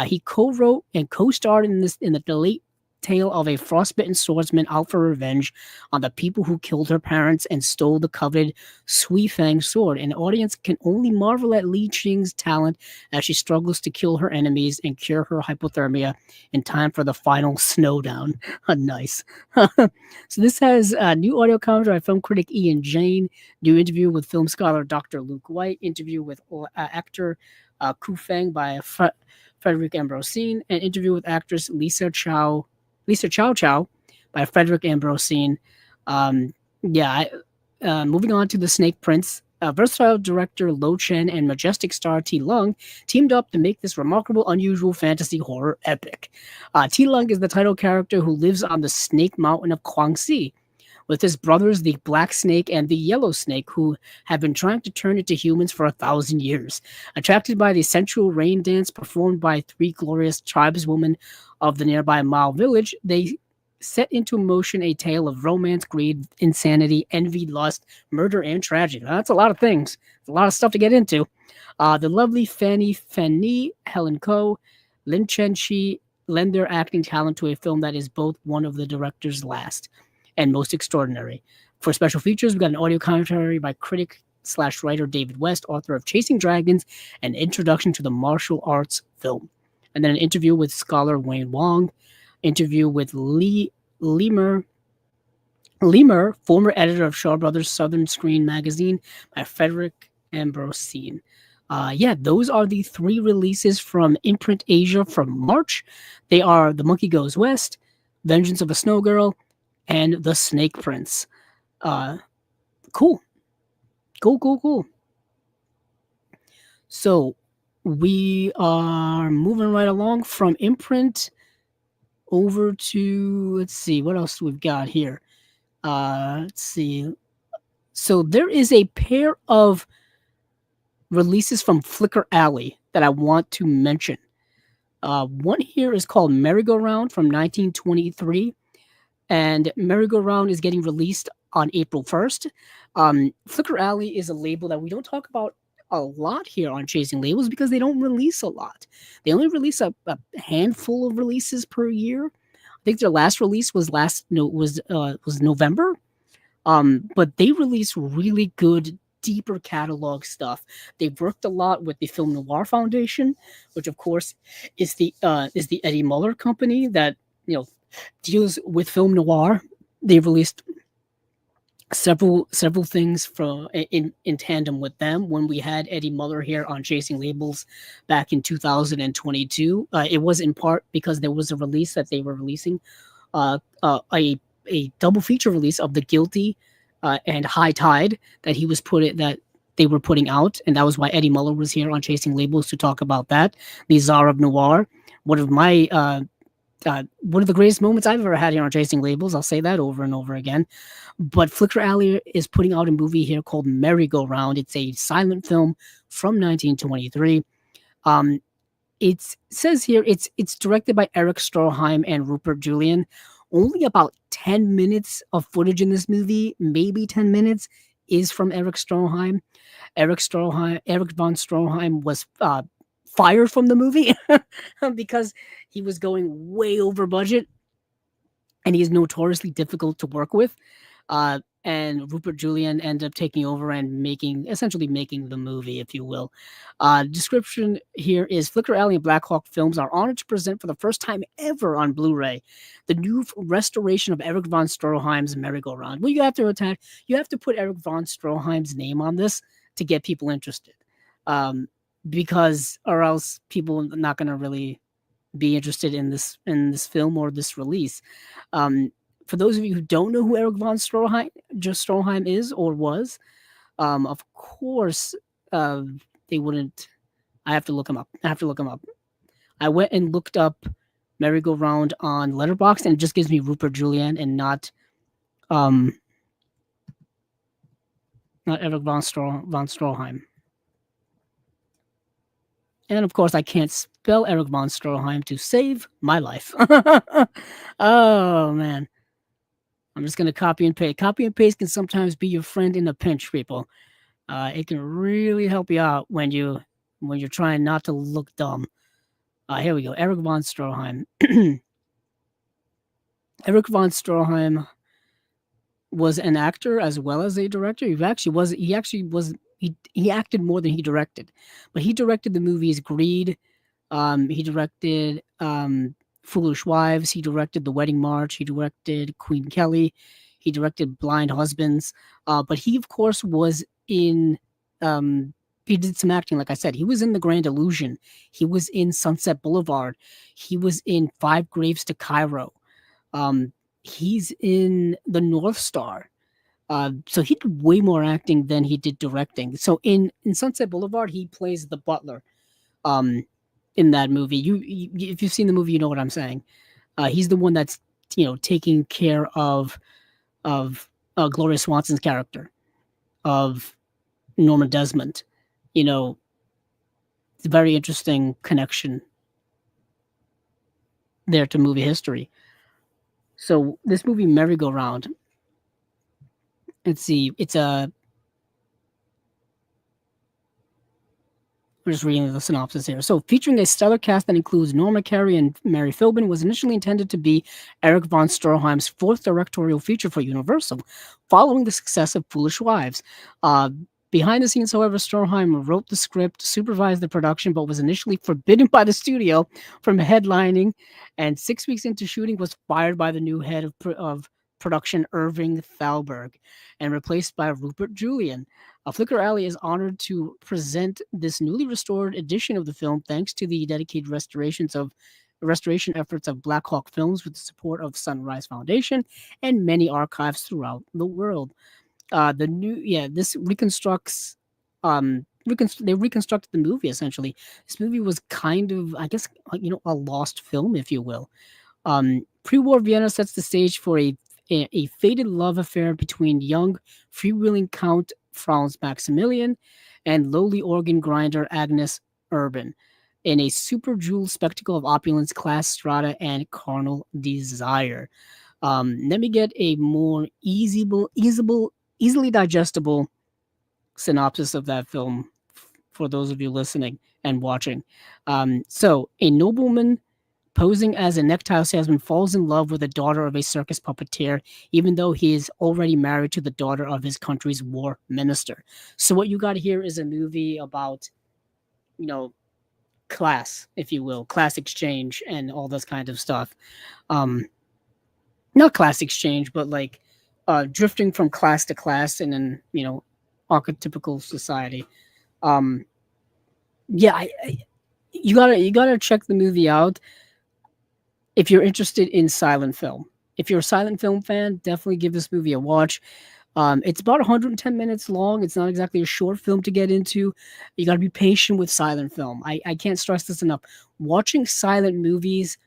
He co-wrote and co-starred in the late tale of a frostbitten swordsman out for revenge on the people who killed her parents and stole the coveted Sui Fang sword. An audience can only marvel at Li Qing's talent as she struggles to kill her enemies and cure her hypothermia in time for the final snowdown. Nice. So this has new audio commentary by film critic Ian Jane, new interview with film scholar Dr. Luke White, interview with actor Ku Feng by Frederick Ambrosin, an interview with actress Lisa Chow Chow by Frederick Ambrosin. Moving on to The Snake Prince. Versatile director Lo Chen and majestic star T Lung teamed up to make this remarkable, unusual fantasy horror epic. T Lung is the title character who lives on the Snake Mountain of Guangxi with his brothers, the Black Snake and the Yellow Snake, who have been trying to turn into humans for 1,000 years. Attracted by the sensual rain dance performed by three glorious tribeswomen of the nearby Mao village, they set into motion a tale of romance, greed, insanity, envy, lust, murder, and tragedy. Now, that's a lot of things. It's a lot of stuff to get into. The lovely Fanny, Helen Ko, Lin Chen Chi, lend their acting talent to a film that is both one of the director's last and most extraordinary. For special features, we got an audio commentary by critic slash writer David West, author of Chasing Dragons, and Introduction to the Martial Arts Film. And then an interview with scholar Wayne Wong, interview with Lemur, former editor of Shaw Brothers Southern Screen magazine, by Frederick Ambrosine. Yeah, those are the three releases from Imprint Asia from March. They are The Monkey Goes West, Vengeance of a Snow Girl, and The Snake Prince. Cool. Cool. So we are moving right along from Imprint over to, let's see, what else we've got here. Let's see. So there is a pair of releases from Flicker Alley that I want to mention. One here is called Merry-Go-Round from 1923, and Merry-Go-Round is getting released on April 1st. Flicker Alley is a label that we don't talk about a lot here on Chasing Labels because they don't release a lot. They only release a handful of releases per year. I think their last release was November. But they release really good, deeper catalog stuff. They've worked a lot with the Film Noir Foundation, which of course is the Eddie Muller company that deals with film noir. They've released several things from in tandem with them. When we had Eddie Muller here on Chasing Labels back in 2022, it was in part because there was a release that they were releasing, a double feature release of The Guilty and High Tide that they were putting out, and that was why Eddie Muller was here on Chasing Labels to talk about that. The Czar of Noir, one of the greatest moments I've ever had here on Chasing Labels. I'll say that over and over again. But Flicker Alley is putting out a movie here called Merry-Go-Round. It's a silent film from 1923. It says here it's directed by Eric Stroheim and Rupert Julian. Only about 10 minutes of footage in this movie, maybe 10 minutes, is from Eric Stroheim. Eric von Stroheim was fired from the movie because he was going way over budget, and he is notoriously difficult to work with. And Rupert Julian ended up taking over and essentially making the movie, if you will. Description here is Flicker Alley and Black Hawk Films are honored to present for the first time ever on Blu-ray the new restoration of Eric von Stroheim's Merry-Go-Round. Well, you have to put Eric von Stroheim's name on this to get people interested, because or else people are not going to really be interested in this film or this release. For those of you who don't know who Eric von Stroheim is or was, of course, they wouldn't. I have to look him up. I went and looked up Merry-Go-Round on Letterboxd, and it just gives me Rupert Julian and not Eric von Stroheim. And of course, I can't spell Eric von Stroheim to save my life. Oh man. I'm just going to copy and paste. Copy and paste can sometimes be your friend in a pinch, people. It can really help you out when you're trying not to look dumb. Here we go. Eric von Stroheim. Eric von Stroheim was an actor as well as a director. He acted more than he directed. But he directed the movies Greed. He directed Foolish Wives. He directed The Wedding March. He directed Queen Kelly. He directed Blind Husbands. But he, of course, was in... he did some acting, like I said. He was in The Grand Illusion. He was in Sunset Boulevard. He was in Five Graves to Cairo. He's in The North Star. So he did way more acting than he did directing. So in Sunset Boulevard, he plays the butler. In that movie, you if you've seen the movie, you know what I'm saying. He's the one that's taking care of Gloria Swanson's character of Norma Desmond. It's a very interesting connection there to movie history. So this movie Merry-Go-Round. Let's see, it's a I'm just reading the synopsis here. So, featuring a stellar cast that includes Norma Carey and Mary Philbin, was initially intended to be Eric von Stroheim's fourth directorial feature for Universal, following the success of Foolish Wives. Uh, Behind the scenes, however, Stroheim wrote the script, supervised the production, but was initially forbidden by the studio from headlining, and 6 weeks into shooting, was fired by the new head of production, Irving Thalberg, and replaced by Rupert Julian. Flicker Alley is honored to present this newly restored edition of the film thanks to the dedicated restoration efforts of Black Hawk Films with the support of Sunrise Foundation and many archives throughout the world. The new yeah this reconstructs they reconstructed the movie essentially. This movie was kind of, I guess, a lost film, if you will. Pre-war Vienna sets the stage for a fated love affair between young, freewheeling Count Franz Maximilian and lowly organ grinder Agnes Urban in a super jewel spectacle of opulence, class, strata, and carnal desire. Let me get a more easily digestible synopsis of that film for those of you listening and watching. So, a nobleman posing as a necktie salesman falls in love with the daughter of a circus puppeteer, even though he is already married to the daughter of his country's war minister. So, what you got here is a movie about, you know, class, if you will, class exchange, and all this kind of stuff. Um, Not class exchange, but like drifting from class to class in an archetypical society. Um, yeah, you gotta check the movie out if you're interested in silent film. If you're a silent film fan, definitely give this movie a watch. It's about 110 minutes long. It's not exactly a short film to get into. You got to be patient with silent film. I can't stress this enough. Watching silent movies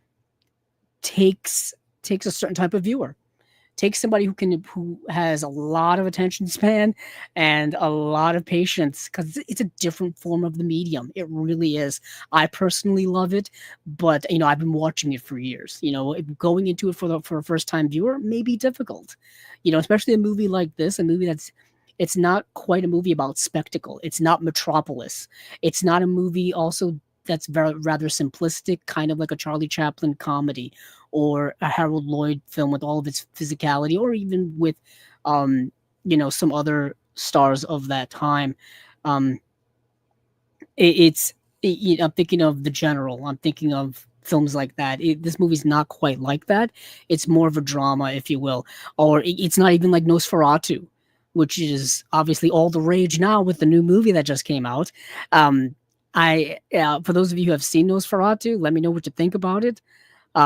takes a certain type of viewer. Take somebody who has a lot of attention span and a lot of patience, because it's a different form of the medium. It really is. I personally love it, but I've been watching it for years. Going into it for a first time viewer may be difficult. Especially a movie like this, a movie it's not quite a movie about spectacle. It's not Metropolis. It's not a movie also that's very rather simplistic, kind of like a Charlie Chaplin comedy or a Harold Lloyd film with all of its physicality, or even with, some other stars of that time. Um, I'm thinking of The General. I'm thinking of films like that. This movie's not quite like that. It's more of a drama, if you will, or it's not even like Nosferatu, which is obviously all the rage now with the new movie that just came out. For those of you who have seen Nosferatu, let me know what you think about it.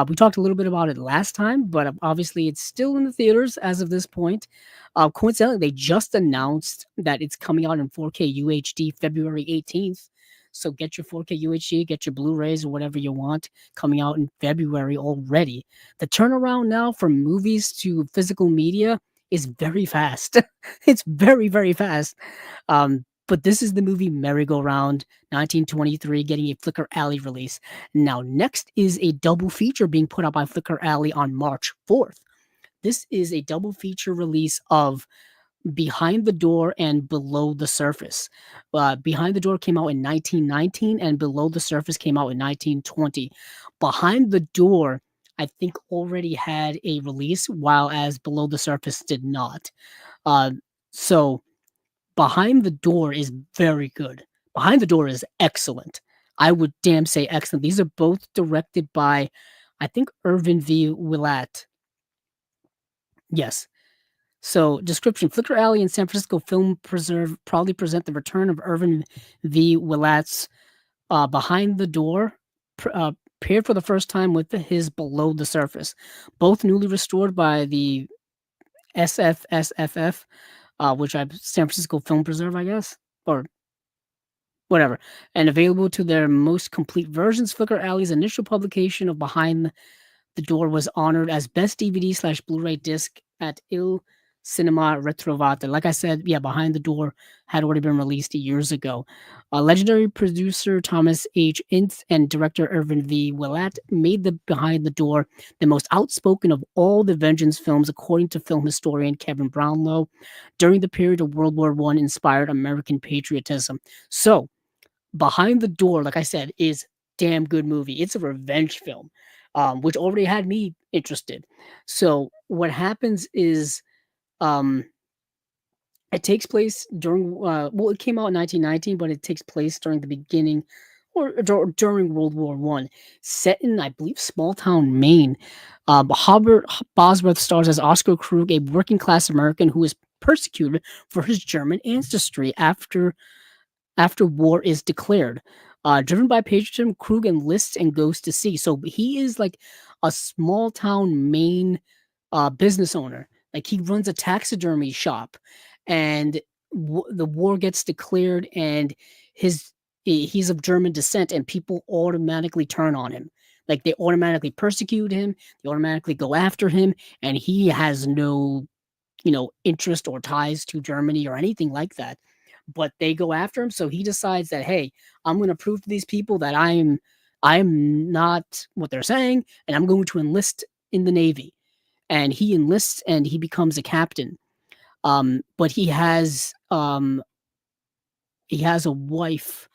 We talked a little bit about it last time, but obviously it's still in the theaters as of this point. Coincidentally, they just announced that it's coming out in 4K UHD February 18th. So get your 4K UHD, get your Blu-rays or whatever you want, coming out in February already. The turnaround now from movies to physical media is very fast. It's very, very fast. But this is the movie Merry-Go-Round, 1923, getting a Flicker Alley release. Now, next is a double feature being put out by Flicker Alley on March 4th. This is a double feature release of Behind the Door and Below the Surface. Behind the Door came out in 1919, and Below the Surface came out in 1920. Behind the Door, I think, already had a release, while as Below the Surface did not. Uh, so Behind the Door is very good. Behind the Door is excellent. I would damn say excellent. These are both directed by, I think, Irvin V. Willett. Yes. So, description: Flicker Alley and San Francisco Film Preserve proudly present the return of Irvin V. Willett's Behind the Door, paired for the first time with his Below the Surface, both newly restored by the SFSFF, which I San Francisco Film Preserve, I guess, or whatever, and available to their most complete versions. Flicker Alley's initial publication of Behind the Door was honored as best DVD/Blu-ray disc at Il Cinema Retrovate. Like I said, yeah, Behind the Door had already been released years ago. Legendary producer Thomas H. Ince and director Irvin V. Willett made the Behind the Door the most outspoken of all the Vengeance films, according to film historian Kevin Brownlow, during the period of World War I inspired American patriotism. So, Behind the Door, like I said, is damn good movie. It's a revenge film, which already had me interested. So what happens is, um, it takes place during, well, it came out in 1919, but it takes place during the beginning during World War One, set in, I believe, small town Maine. Robert Bosworth stars as Oscar Krug, a working class American who is persecuted for his German ancestry after war is declared. Driven by patriotism, Krug enlists and goes to sea. So he is like a small town Maine business owner. Like he runs a taxidermy shop, and the war gets declared, and his he's of German descent, and people automatically turn on him. Like they automatically persecute him, they automatically go after him, and he has no, interest or ties to Germany or anything like that. But they go after him, so he decides that, hey, I'm going to prove to these people that I'm not what they're saying, and I'm going to enlist in the Navy. And he enlists and he becomes a captain. But he has a wife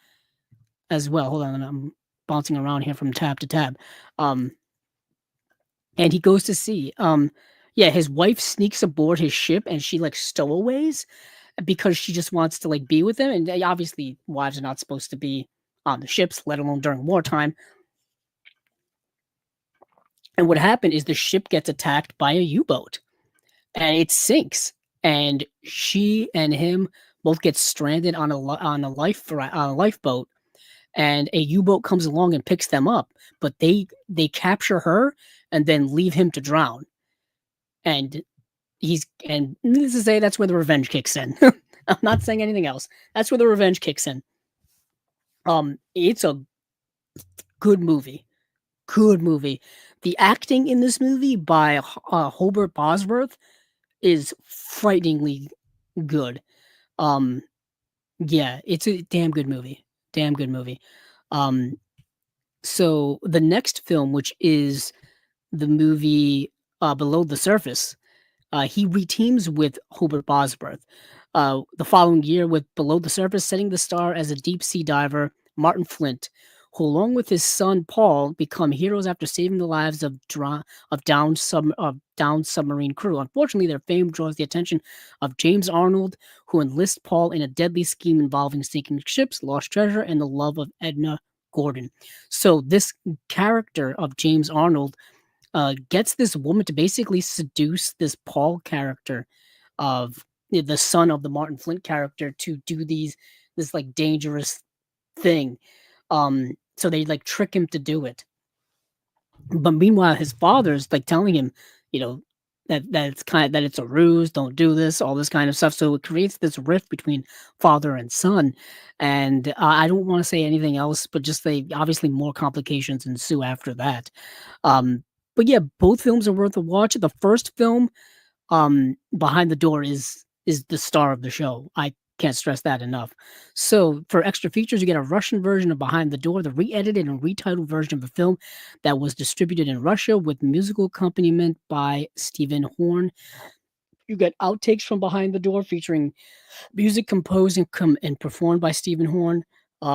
as well. Hold on, I'm bouncing around here from tab to tab. Um, and he goes to sea. Yeah, his wife sneaks aboard his ship, and she like stowaways because she just wants to like be with him. And obviously, wives are not supposed to be on the ships, let alone during wartime. And what happened is the ship gets attacked by a U-boat, and it sinks. And she and him both get stranded on a lifeboat, and a U-boat comes along and picks them up. But they capture her and then leave him to drown. And needless to say, that's where the revenge kicks in. I'm not saying anything else. That's where the revenge kicks in. It's a good movie. Good movie. The acting in this movie by Hobart Bosworth is frighteningly good. Um, yeah, it's a damn good movie. Damn good movie. Um, so the next film, which is the movie Below the Surface, he reteams with Hobart Bosworth the following year with Below the Surface, setting the star as a deep sea diver, Martin Flint, who, along with his son Paul, become heroes after saving the lives of downed submarine crew. Unfortunately, their fame draws the attention of James Arnold, who enlists Paul in a deadly scheme involving sinking ships, lost treasure, and the love of Edna Gordon. So this character of James Arnold gets this woman to basically seduce this Paul character of the son of the Martin Flint character to do this like dangerous thing. So they like trick him to do it. But meanwhile, his father's like telling him, that it's a ruse, don't do this, all this kind of stuff. So it creates this rift between father and son. And I don't want to say anything else, but just say obviously more complications ensue after that. But yeah, both films are worth a watch. The first film, Behind the Door, is the star of the show. I can't stress that enough. So for extra features, you get a Russian version of Behind the Door, the re-edited and retitled version of the film that was distributed in Russia with musical accompaniment by Stephen Horn. You get outtakes from Behind the Door featuring music composed and performed by Stephen Horn,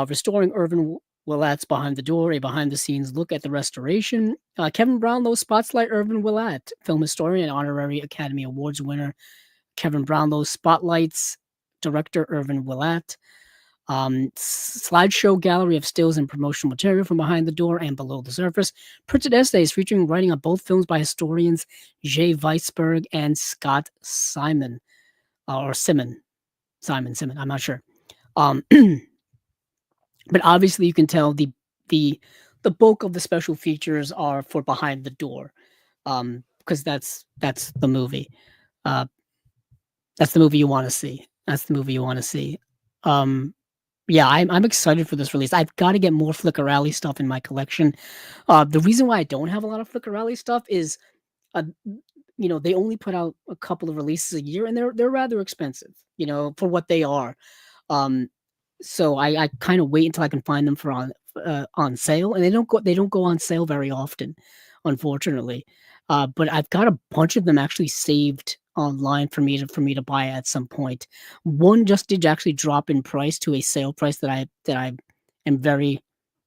restoring Irvin Willat's Behind the Door, a behind-the-scenes look at the restoration. Kevin Brownlow spotlight Irvin Willat, film historian and honorary Academy Awards winner. Kevin Brownlow spotlights director Irvin Willat. Slideshow gallery of stills and promotional material from Behind the Door and Below the Surface. Printed essays featuring writing on both films by historians Jay Weisberg and Scott Simon. Or Simon. Simon, I'm not sure. But obviously you can tell the bulk of the special features are for Behind the Door. Because that's the movie. That's the movie you want to see. That's the movie you want to see. Yeah, I'm excited for this release. I've got to get more Flickr Alley stuff in my collection. The reason why I don't have a lot of Flickr Alley stuff is, they only put out a couple of releases a year, and they're rather expensive, for what they are. So I kind of wait until I can find them for on sale, and they don't go on sale very often, unfortunately. But I've got a bunch of them actually saved online for me to buy at some point. One just did actually drop in price to a sale price that I am very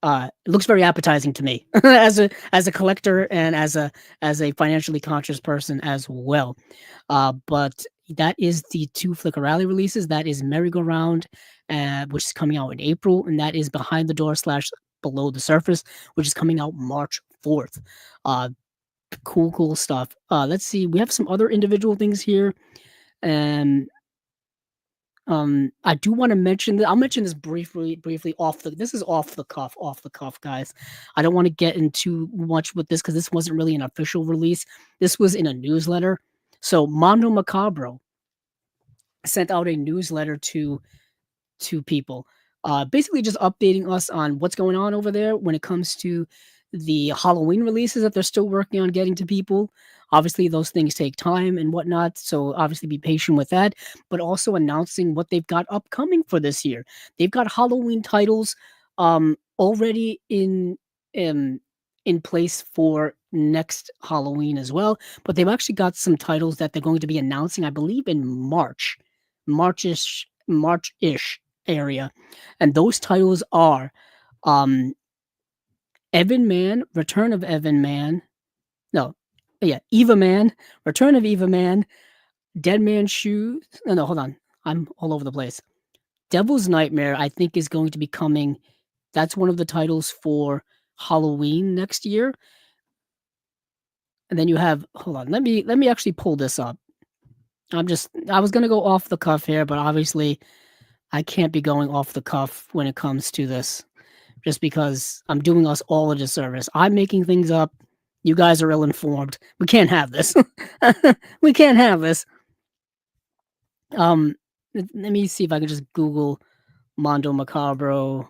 it looks very appetizing to me as a collector and as a financially conscious person as well. But that is the two Flickr Rally releases. That is Merry Go Round, which is coming out in April, and that is Behind the Door slash Below the Surface, which is coming out March 4th. Uh, cool stuff. Let's see. We have some other individual things here, and I do want to mention that I'll mention this briefly off the. This is off the cuff, guys. I don't want to get into much with this because this wasn't really an official release. This was in a newsletter. So Mondo Macabro sent out a newsletter to people, basically just updating us on what's going on over there when it comes to the Halloween releases that they're still working on getting to people. Obviously, those things take time and whatnot, so obviously be patient with that. But also announcing what they've got upcoming for this year. They've got Halloween titles already um, in place for next Halloween as well. But they've actually got some titles that they're going to be announcing, I believe, in March-ish area. And those titles are um Evan Man, Return of Evan Man. No, yeah, Eva Man, Return of Eva Man, Dead Man Shoes. No, hold on. I'm all over the place. Devil's Nightmare, I think, is going to be coming. That's one of the titles for Halloween next year. And then you have hold on, let me actually pull this up. I was gonna go off the cuff here, but obviously I can't be going off the cuff when it comes to this. Just because I'm doing us all a disservice. I'm making things up. You guys are ill informed. We can't have this. We can't have this. Let me see if I can just Google Mondo Macabro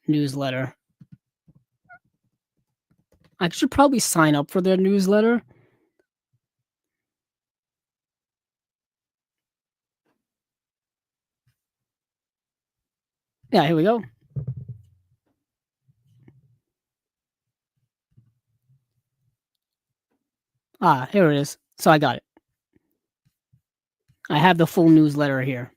newsletter. I should probably sign up for their newsletter. Yeah, here we go. Ah, here it is. So I got it. I have the full newsletter here.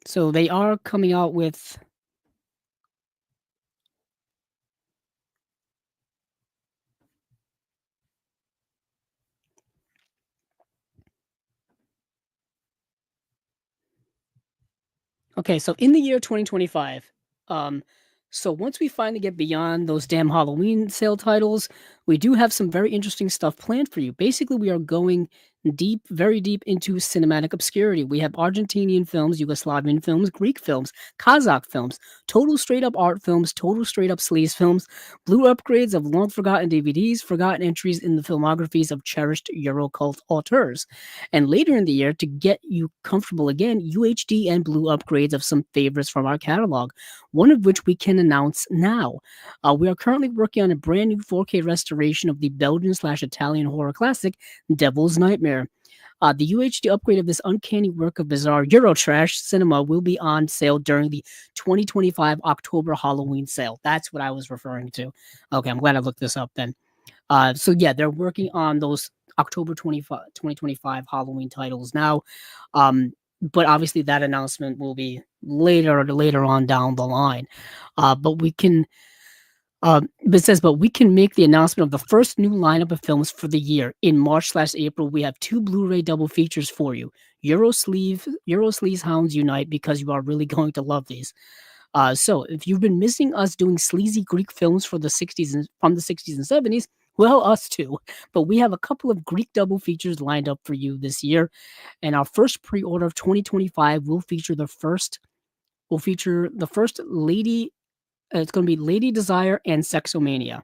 So they are coming out with okay, so in the year 2025, um, so once we finally get beyond those damn Halloween sale titles, we do have some very interesting stuff planned for you. Basically, we are going deep, very deep into cinematic obscurity. We have Argentinian films, Yugoslavian films, Greek films, Kazakh films, total straight up art films, total straight up sleaze films, blue upgrades of long forgotten DVDs, forgotten entries in the filmographies of cherished Eurocult auteurs. And later in the year, to get you comfortable again, UHD and blue upgrades of some favorites from our catalog, one of which we can announce now. We are currently working on a brand new 4K restoration of the Belgian slash Italian horror classic, Devil's Nightmare. The UHD upgrade of this uncanny work of bizarre Eurotrash cinema will be on sale during the 2025 October Halloween sale. That's what I was referring to. Okay, I'm glad I looked this up then. So yeah, they're working on those October 2025 Halloween titles now. But obviously that announcement will be later on down the line. But we can but it says, but we can make the announcement of the first new lineup of films for the year in March/April. We have two Blu-ray double features for you. Euro Sleaze Hounds Unite, because you are really going to love these. So if you've been missing us doing sleazy Greek films for the 60s and from the 60s and 70s, well, us too. But we have a couple of Greek double features lined up for you this year, and our first pre-order of 2025 will feature the first Lady. It's going to be Lady Desire and Sexomania.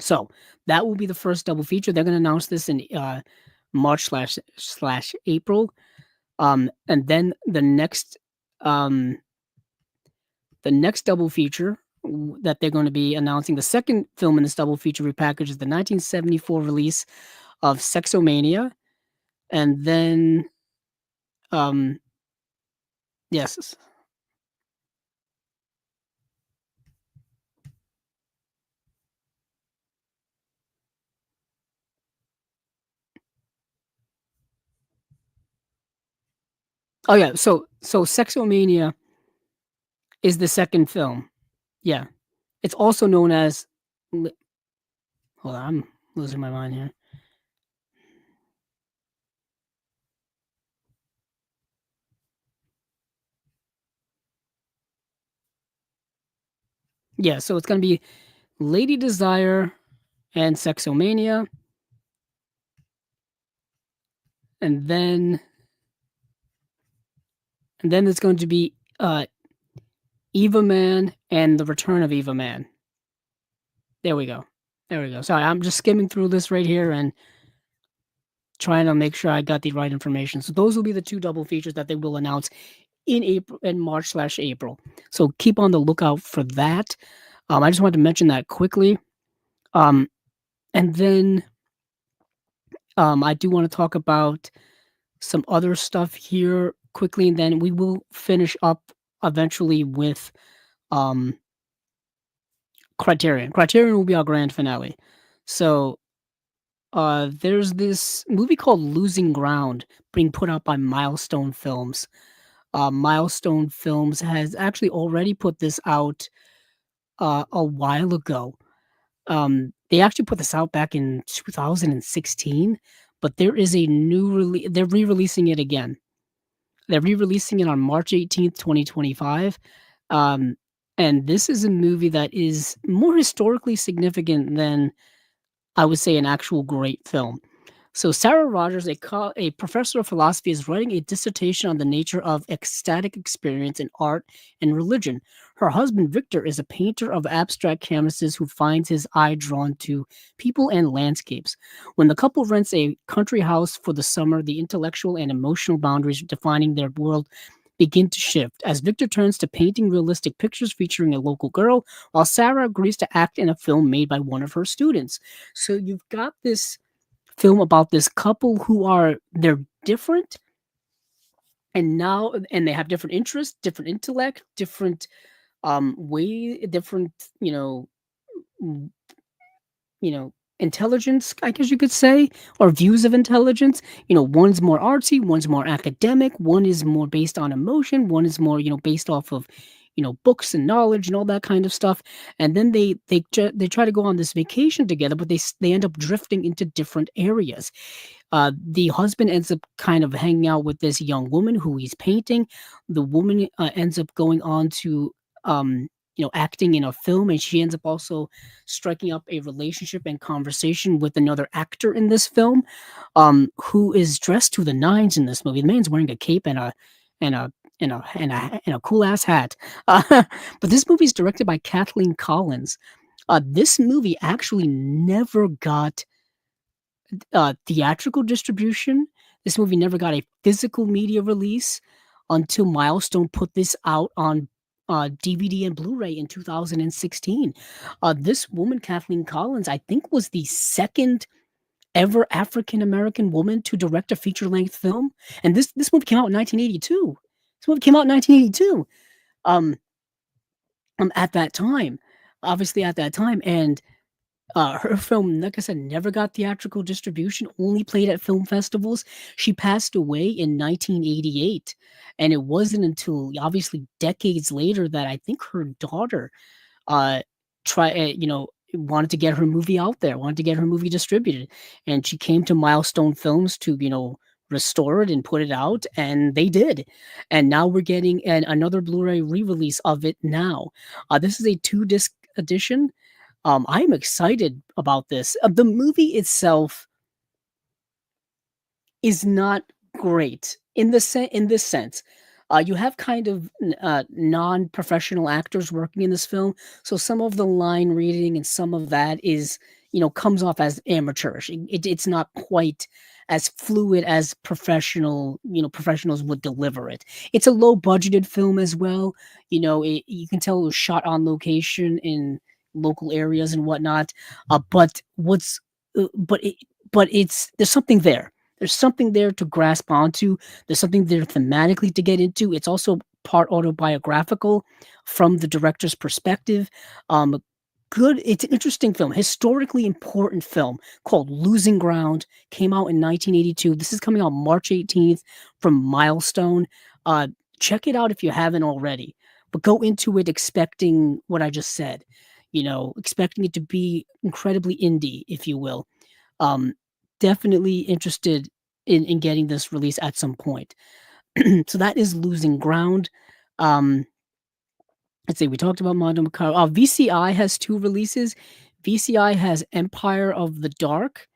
So that will be the first double feature. They're going to announce this in March/slash April, and then the next double feature that they're going to be announcing, the second film in this double feature repackage, is the 1974 release of Sexomania, and then yes, Oh yeah, so Sexomania is the second film. Yeah. It's also known as li hold on, I'm losing my mind here. Yeah, so it's gonna be Lady Desire and Sexomania, and then there's going to be, Eva Man and The Return of Eva Man. There we go. There we go. Sorry, I'm just skimming through this right here and trying to make sure I got the right information. So those will be the 2 double features that they will announce in March/April. So keep on the lookout for that. I just wanted to mention that quickly. Um, and then, I do wanna talk about some other stuff here quickly, and then we will finish up eventually with, um, Criterion. Criterion will be our grand finale. So, there's this movie called Losing Ground being put out by Milestone Films. Milestone Films has actually already put this out, a while ago. They actually put this out back in 2016, but there is a new they're re-releasing it again. They're re-releasing it on March 18th, 2025. Um, and this is a movie that is more historically significant than I would say an actual great film. So Sarah Rogers, a professor of philosophy, is writing a dissertation on the nature of ecstatic experience in art and religion. Her husband, Victor, is a painter of abstract canvases who finds his eye drawn to people and landscapes. When the couple rents a country house for the summer, the intellectual and emotional boundaries defining their world begin to shift as Victor turns to painting realistic pictures featuring a local girl, while Sarah agrees to act in a film made by one of her students. So you've got this film about this couple who are they're different and they have different interests, different intellect, different way different, mm, intelligence, I guess you could say, or views of intelligence. One's more artsy, one's more academic, one is more based on emotion, one is more, based off of, books and knowledge and all that kind of stuff. And then they try to go on this vacation together, but they end up drifting into different areas. The husband ends up kind of hanging out with this young woman who he's painting. The woman ends up going on to, acting in a film, and she ends up also striking up a relationship and conversation with another actor in this film, who is dressed to the nines in this movie. The man's wearing a cape and a and a cool ass hat. But this movie is directed by Kathleen Collins. This movie actually never got theatrical distribution. This movie never got a physical media release until Milestone put this out on DVD and Blu-ray in 2016. This woman, Kathleen Collins, I think was the second ever African American woman to direct a feature-length film, and this movie came out in 1982. This movie came out in 1982. Um, at that time, obviously at that time, and her film, like I said, never got theatrical distribution, only played at film festivals. She passed away in 1988, and it wasn't until obviously decades later that I think her daughter, uh, wanted to get her movie out there, wanted to get her movie distributed, and she came to Milestone Films to, restore it and put it out, and they did. And now we're getting another Blu-ray re-release of it now. This is a 2-disc edition. I'm excited about this. The movie itself is not great in this sense. You have kind of non-professional actors working in this film, so some of the line reading and some of that is, comes off as amateurish. It's not quite as fluid as professionals would deliver it. It's a low budgeted film as well. You can tell it was shot on location in local areas and whatnot. But what's but it, but it's there's something there. There's something there to grasp onto. There's something there thematically to get into. It's also part autobiographical from the director's perspective. Um, it's an interesting film, historically important film called Losing Ground. Came out in 1982. This is coming out March 18th from Milestone. Uh, check it out if you haven't already, but go into it expecting what I just said. Expecting it to be incredibly indie, if you will. Um, definitely interested in getting this release at some point. So that is Losing Ground. Um, let's see, we talked about Mondo Macaro. VCI has two releases. VCI has Empire of the Dark.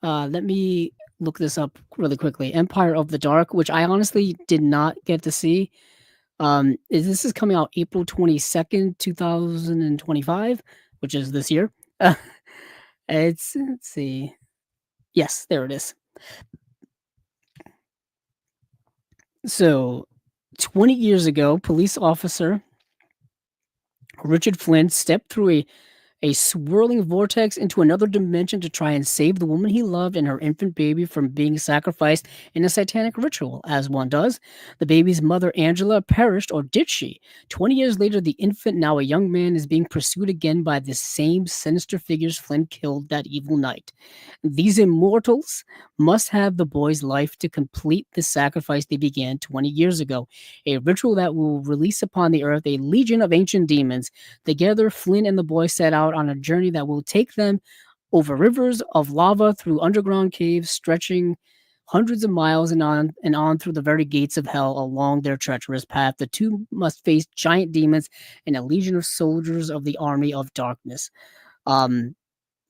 Let me look this up really quickly. Empire of the Dark, which I honestly did not get to see. This is coming out April 22nd, 2025, which is this year. Let's see. Yes, there it is. So, 20 years ago, police officer Richard Flynn stepped through a swirling vortex into another dimension to try and save the woman he loved and her infant baby from being sacrificed in a satanic ritual, as one does. The baby's mother, Angela, perished, or did she? 20 years later, the infant, now a young man, is being pursued again by the same sinister figures Flynn killed that evil night. These immortals must have the boy's life to complete the sacrifice they began 20 years ago, a ritual that will release upon the earth a legion of ancient demons. Together, Flynn and the boy set out on a journey that will take them over rivers of lava, through underground caves stretching hundreds of miles, and on through the very gates of hell. Along their treacherous path, the two must face giant demons and a legion of soldiers of the army of darkness. Um,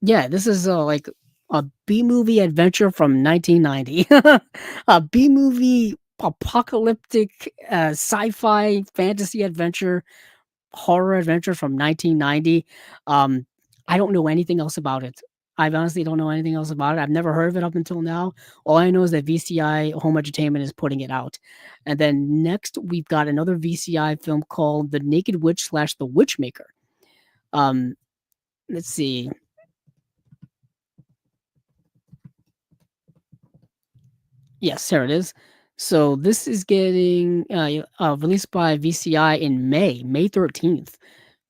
yeah, this is like a B movie adventure from 1990, a B movie apocalyptic sci-fi fantasy adventure, horror adventure from 1990. Um, I don't know anything else about it. I honestly don't know anything else about it. I've never heard of it up until now. All I know is that VCI Home Entertainment is putting it out. And then next, we've got another VCI film called The Naked Witch slash The Witchmaker. Um, let's see. Yes, here it is. So this is getting released by VCI in May 13th.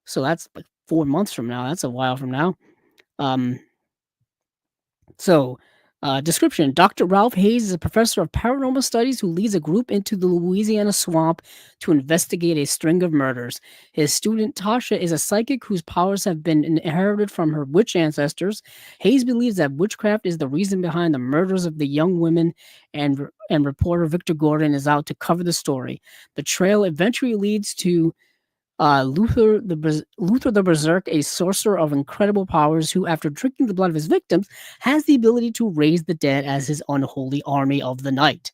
So that's like 4 months from now. That's a while from now. Um, So, description: Dr. Ralph Hayes is a professor of paranormal studies who leads a group into the Louisiana swamp to investigate a string of murders. His student Tasha is a psychic whose powers have been inherited from her witch ancestors. Hayes believes that witchcraft is the reason behind the murders of the young women, and reporter Victor Gordon is out to cover the story. The trail eventually leads to Luther the Berserk, a sorcerer of incredible powers who, after drinking the blood of his victims, has the ability to raise the dead as his unholy army of the night.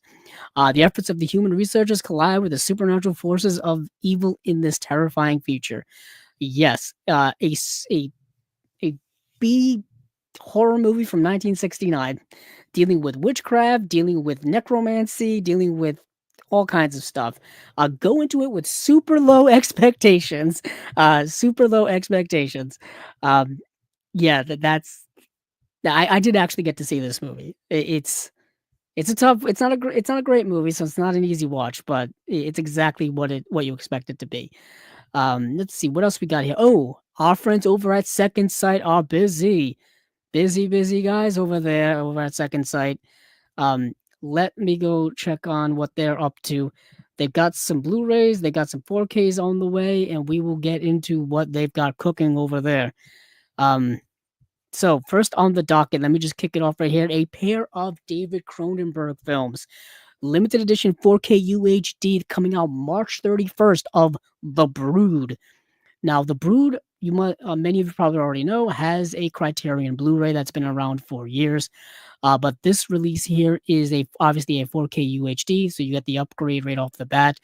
The efforts of the human researchers collide with the supernatural forces of evil in this terrifying future. Yes, a B horror movie from 1969, dealing with witchcraft, dealing with necromancy, dealing with all kinds of stuff. Go into it with super low expectations. Super low expectations. Um, yeah, I did actually get to see this movie. It's a tough. It's not a great movie, so it's not an easy watch, but it's exactly what you expect it to be. Let's see what else we got here. Oh, our friends over at Second Sight are busy guys over there over at Second Sight. Um, let me go check on what they're up to. They've got some Blu-rays, they got some 4Ks on the way, and we will get into what they've got cooking over there. So first on the docket, let me just kick it off right here. A pair of David Cronenberg films. Limited edition 4K UHD coming out March 31st of The Brood. Now, The Brood, many of you probably already know, has a Criterion Blu-ray that's been around for years. But this release here is obviously a 4K UHD, so you get the upgrade right off the bat.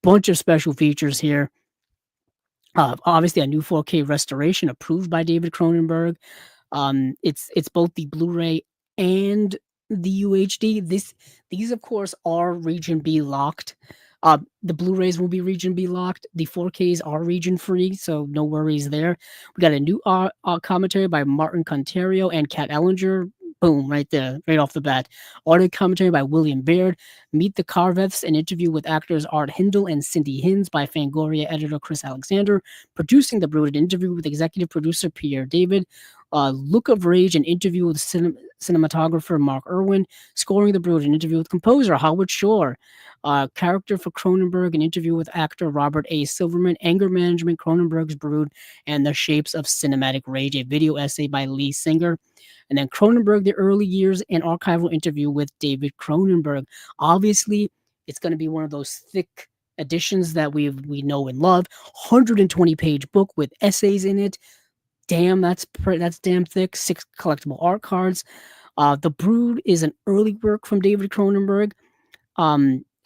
Bunch of special features here. Obviously, a new 4K restoration approved by David Cronenberg. It's both the Blu-ray and the UHD. These of course are region B locked. The Blu-rays will be region B locked. The 4Ks are region free, so no worries there. We got a new commentary by Martin Contario and Kat Ellinger. Boom, right there, right off the bat. Audio commentary by William Baird. Meet the Carveths, an interview with actors Art Hindle and Cindy Hins by Fangoria editor Chris Alexander. Producing The Brood, an interview with executive producer Pierre David. Look of Rage, an interview with cinematographer Mark Irwin. Scoring the Brood, an interview with composer Howard Shore. Character for Cronenberg, an interview with actor Robert A. Silverman. Anger Management, Cronenberg's Brood, and the Shapes of Cinematic Rage, a video essay by Lee Singer. And then Cronenberg, the early years, an archival interview with David Cronenberg. Obviously, it's going to be one of those thick editions that we know and love. 120-page book with essays in it. Damn, that's damn thick. 6 collectible art cards. The Brood is an early work from David Cronenberg.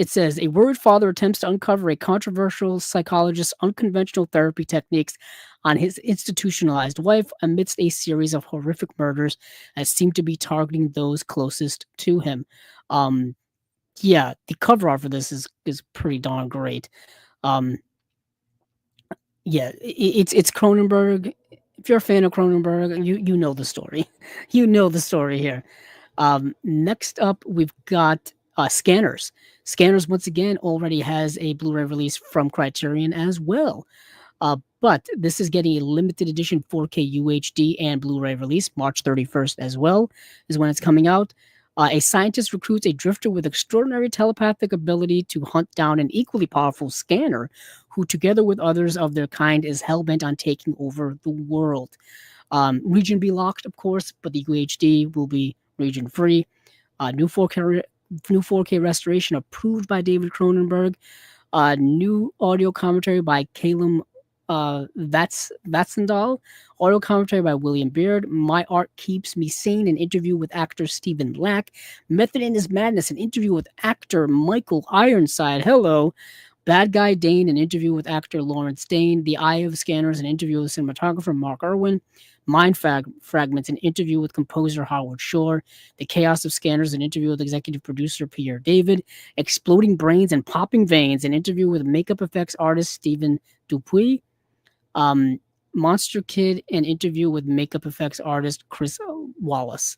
It says, a worried father attempts to uncover a controversial psychologist's unconventional therapy techniques on his institutionalized wife amidst a series of horrific murders that seem to be targeting those closest to him. Yeah, the cover art for this is pretty darn great. Yeah, it's Cronenberg. If you're a fan of Cronenberg, you know the story. You know the story here. Next up, we've got Scanners. Scanners, once again, already has a Blu-ray release from Criterion as well. But this is getting a limited edition 4K UHD and Blu-ray release, March 31st as well, is when it's coming out. A scientist recruits a drifter with extraordinary telepathic ability to hunt down an equally powerful scanner, who, together with others of their kind, is hell-bent on taking over the world. Region be locked, of course, but the UHD will be region-free. New 4K restoration approved by David Cronenberg. New audio commentary by Calum Vatnsdal. Audio commentary by William Beard. My Art Keeps Me Sane, an interview with actor Stephen Lack. Method in His Madness, an interview with actor Michael Ironside. Hello. Bad Guy Dane, an interview with actor Lawrence Dane. The Eye of Scanners, an interview with cinematographer Mark Irwin. Mind Fragments, an interview with composer Howard Shore. The Chaos of Scanners, an interview with executive producer Pierre David. Exploding Brains and Popping Veins, an interview with makeup effects artist Stephen Dupuis. Monster Kid, an interview with makeup effects artist Chris Wallace.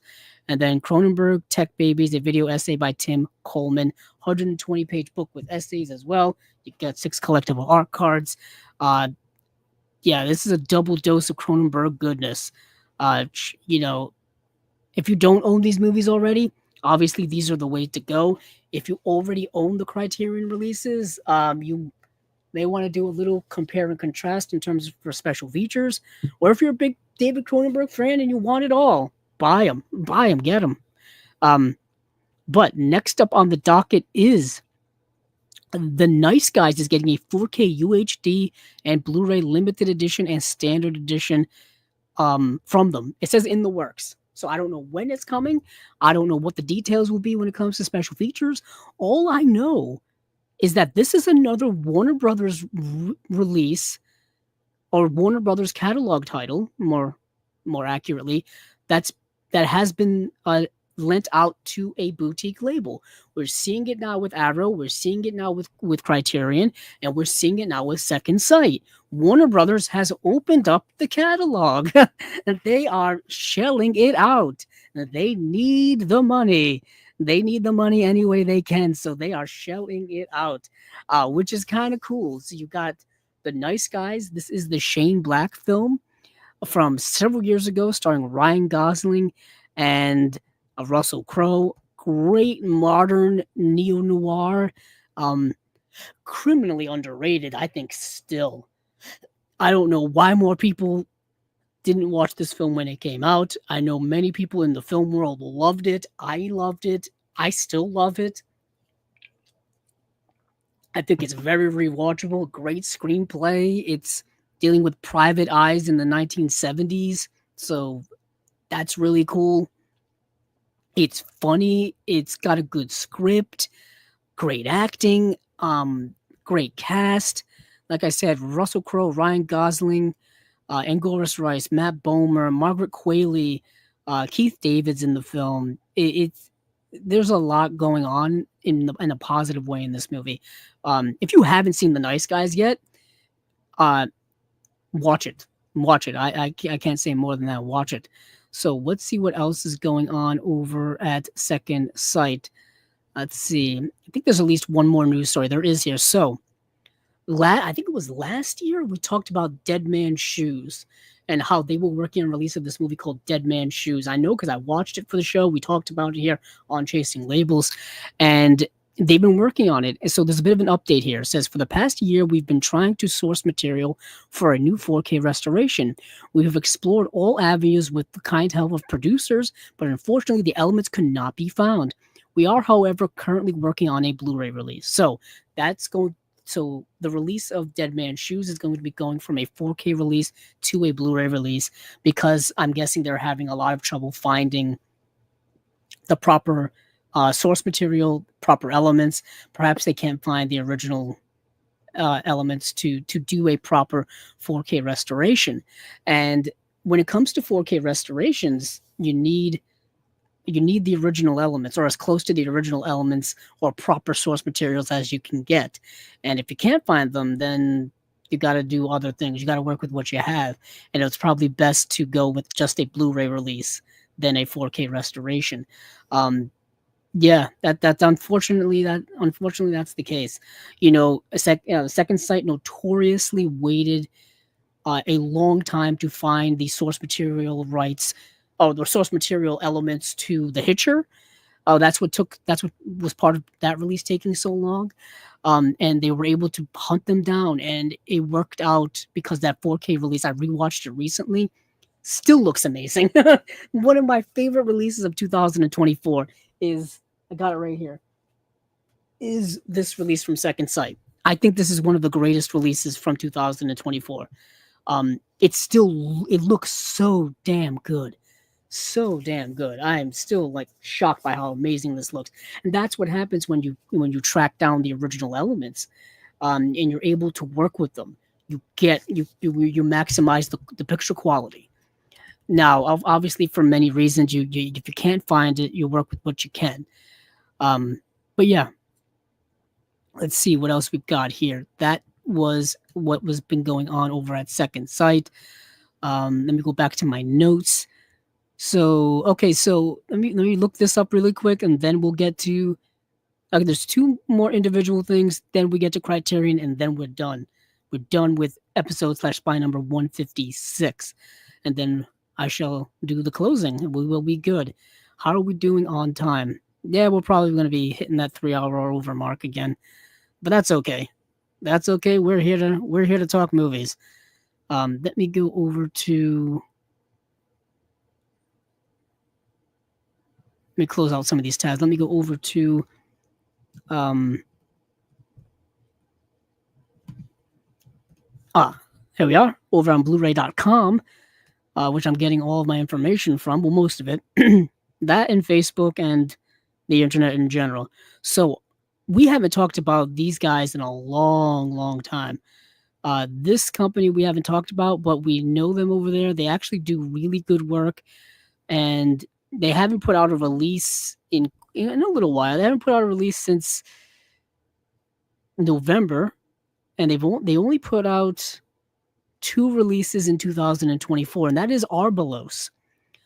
And then Cronenberg, Tech Babies, a video essay by Tim Coleman. 120-page book with essays as well. You get 6 collectible art cards. Yeah, this is a double dose of Cronenberg goodness. You know, if you don't own these movies already, obviously these are the way to go. If you already own the Criterion releases, you may want to do a little compare and contrast in terms of for special features. Or if you're a big David Cronenberg fan and you want it all, buy them, get them. But next up on the docket is The Nice Guys is getting a 4K UHD and Blu-ray limited edition and standard edition from them. It says in the works. So I don't know when it's coming. I don't know what the details will be when it comes to special features. All I know is that this is another Warner Brothers release, or Warner Brothers catalog title, more accurately, that has been lent out to a boutique label. We're seeing it now with Arrow, we're seeing it now with Criterion, and we're seeing it now with Second Sight. Warner Brothers has opened up the catalog, and they are shelling it out. They need the money. They need the money any way they can, so they are shelling it out, which is kind of cool. So you got The Nice Guys. This is the Shane Black film from several years ago, starring Ryan Gosling and Russell Crowe. Great modern neo-noir, criminally underrated, I think, still. I don't know why more people didn't watch this film when it came out. I know many people in the film world loved it. I loved it. I still love it. I think it's very rewatchable. Great screenplay. It's dealing with private eyes in the 1970s. So that's really cool. It's funny. It's got a good script. Great acting. Great cast. Like I said, Russell Crowe, Ryan Gosling, Angoras Rice, Matt Bomer, Margaret Qualley, Keith David's in the film. There's a lot going on in a positive way in this movie. If you haven't seen The Nice Guys yet, watch it. Watch it. I can't say more than that. Watch it. So let's see what else is going on over at Second Sight. Let's see. I think there's at least one more news story. There is here. So I think it was last year we talked about Dead Man's Shoes and how they were working on release of this movie called Dead Man's Shoes. I know because I watched it for the show. We talked about it here on Chasing Labels, and they've been working on it. And so there's a bit of an update here. It says for the past year we've been trying to source material for a new 4K restoration. We have explored all avenues with the kind help of producers, but unfortunately the elements could not be found. We are, however, currently working on a Blu-ray release. That's going so the release of Dead Man's Shoes is going to be going from a 4K release to a Blu-ray release because I'm guessing they're having a lot of trouble finding the proper source material, proper elements. Perhaps they can't find the original elements to do a proper 4K restoration. And when it comes to 4K restorations, you need the original elements or as close to the original elements or proper source materials as you can get. And if you can't find them, then you got to do other things. You got to work with what you have. And it's probably best to go with just a Blu-ray release than a 4K restoration. Yeah, that's unfortunately that's the case. The second site notoriously waited a long time to find the source material rights or the source material elements to The Hitcher. That's what was part of that release taking so long. And they were able to hunt them down, and it worked out because that 4K release, I rewatched it recently, still looks amazing. One of my favorite releases of 2024 is, I got it right here, is this release from Second Sight. I think this is one of the greatest releases from 2024. It looks so damn good. So damn good. I am still like shocked by how amazing this looks. And that's what happens when you track down the original elements, and you're able to work with them. You maximize the picture quality. Now, obviously, for many reasons, you if you can't find it, you work with what you can. But yeah, let's see what else we've got here. That was what was been going on over at Second Sight. Let me go back to my notes. So okay, so let me look this up really quick, and then we'll get to. Okay, there's two more individual things. Then we get to Criterion, and then we're done. We're done with episode / spy number 156, and then I shall do the closing, and we will be good. How are we doing on time? Yeah, we're probably going to be hitting that 3 hour or over mark again, but that's okay. That's okay. We're here to talk movies. Let me go over to. Let me close out some of these tabs. Let me go over to here we are over on Blu-ray.com, which I'm getting all of my information from. Well, most of it. That and Facebook and the internet in general. So we haven't talked about these guys in a long, long time. This company we haven't talked about, but we know them over there. They actually do really good work, and they haven't put out a release in a little while. They haven't put out a release since November, and they only put out 2 releases in 2024, and that is Arbalos.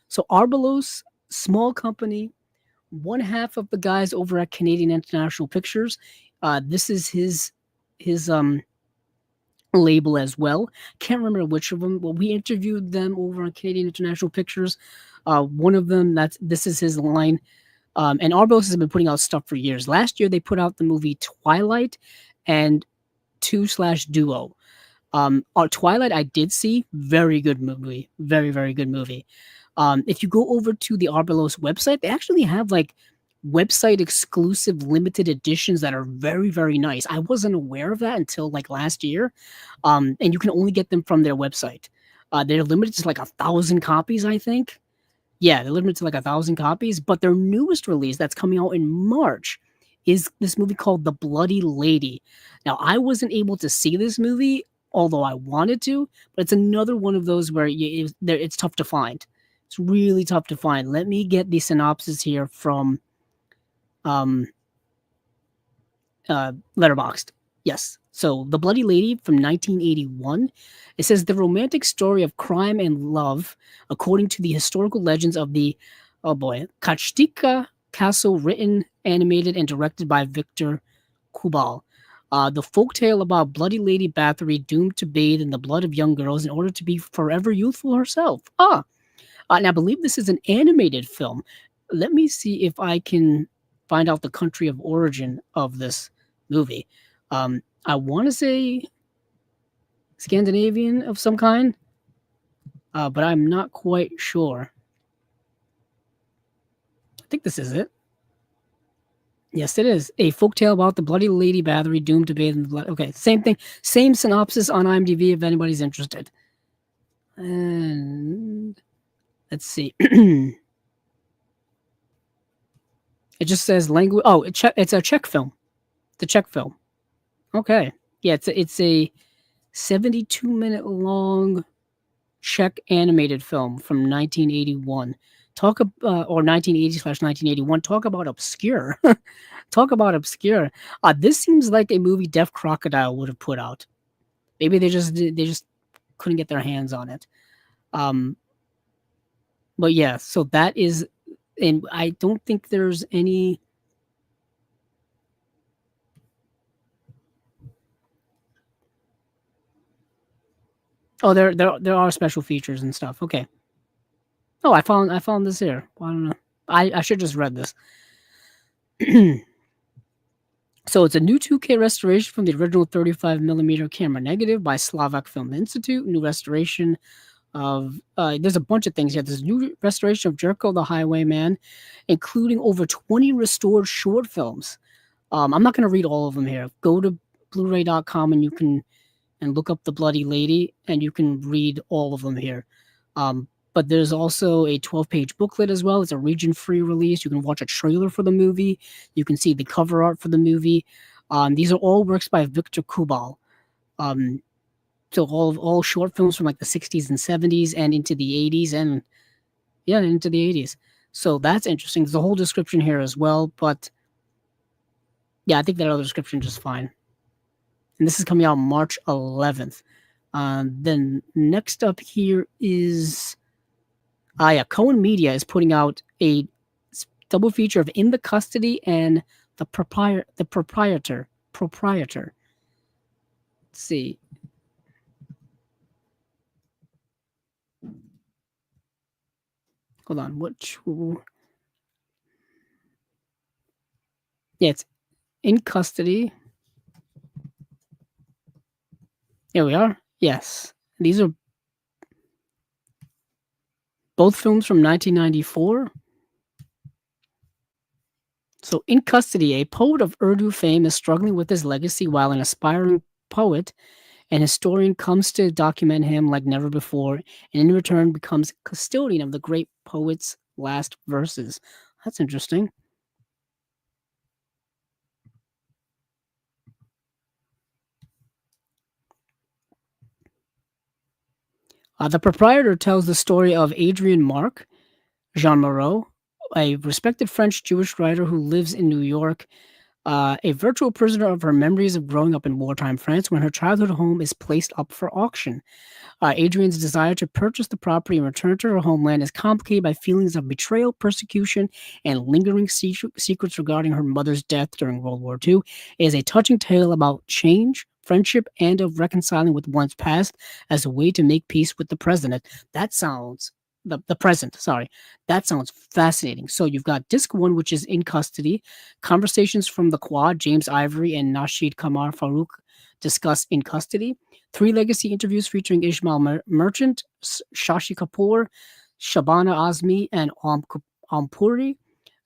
So Arbalos, small company, one half of the guys over at Canadian International Pictures. This is his label as well. Can't remember which of them. Well, we interviewed them over on Canadian International Pictures. One of them, this is his line. And Arbalos has been putting out stuff for years. Last year, they put out the movie Twilight and 2/Duo. Twilight, I did see. Very good movie. Very, very good movie. If you go over to the Arbalos website, they actually have like website exclusive limited editions that are very, very nice. I wasn't aware of that until like last year. And you can only get them from their website. They're limited to like 1,000 copies, I think. Yeah, they're limited to like 1,000 copies. But their newest release that's coming out in March is this movie called The Bloody Lady. Now, I wasn't able to see this movie, although I wanted to, but it's another one of those where it's tough to find. It's really tough to find. Let me get the synopsis here from Letterboxd. Yes. So, The Bloody Lady from 1981. It says the romantic story of crime and love, according to the historical legends of the, Kachtika Castle, written, animated, and directed by Victor Kubal. The folktale about Bloody Lady Bathory doomed to bathe in the blood of young girls in order to be forever youthful herself. And I believe this is an animated film. Let me see if I can find out the country of origin of this movie. I want to say Scandinavian of some kind, but I'm not quite sure. I think this is it. Yes, it is. A folktale about the bloody Lady Bathory doomed to bathe in the blood. Okay, same thing. Same synopsis on IMDb if anybody's interested. And let's see. It just says language. Oh, it's a Czech film. The Czech film. Okay. Yeah, it's a 72-minute long Czech animated film from 1981. Or 1980/1981. Talk about obscure. Talk about obscure. This seems like a movie Deaf Crocodile would have put out. Maybe they just couldn't get their hands on it. But yeah, so that is, and I don't think there's any. Oh, there are special features and stuff. Okay. Oh, I found this here. Well, I don't know. I should just read this. So it's a new 2K restoration from the original 35mm camera negative by Slovak Film Institute. New restoration of there's a bunch of things here. There's a new restoration of Jerko the Highwayman, including over 20 restored short films. I'm not going to read all of them here. Go to Blu-ray.com and you can look up The Bloody Lady, and you can read all of them here. But there's also a 12-page booklet as well. It's a region-free release. You can watch a trailer for the movie. You can see the cover art for the movie. These are all works by Victor Kubal. So all short films from like the 60s and 70s and into the 80s and into the 80s. So that's interesting. There's a whole description here as well, but yeah, I think that other description is just fine. And this is coming out March 11th. Then next up here is Cohen Media is putting out a double feature of In the Custody and the Proprietor. Let's see. Hold on. Yeah, it's In Custody. Here we are. Yes. These are both films from 1994. So, In Custody, a poet of Urdu fame is struggling with his legacy while an aspiring poet and historian comes to document him like never before, and in return becomes custodian of the great poet's last verses. That's interesting. The Proprietor tells the story of Adrienne Marc, Jean Moreau, a respected French Jewish writer who lives in New York, a virtual prisoner of her memories of growing up in wartime France when her childhood home is placed up for auction. Adrienne's desire to purchase the property and return to her homeland is complicated by feelings of betrayal, persecution, and lingering secrets regarding her mother's death during World War II. It is a touching tale about change, friendship, and of reconciling with one's past as a way to make peace with the present. That sounds the present, sorry. That sounds fascinating. So you've got disc 1, which is In Custody. Conversations from the Quad, James Ivory and Nasheed Kamar Farouk discuss In Custody. 3 legacy interviews featuring Ismail Merchant, Shashi Kapoor, Shabana Azmi, and Ampuri.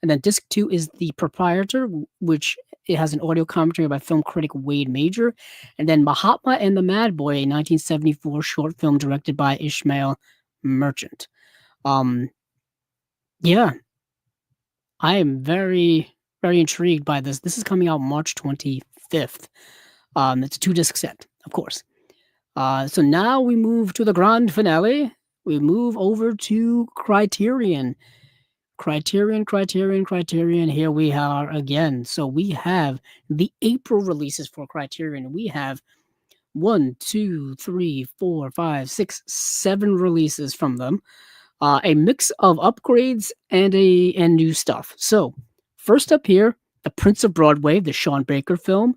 And then disc 2 is The Proprietor, which it has an audio commentary by film critic Wade Major. And then Mahatma and the Mad Boy, a 1974 short film directed by Ismail Merchant. Yeah, I am very, very intrigued by this. This is coming out March 25th. It's a 2-disc set, of course. So now we move to the grand finale. We move over to Criterion. Criterion. Here we are again. So we have the April releases for Criterion. We have 1, 2, 3, 4, 5, 6, 7 releases from them. A mix of upgrades and new stuff. So first up here, The Prince of Broadway, the Sean Baker film.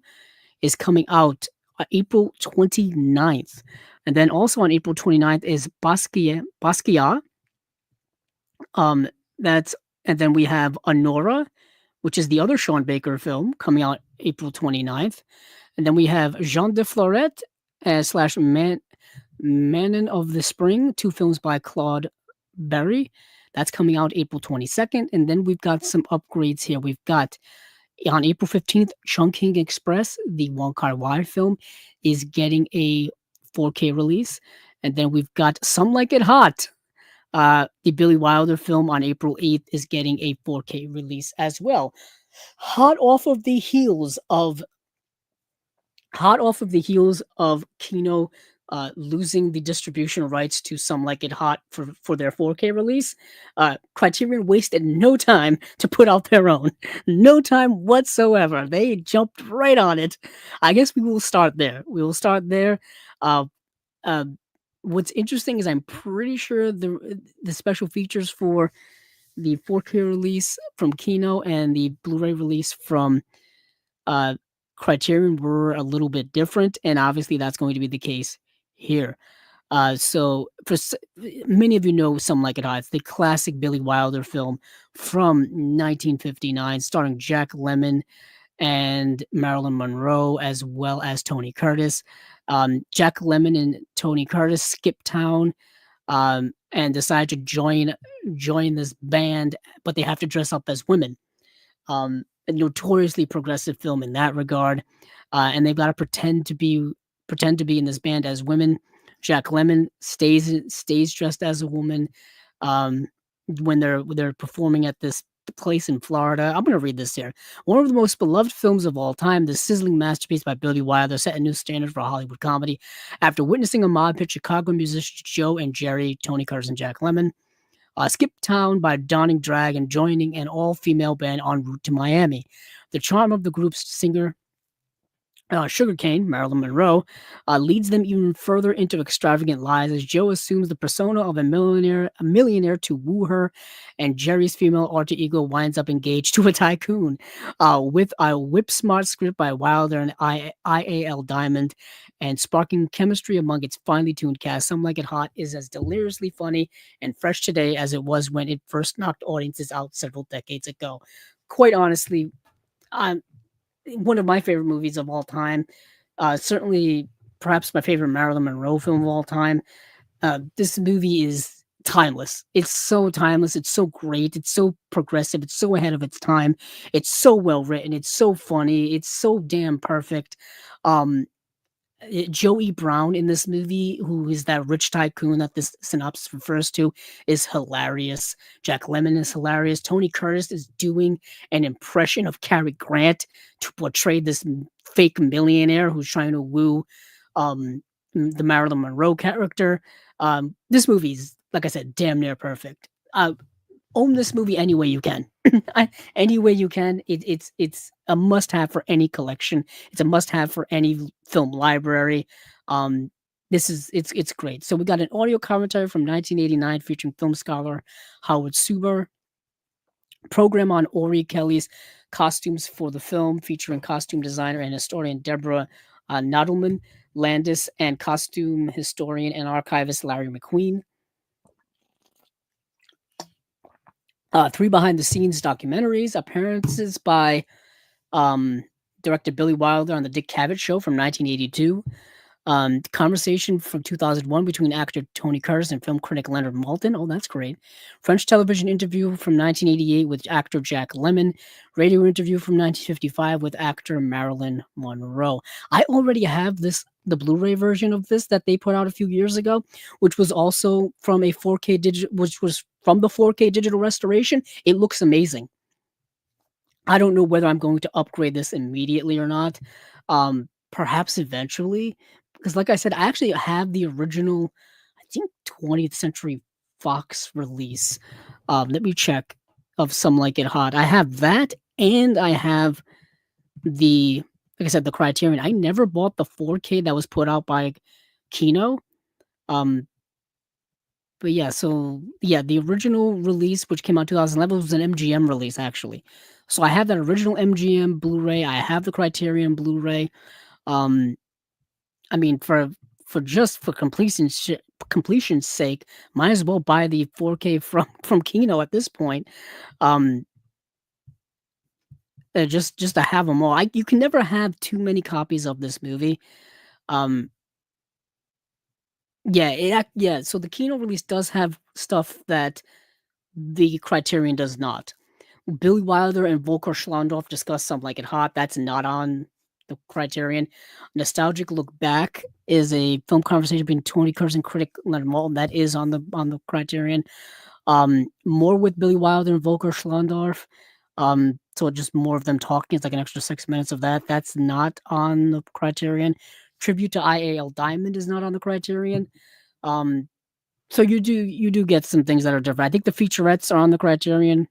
is coming out April 29th. And then also on April 29th is Basquiat. Um, that's and then we have Anora, which is the other Sean Baker film coming out April 29th. And then we have Jean de Florette slash Manon of the Spring, two films by Claude Berri. That's coming out April 22nd. And then we've got some upgrades here. We've got on April 15th, Chungking Express, the Wong Kar-wai film, is getting a 4K release. And then we've got Some Like It Hot. The Billy Wilder film on April 8th is getting a 4K release as well. Hot off of the heels of Kino losing the distribution rights to Some Like It Hot for their 4K release, Criterion wasted no time to put out their own. No time whatsoever. They jumped right on it. I guess we will start there. Uh, uh, what's interesting is I'm pretty sure the special features for the 4K release from Kino and the Blu-ray release from uh, Criterion were a little bit different, and obviously that's going to be the case here. So many of you know Some Like It Hot. It's the classic Billy Wilder film from 1959, starring Jack Lemmon and Marilyn Monroe, as well as Tony Curtis. Jack Lemmon and Tony Curtis skip town and decide to join this band, but they have to dress up as women. A notoriously progressive film in that regard, and they've got to pretend to be in this band as women. Jack Lemmon stays dressed as a woman when they're performing at this place in Florida. I'm going to read this here. One of the most beloved films of all time, the sizzling masterpiece by Billy Wilder, set a new standard for Hollywood comedy. After witnessing a mob hit Chicago musicians Joe and Jerry, Tony Curtis and Jack Lemmon, skip town by donning drag and joining an all-female band en route to Miami. The charm of the group's singer, Sugarcane, Marilyn Monroe, leads them even further into extravagant lies as Joe assumes the persona of a millionaire to woo her, and Jerry's female alter ego winds up engaged to a tycoon. With a whip-smart script by Wilder and IAL Diamond, and sparking chemistry among its finely tuned cast, Some Like It Hot is as deliriously funny and fresh today as it was when it first knocked audiences out several decades ago. Quite honestly, one of my favorite movies of all time. Certainly, perhaps my favorite Marilyn Monroe film of all time. This movie is timeless. It's so timeless. It's so great. It's so progressive. It's so ahead of its time. It's so well written. It's so funny. It's so damn perfect. Um, Joey Brown in this movie, who is that rich tycoon that this synopsis refers to, is hilarious. Jack Lemmon is hilarious. Tony Curtis is doing an impression of Cary Grant to portray this fake millionaire who's trying to woo the Marilyn Monroe character. This movie is, like I said, damn near perfect. Own this movie any way you can. Any way you can. It's a must-have for any collection. It's a must-have for any film library. It's great. So we got an audio commentary from 1989 featuring film scholar Howard Suber. Program on Ori Kelly's costumes for the film, featuring costume designer and historian Deborah Nodelman Landis and costume historian and archivist Larry McQueen. 3 behind-the-scenes documentaries, appearances by director Billy Wilder on The Dick Cavett Show from 1982, conversation from 2001 between actor Tony Curtis and film critic Leonard Maltin. Oh, that's great. French television interview from 1988 with actor Jack Lemmon. Radio interview from 1955 with actor Marilyn Monroe. I already have the Blu-ray version of this that they put out a few years ago, which was also from a 4K digital, which was from the 4K digital restoration. It looks amazing. I don't know whether I'm going to upgrade this immediately or not. Perhaps eventually, because like I said, I actually have the original, I think 20th Century Fox release. Let me check, of Some Like It Hot. I have that, and I have like I said, the Criterion. I never bought the 4K that was put out by Kino. But yeah, so yeah, the original release, which came out 2011, was an MGM release actually. So I have that original MGM Blu-ray. I have the Criterion Blu-ray. Um, I mean, for completion's sake, might as well buy the 4K from Kino at this point. Um, just to have them all. You can never have too many copies of this movie. Um, yeah, yeah. So the Kino release does have stuff that the Criterion does not. Billy Wilder and Volker Schlondorf discuss Some Like It Hot. That's not on the Criterion. Nostalgic Look Back is a film conversation between Tony Curtis and critic Leonard Maltin. That is on the Criterion. More with Billy Wilder and Volker Schlondorf. So just more of them talking. It's like an extra 6 minutes of that. That's not on the Criterion. Tribute to IAL Diamond is not on the Criterion. Um, so you do get some things that are different. I think the featurettes are on the Criterion,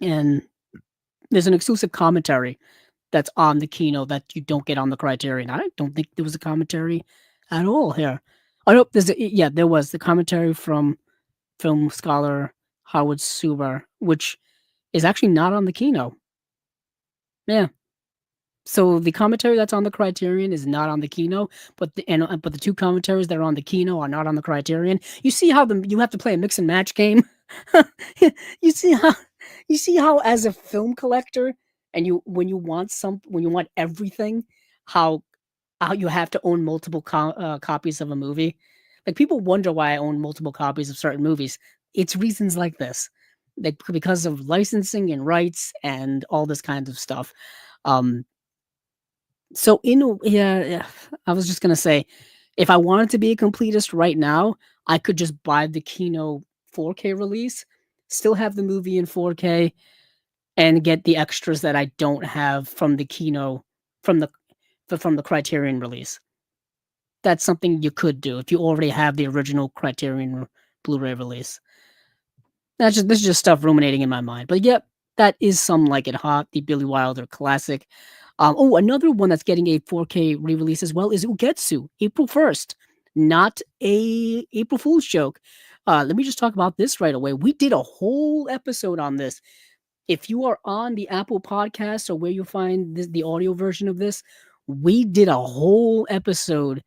and there's an exclusive commentary that's on the Kino that you don't get on the Criterion. I don't think there was a commentary at all here. Oh no, there was the commentary from film scholar Howard Suber, which is actually not on the Kino. Yeah. So the commentary that's on the Criterion is not on the Kino, but the two commentaries that are on the Kino are not on the Criterion. You see how you have to play a mix and match game. you see how you see how as a film collector, and when you want everything, how you have to own multiple copies of a movie. Like people wonder why I own multiple copies of certain movies. It's reasons like this, like because of licensing and rights and all this kind of stuff. Um, so yeah, I was just gonna say, if I wanted to be a completist right now, I could just buy the Kino 4K release, still have the movie in 4K, and get the extras that I don't have from the Kino from the from the Criterion release. That's something you could do if you already have the original Criterion Blu-ray release. This is just stuff ruminating in my mind. But yep, that is Some Like It Hot, the Billy Wilder classic. Another one that's getting a 4K re-release as well is Ugetsu, April 1st. Not a April Fool's joke. Let me just talk about this right away. We did a whole episode on this. If you are on the Apple Podcast or where you find the audio version of this, we did a whole episode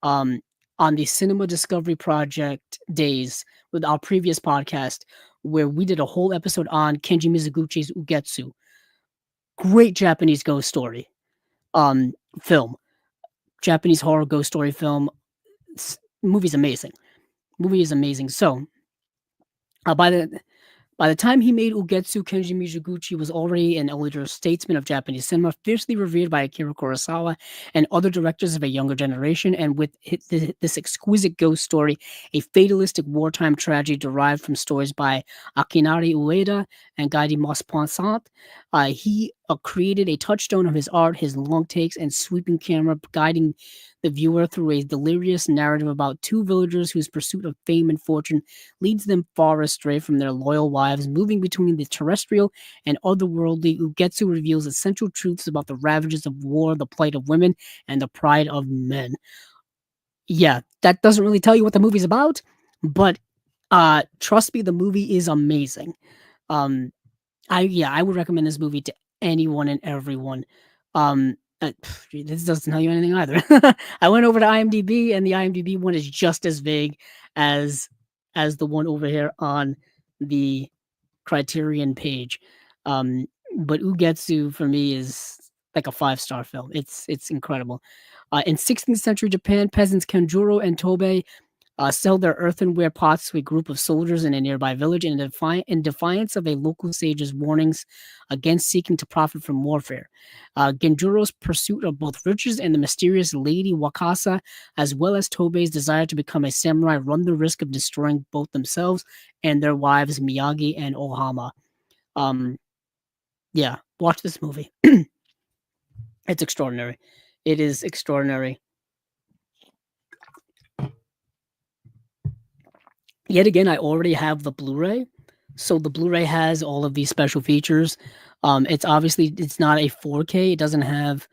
um, on the Cinema Discovery Project days with our previous podcast, where we did a whole episode on Kenji Mizoguchi's Ugetsu. Great Japanese ghost story film. Japanese horror ghost story film. Movie's amazing. Movie is amazing. So, by the time he made Ugetsu, Kenji Mizoguchi was already an elder statesman of Japanese cinema, fiercely revered by Akira Kurosawa and other directors of a younger generation. And with this exquisite ghost story, a fatalistic wartime tragedy derived from stories by Akinari Ueda and Guy de Maupassant, he created a touchstone of his art, his long takes and sweeping camera, guiding the viewer through a delirious narrative about two villagers whose pursuit of fame and fortune leads them far astray from their loyal wives, moving between the terrestrial and otherworldly. Ugetsu reveals essential truths about the ravages of war, the plight of women, and the pride of men. Yeah, that doesn't really tell you what the movie's about, but trust me, the movie is amazing. Um, I would recommend this movie to anyone and everyone. This doesn't tell you anything either. I went over to IMDb, and the IMDb one is just as vague as the one over here on the Criterion page. But Ugetsu for me is like a 5-star film. It's incredible. In 16th century Japan, peasants Kanjuro and Tobei sell their earthenware pots to a group of soldiers in a nearby village in defiance of a local sage's warnings against seeking to profit from warfare. Genjuro's pursuit of both riches and the mysterious Lady Wakasa, as well as Tobei's desire to become a samurai, run the risk of destroying both themselves and their wives Miyagi and Ohama. Yeah, watch this movie. It's extraordinary. It is extraordinary. Yet again, I already have the Blu-ray, so the Blu-ray has all of these special features. It's not a 4K. It doesn't have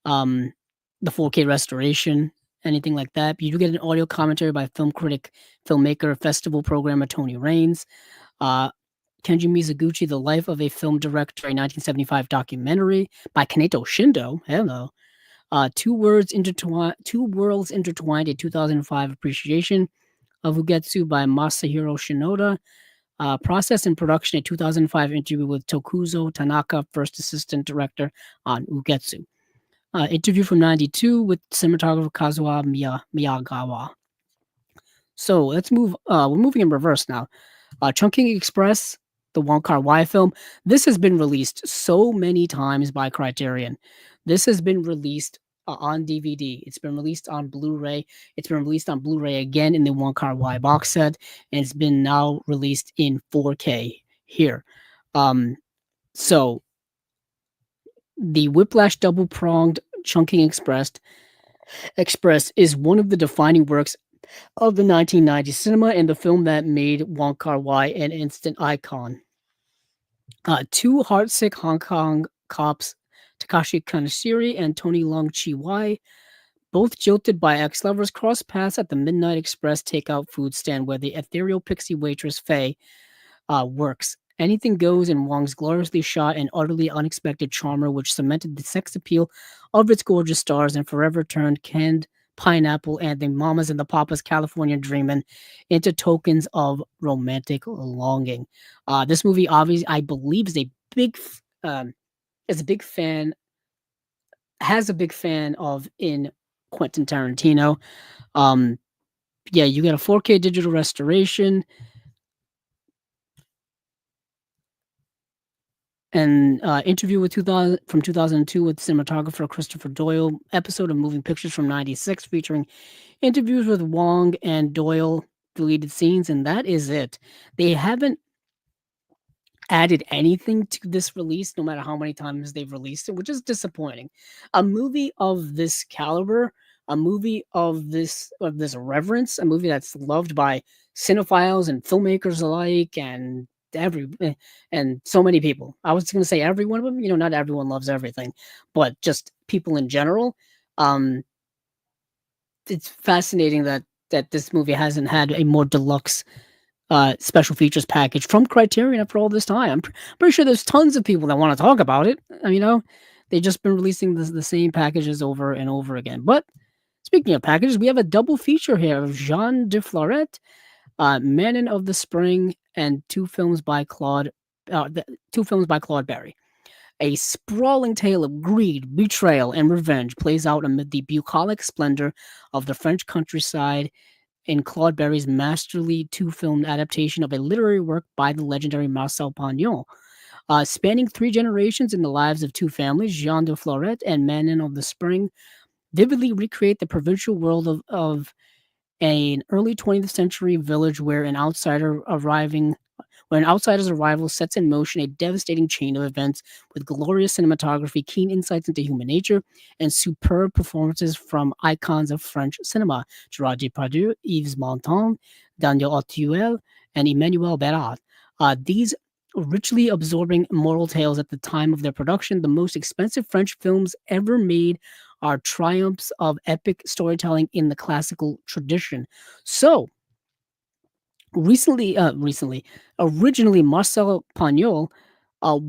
the 4K restoration, anything like that. But you do get an audio commentary by film critic, filmmaker, festival programmer Tony Raines. Kenji Mizoguchi, The Life of a Film Director, a 1975 documentary by Kaneto Shindo. Hello. Two Worlds Intertwined, a 2005 appreciation of Ugetsu by Masahiro Shinoda. Process and production, a 2005 interview with Tokuzo Tanaka, first assistant director on Ugetsu. Interview from 92 with cinematographer Kazuo Miyagawa. So let's move. We're moving in reverse now. Chungking Express, the Wong Kar Wai film. This has been released so many times by Criterion. This has been released on DVD. It's been released on Blu-ray. It's been released on Blu-ray again in the Wong Kar Wai box set, and it's been now released in 4K here. So the Whiplash double pronged Chungking Express is one of the defining works of the 1990s cinema and the film that made Wong Kar-wai an instant icon. Two heartsick Hong Kong cops, Takashi Kaneshiro and Tony Leung Chi-wai, both jilted by ex-lovers, cross paths at the Midnight Express takeout food stand where the ethereal pixie waitress Faye works. Anything goes in Wong's gloriously shot and utterly unexpected charmer, which cemented the sex appeal of its gorgeous stars and forever turned canned pineapple and the mamas and the papas California dreamin' into tokens of romantic longing. This movie, obviously, I believe, is a big fan, has a big fan of in Quentin Tarantino. Yeah, you get a 4K digital restoration. An interview with 2000 from 2002 with cinematographer Christopher Doyle, episode of Moving Pictures from 96 featuring interviews with Wong and Doyle, deleted scenes, and that is it. They haven't added anything to this release, no matter how many times they've released it, which is disappointing. A movie of this caliber, a movie of this reverence, a movie that's loved by cinephiles and filmmakers alike, and and so many people. I was going to say every one of them. Not everyone loves everything, but just people in general. It's fascinating that this movie hasn't had a more deluxe special features package from Criterion after all this time. I'm pretty sure there's tons of people that want to talk about it. They've just been releasing the same packages over and over again. But speaking of packages, we have a double feature here of Jean de Florette, Manon of the Spring, and two films by Claude Berri. A sprawling tale of greed, betrayal, and revenge plays out amid the bucolic splendor of the French countryside in Claude Berry's masterly two-film adaptation of a literary work by the legendary Marcel Pagnol. Spanning three generations in the lives of two families, Jean de Florette and Manon of the Spring, vividly recreate the provincial world of an early 20th century village where an outsider's arrival sets in motion a devastating chain of events with glorious cinematography, keen insights into human nature, and superb performances from icons of French cinema, Gerard Depardieu, Yves Montand, Daniel Auteuil, and Emmanuel Bérat. These richly absorbing moral tales at the time of their production, the most expensive French films ever made, are triumphs of epic storytelling in the classical tradition. So, originally Marcel Pagnol uh,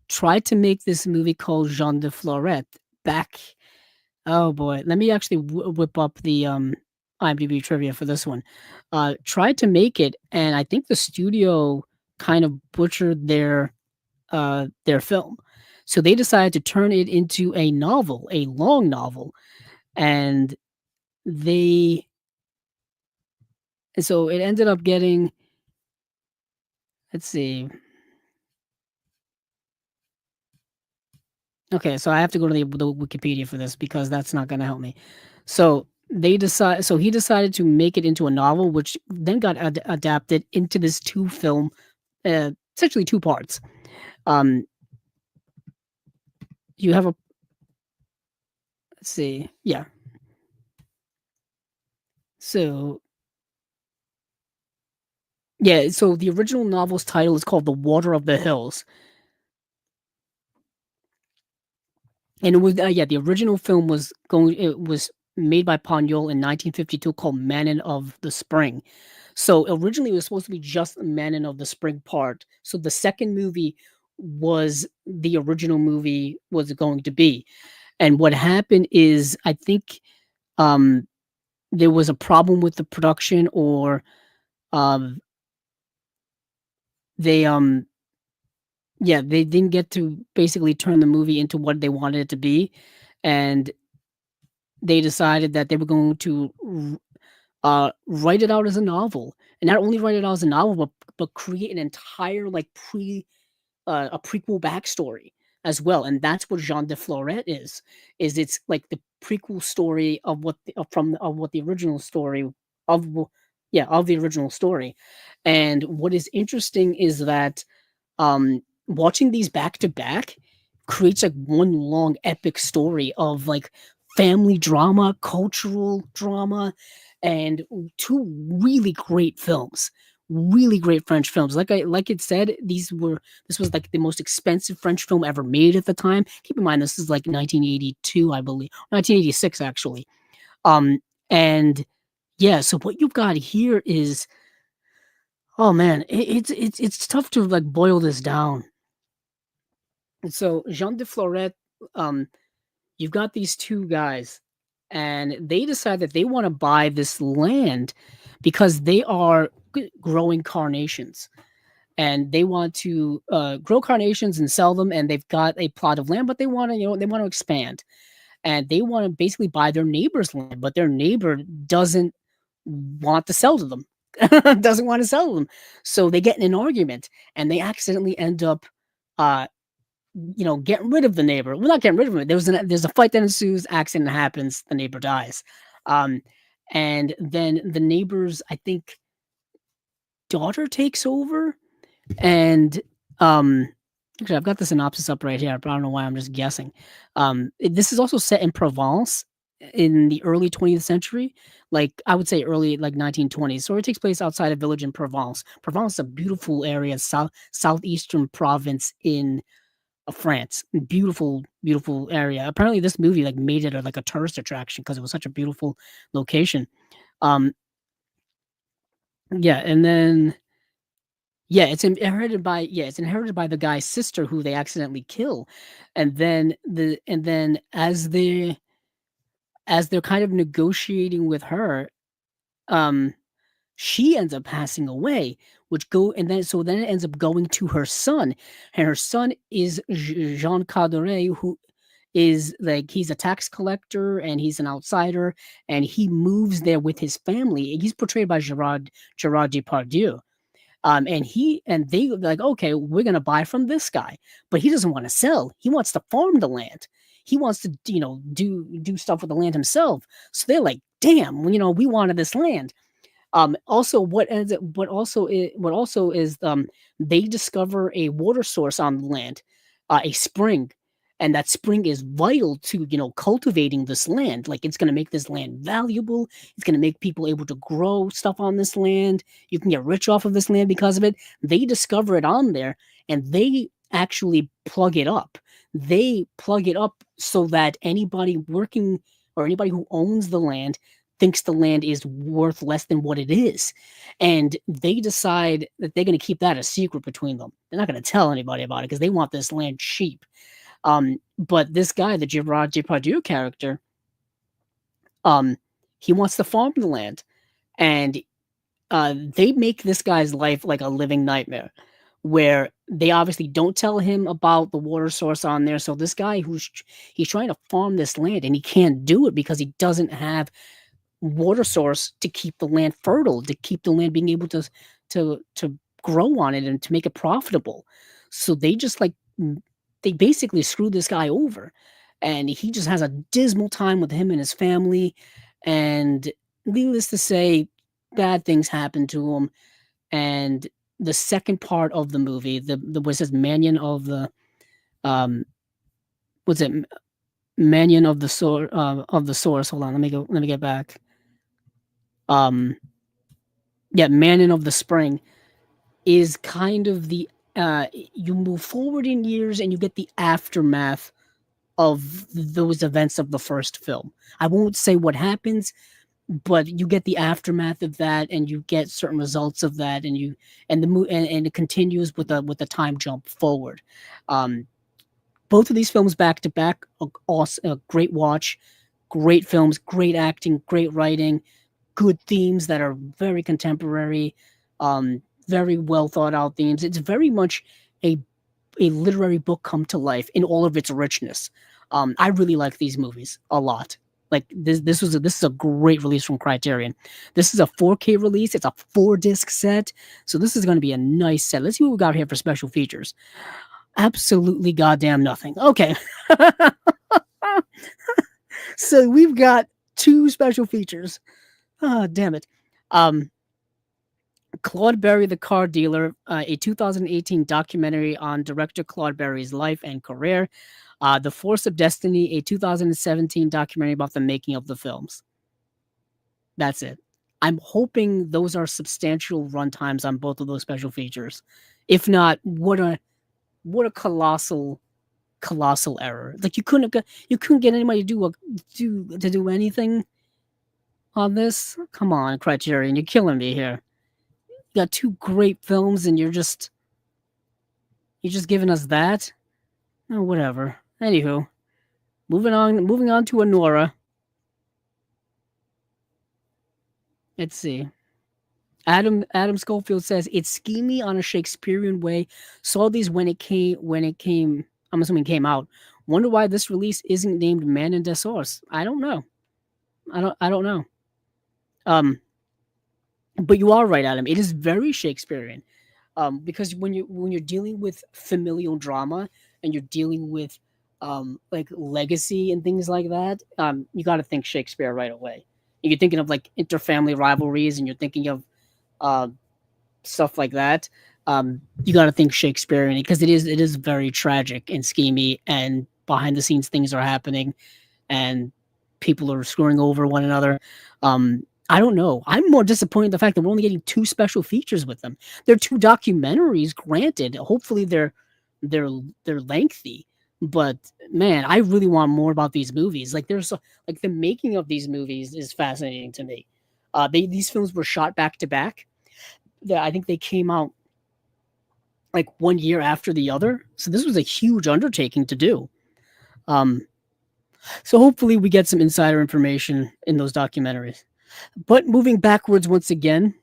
tried to make this movie called Jean de Florette back. Oh boy, let me actually whip up the IMDb trivia for this one. Tried to make it, and I think the studio kind of butchered their film. So they decided to turn it into a novel, a long novel, and they so it ended up getting, let's see. Okay, so I have to go to the Wikipedia for this because that's not going to help me. So he decided to make it into a novel, which then got adapted into this two film, essentially two parts. You have a let's see, yeah. So yeah, so the original novel's title is called The Water of the Hills. And it was the original film it was made by Pagnol in 1952 called Manon of the Spring. So originally it was supposed to be just Manon of the Spring part. So the second movie was the original movie was going to be. And what happened is, I think, um, there was a problem with the production, or um, they yeah, they didn't get to basically turn the movie into what they wanted it to be, and they decided that they were going to write it out as a novel, and not only write it out as a novel, but create an entire like a prequel backstory as well, and that's what Jean de Florette is. Is it's like the prequel story of what of what the original story of of the original story. And what is interesting is that watching these back to back creates like one long epic story of like family drama, cultural drama, and two really great films. Really great French films. Like it said, this was like the most expensive French film ever made at the time. Keep in mind this is like 1982, I believe. 1986 actually. Um and yeah, so what you've got here is, oh man, it's tough to like boil this down. So Jean de Florette, um, you've got these two guys, and they decide that they want to buy this land because they are growing carnations, and they want to grow carnations and sell them. And they've got a plot of land, but they want to, they want to expand, and they want to basically buy their neighbor's land, but their neighbor doesn't want to sell to them, doesn't want to sell them. So they get in an argument, and they accidentally end up uh, getting rid of the neighbor. Well, not getting rid of him. There's a fight that ensues, accident happens, the neighbor dies. Um, and then the neighbor's, I think, daughter takes over. And actually, I've got the synopsis up right here, but I don't know why I'm just guessing. This is also set in Provence in the early 20th century, like I would say early like 1920s. So it takes place outside a village in Provence. Provence is a beautiful area, southeastern province in France. Beautiful, beautiful area. Apparently, this movie like made it like a tourist attraction because it was such a beautiful location. Um, yeah, and then yeah, it's inherited by the guy's sister who they accidentally kill, and then as they're kind of negotiating with her, um, she ends up passing away, which go and then so then it ends up going to her son, and her son is Jean Cadore, who is like he's a tax collector and he's an outsider, and he moves there with his family. He's portrayed by Gerard Depardieu. And they like, okay, we're gonna buy from this guy, but he doesn't want to sell. He wants to farm the land. He wants to, do stuff with the land himself. So they're like, damn, we wanted this land. Also, what also is they discover a water source on the land, a spring, and that spring is vital to cultivating this land. Like it's going to make this land valuable. It's going to make people able to grow stuff on this land. You can get rich off of this land because of it. They discover it on there, and they actually plug it up. They plug it up so that anybody working or anybody who owns the land thinks the land is worth less than what it is. And they decide that they're going to keep that a secret between them. They're not going to tell anybody about it because they want this land cheap. But this guy, the Gerard Depardieu character, um, he wants to farm the land. And they make this guy's life like a living nightmare, where they obviously don't tell him about the water source on there. So this guy he's trying to farm this land, and he can't do it because he doesn't have water source to keep the land fertile, to keep the land being able to grow on it and to make it profitable. So they just like they basically screw this guy over, and he just has a dismal time with him and his family. And needless to say, bad things happen to him. And the second part of the movie, the what says Manion um what's it Manion of the source. Hold on, let me get back. Um yeah, Manon of the Spring is kind of the you move forward in years and you get the aftermath of those events of the first film. I won't say what happens, but you get the aftermath of that, and you get certain results of that, and and it continues with the time jump forward. Um, both of these films back to back, awesome, a great watch, great films, great acting, great writing, good themes that are very contemporary, very well thought out themes. It's very much a literary book come to life in all of its richness. I really like these movies a lot. Like this is a great release from Criterion. This is a 4K release. It's a 4 disc set, so this is going to be a nice set. Let's see what we got here for special features. Absolutely goddamn nothing. Okay, so we've got two special features. Ah, damn it. Um, Claude Berri, the Car Dealer, a 2018 documentary on director Claude Berri's life and career. The Force of Destiny, a 2017 documentary about the making of the films. That's it. I'm hoping those are substantial runtimes on both of those special features. If not, what a colossal error. Like you couldn't get anybody to do anything on this. Come on, Criterion, you're killing me here. You got two great films and you're just giving us that. Oh, whatever. Anywho, moving on to Anora. Let's see. Adam Schofield says it's schemy on a Shakespearean way. Saw these when it came. I'm assuming came out. Wonder why this release isn't named Manon des Sources. I don't know. I don't know. But you are right, Adam. It is very Shakespearean. Because when you're dealing with familial drama and you're dealing with like legacy and things like that, you got to think Shakespeare right away. You're thinking of like interfamily rivalries, and you're thinking of uh, stuff like that. You got to think Shakespearean because it is very tragic and schemy, and behind the scenes things are happening, and people are screwing over one another. I don't know. I'm more disappointed in the fact that we're only getting two special features with them. They're two documentaries, granted. Hopefully they're lengthy, but man, I really want more about these movies. Like like the making of these movies is fascinating to me. These films were shot back to back. I think they came out like 1 year after the other, so this was a huge undertaking to do. Um, so hopefully we get some insider information in those documentaries. But moving backwards once again,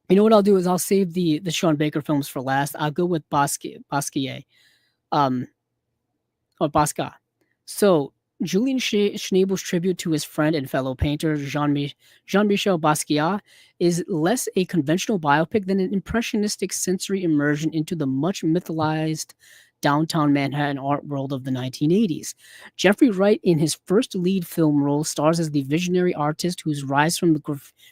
you know what I'll do is I'll save the Sean Baker films for last. I'll go with Basquiat, or Basquiat. So Julian Schnabel's tribute to his friend and fellow painter Jean-Michel Basquiat is less a conventional biopic than an impressionistic sensory immersion into the much mythologized downtown Manhattan art world of the 1980s. Jeffrey Wright, in his first lead film role, stars as the visionary artist whose rise from the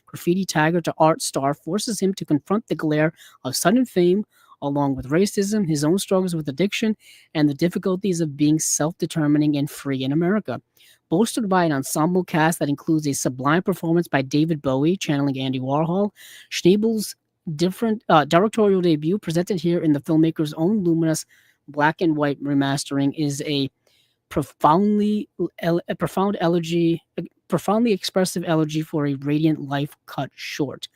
graffiti tagger to art star forces him to confront the glare of sudden fame, along with racism, his own struggles with addiction, and the difficulties of being self-determining and free in America. Bolstered by an ensemble cast that includes a sublime performance by David Bowie, channeling Andy Warhol, Schnabel's different directorial debut, presented here in the filmmaker's own luminous black and white remastering, is a profoundly expressive elegy for a radiant life cut short.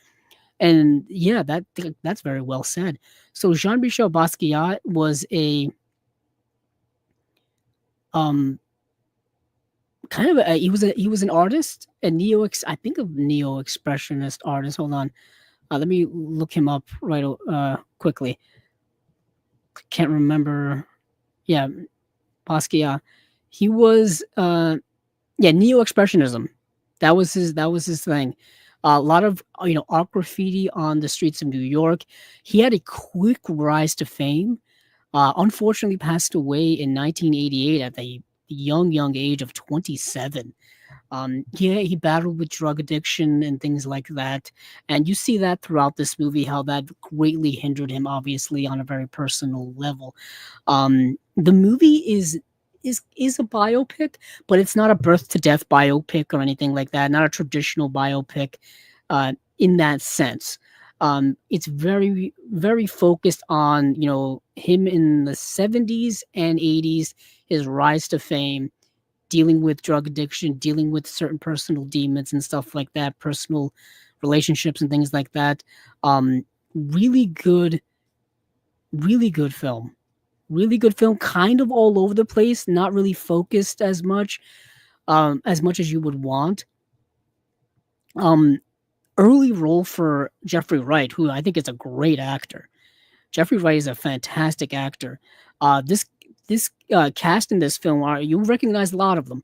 And yeah, that's very well said. So Jean-Michel Basquiat was a kind of he was an artist, I think a neo expressionist artist. Hold on, let me look him up right quickly. Can't remember. Yeah, Basquiat. He was neo expressionism. That was his thing. A lot of art graffiti on the streets of New York. He had a quick rise to fame. Unfortunately, passed away in 1988 at the young age of 27. He battled with drug addiction and things like that, and you see that throughout this movie how that greatly hindered him, obviously on a very personal level. The movie is a biopic, but it's not a birth to death biopic or anything like that. Not a traditional biopic in that sense. It's very, very focused on him in the 70s and 80s, his rise to fame, dealing with drug addiction, dealing with certain personal demons and stuff like that, personal relationships and things like that. Really good film. Really good film, kind of all over the place, not really focused as much as you would want. Um, Early role for Jeffrey Wright, who I think is a great actor. Jeffrey Wright is a fantastic actor. This cast in this film are you recognize a lot of them.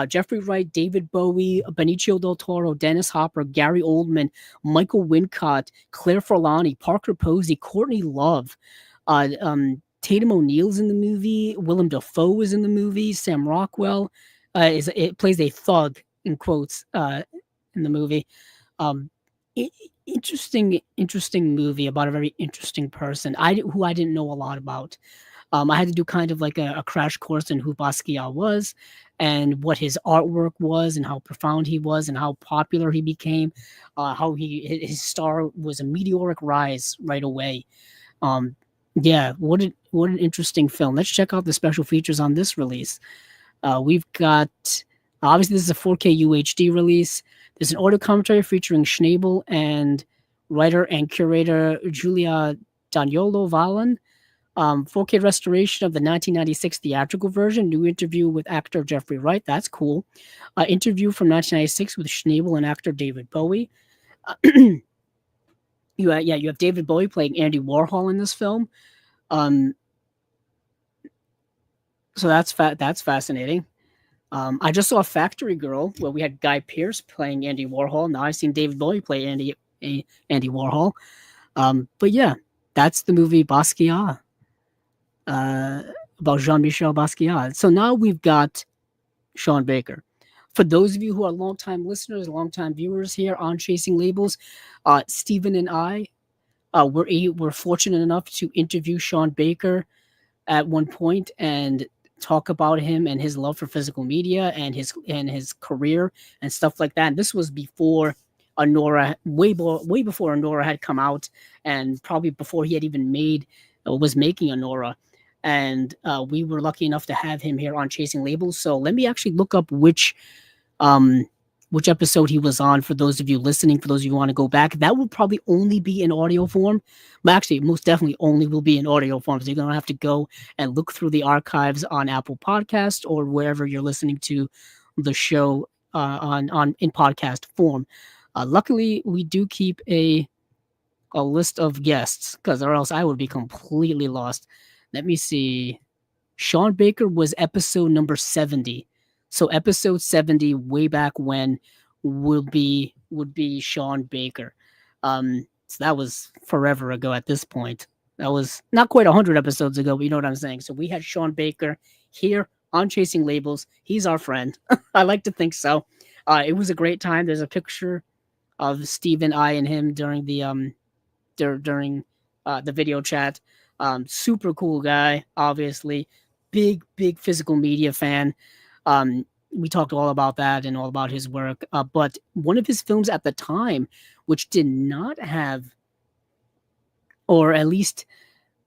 Jeffrey Wright, David Bowie, Benicio del Toro, Dennis Hopper, Gary Oldman, Michael Wincott, Claire Forlani, Parker Posey, Courtney Love, Tatum O'Neal's in the movie. Willem Dafoe is in the movie. Sam Rockwell is it plays a thug in quotes in the movie. Um, interesting movie about a very interesting person. Who I didn't know a lot about. I had to do kind of like a crash course in who Basquiat was, and what his artwork was, and how profound he was, and how popular he became. How his star was a meteoric rise right away. Um, yeah, what an interesting film. Let's check out the special features on this release. We've got obviously this is a 4K UHD release. There's an audio commentary featuring Schnabel and writer and curator Julia Daniolo Vallen. 4K restoration of the 1996 theatrical version. New interview with actor Jeffrey Wright. That's cool. Interview from 1996 with Schnabel and actor David Bowie. You have David Bowie playing Andy Warhol in this film. So that's fascinating. I just saw Factory Girl where we had Guy Pearce playing Andy Warhol. Now I've seen David Bowie play Andy Warhol. But yeah, that's the movie Basquiat, about Jean-Michel Basquiat. So now we've got Sean Baker. For those of you who are longtime listeners, longtime viewers here on Chasing Labels, Stephen and I were fortunate enough to interview Sean Baker at one point and talk about him and his love for physical media and his career and stuff like that. And this was before Anora, way before Anora had come out, and probably before he had even was making Anora. And we were lucky enough to have him here on Chasing Labels. So let me actually look up which episode he was on for those of you listening, for those of you who want to go back. That will probably only be in audio form. But actually, most definitely only will be in audio form. So you're going to have to go and look through the archives on Apple Podcast or wherever you're listening to the show in podcast form. Luckily, we do keep a list of guests, because or else I would be completely lost. Let me see. Sean Baker was episode number 70. So episode 70, way back when, would be Sean Baker. So that was forever ago at this point. That was not quite 100 episodes ago, but you know what I'm saying. So we had Sean Baker here on Chasing Labels. He's our friend. I like to think so. It was a great time. There's a picture of Steve and I and him during the video chat. Super cool guy, obviously. Big physical media fan. We talked all about that and all about his work. But one of his films at the time, which did not have, or at least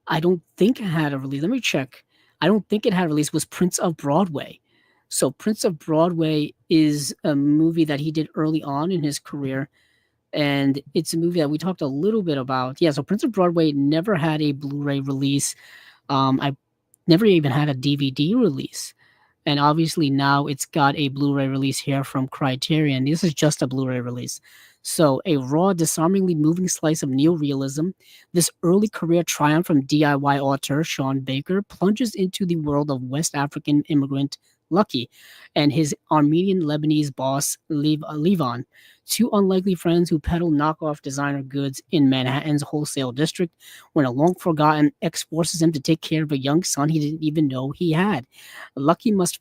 I don't think it had a release. Let me check. I don't think it had a release, was Prince of Broadway. So Prince of Broadway is a movie that he did early on in his career. And it's a movie that we talked a little bit about. Yeah, so Prince of Broadway never had a Blu-ray release. I never even had a DVD release. And obviously now it's got a Blu-ray release here from Criterion. This is just a Blu-ray release. So a raw, disarmingly moving slice of neorealism, this early career triumph from DIY author Sean Baker plunges into the world of West African immigrant Lucky and his Armenian Lebanese boss Levon, two unlikely friends who peddle knockoff designer goods in Manhattan's wholesale district when a long-forgotten ex forces him to take care of a young son he didn't even know he had. Lucky must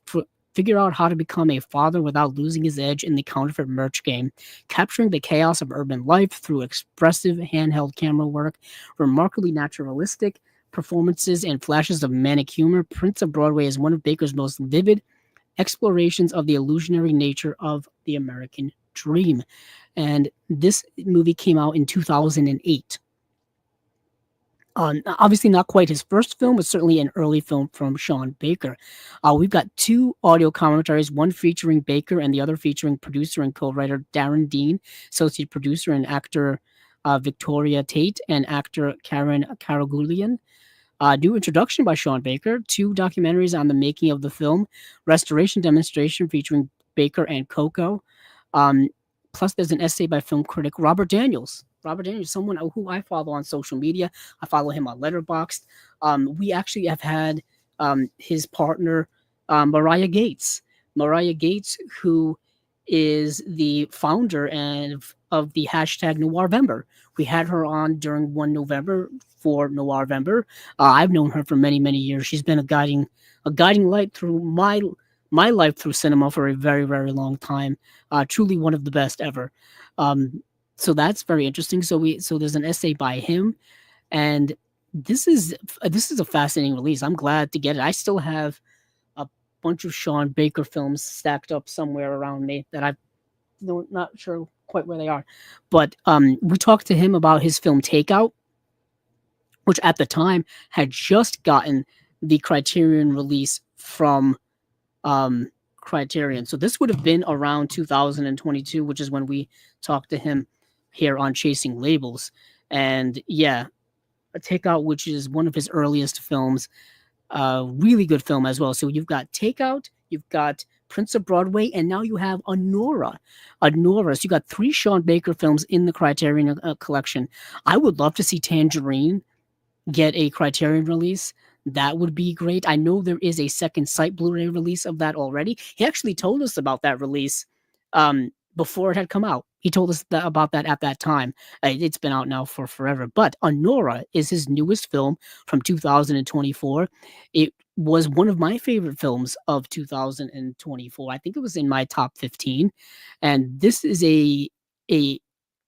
figure out how to become a father without losing his edge in the counterfeit merch game, capturing the chaos of urban life through expressive handheld camera work, remarkably naturalistic performances, and flashes of manic humor. Prince of Broadway is one of Baker's most vivid explorations of the illusionary nature of the American dream. And this movie came out in 2008. Obviously not quite his first film, but certainly an early film from Sean Baker. We've got two audio commentaries, one featuring Baker and the other featuring producer and co-writer Darren Dean, associate producer and actor Victoria Tate, and actor Karen Karagulian. New introduction by Sean Baker, two documentaries on the making of the film, restoration demonstration featuring Baker and Coco. Um, Plus, there's an essay by film critic Robert Daniels. Robert Daniels, someone who I follow on social media. I follow him on Letterboxd. We actually have had his partner, Mariah Gates. Mariah Gates, who is the founder of the hashtag Noirvember. We had her on during 1 November for Noirvember. I've known her for many, many years. She's been a guiding light through my life through cinema for a very, very long time. Truly one of the best ever. Um, so that's very interesting. So there's an essay by him, and this is a fascinating release. I'm glad to get it. I still have a bunch of Sean Baker films stacked up somewhere around me that I'm not sure quite where they are. But we talked to him about his film Takeout, which at the time had just gotten the Criterion release from um, Criterion. So this would have been around 2022, which is when we talked to him here on Chasing Labels. And yeah, Takeout, which is one of his earliest films, really good film as well. So you've got Takeout, you've got Prince of Broadway, and now you have Anora. Anora. So you got three Sean Baker films in the Criterion collection. I would love to see Tangerine get a Criterion release. That would be great. I know there is a second sight Blu-ray release of that already. He actually told us about that release before it had come out. He told us about that at that time. It's been out now for forever. But Anora is his newest film from 2024. It was one of my favorite films of 2024. I think it was in my top 15. And this is a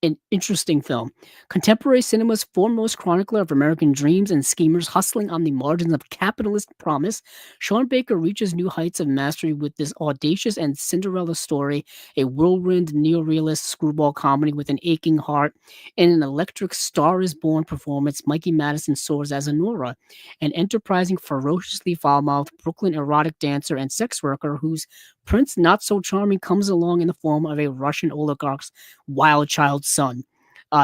an interesting film. Contemporary cinema's foremost chronicler of American dreams and schemers hustling on the margins of capitalist promise, Sean Baker reaches new heights of mastery with this audacious and Cinderella story, a whirlwind neorealist screwball comedy with an aching heart. In an electric Star is Born performance, Mikey Madison soars as Anora, an enterprising, ferociously foul-mouthed Brooklyn erotic dancer and sex worker whose prince not so charming comes along in the form of a Russian oligarch's wild child son.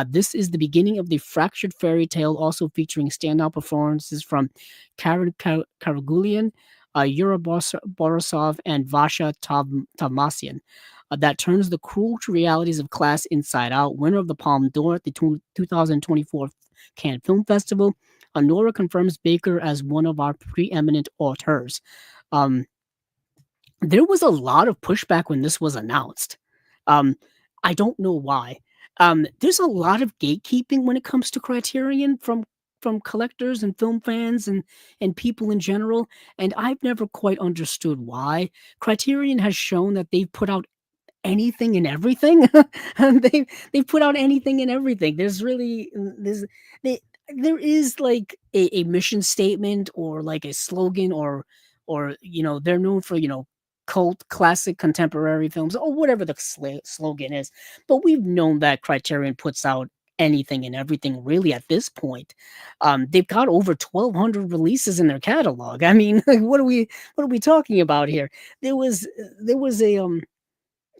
This is the beginning of the fractured fairy tale, also featuring standout performances from Karen Karagulian, Yura Borisov, and Vasha Tavmasian. That turns the cruel realities of class inside out. Winner of the Palme d'Or at the 2024 Cannes Film Festival, Anora confirms Baker as one of our preeminent auteurs. Um, there was a lot of pushback when this was announced. Um, I don't know why. There's a lot of gatekeeping when it comes to Criterion from collectors and film fans and people in general, and I've never quite understood why. Criterion has shown that they've put out anything and everything. And they put out anything and everything. They, there is like a mission statement or like a slogan or they're known for cult classic contemporary films or whatever the slogan is. But we've known that Criterion puts out anything and everything really at this point. They've got over 1,200 releases in their catalog. I mean, like, what are we talking about here? There was a